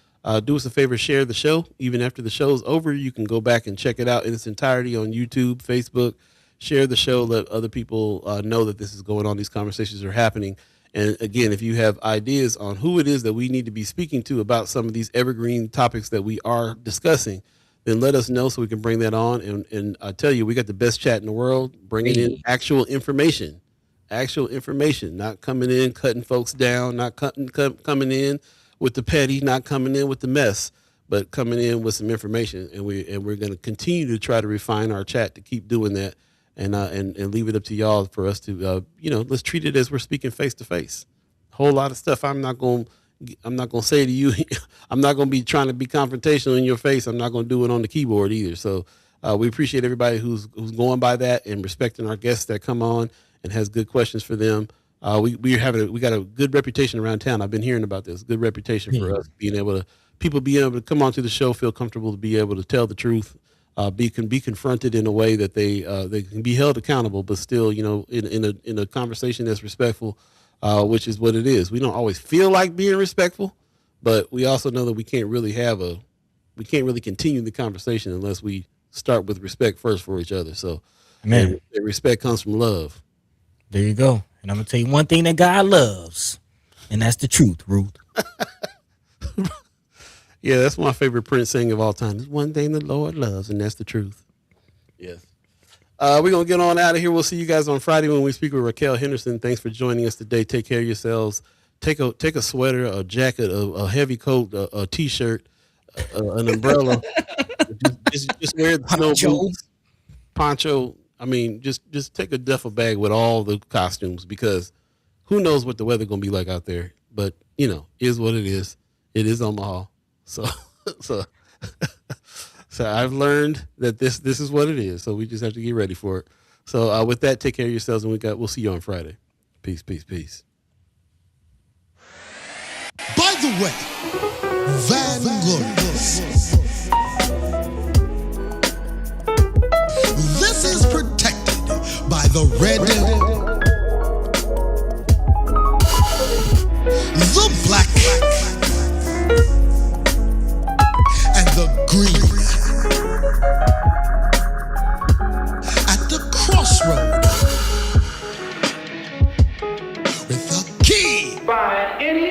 B: Do us a favor, share the show. Even after the show's over, you can go back and check it out in its entirety on YouTube, Facebook. Share the show. Let other people know that this is going on. These conversations are happening. And again, if you have ideas on who it is that we need to be speaking to about some of these evergreen topics that we are discussing, then let us know so we can bring that on. And I tell you, we got the best chat in the world, bringing in actual information, not coming in, cutting folks down, not coming in with the petty, not coming in with the mess, but coming in with some information. And we're going to continue to try to refine our chat to keep doing that, and leave it up to y'all for us to, let's treat it as we're speaking face to face. A whole lot of stuff I'm not going to say to you. I'm not going to be trying to be confrontational in your face. I'm not going to do it on the keyboard either. So we appreciate everybody who's going by that and respecting our guests that come on and has good questions for them. We got a good reputation around town. I've been hearing about this. Good reputation for us being able to come onto the show, feel comfortable to be able to tell the truth, be confronted in a way that they can be held accountable, but still, in a conversation that's respectful, which is what it is. We don't always feel like being respectful, but we also know that we can't really have we can't really continue the conversation unless we start with respect first for each other. So,
A: Man,
B: and respect comes from love.
A: there you go. And I'm gonna tell you one thing that God loves, and that's the truth, Ruth.
B: Yeah, that's my favorite Prince saying of all time. There's one thing the Lord loves, and that's the truth. Yes. We're going to get on out of here. We'll see you guys on Friday when we speak with Raquel Henderson. Thanks for joining us today. Take care of yourselves. Take a sweater, a jacket, a heavy coat, a T-shirt, an umbrella. just wear the snow boots, poncho. I mean, just take a duffel bag with all the costumes, because who knows what the weather going to be like out there. But, is what it is. It is Omaha. So I've learned that this is what it is. So we just have to get ready for it. So with that, take care of yourselves, and we'll see you on Friday. Peace, peace, peace.
E: By the way, Vanglorious, this is protected by the red, the black, and the green. At the crossroad, with the key.
F: By any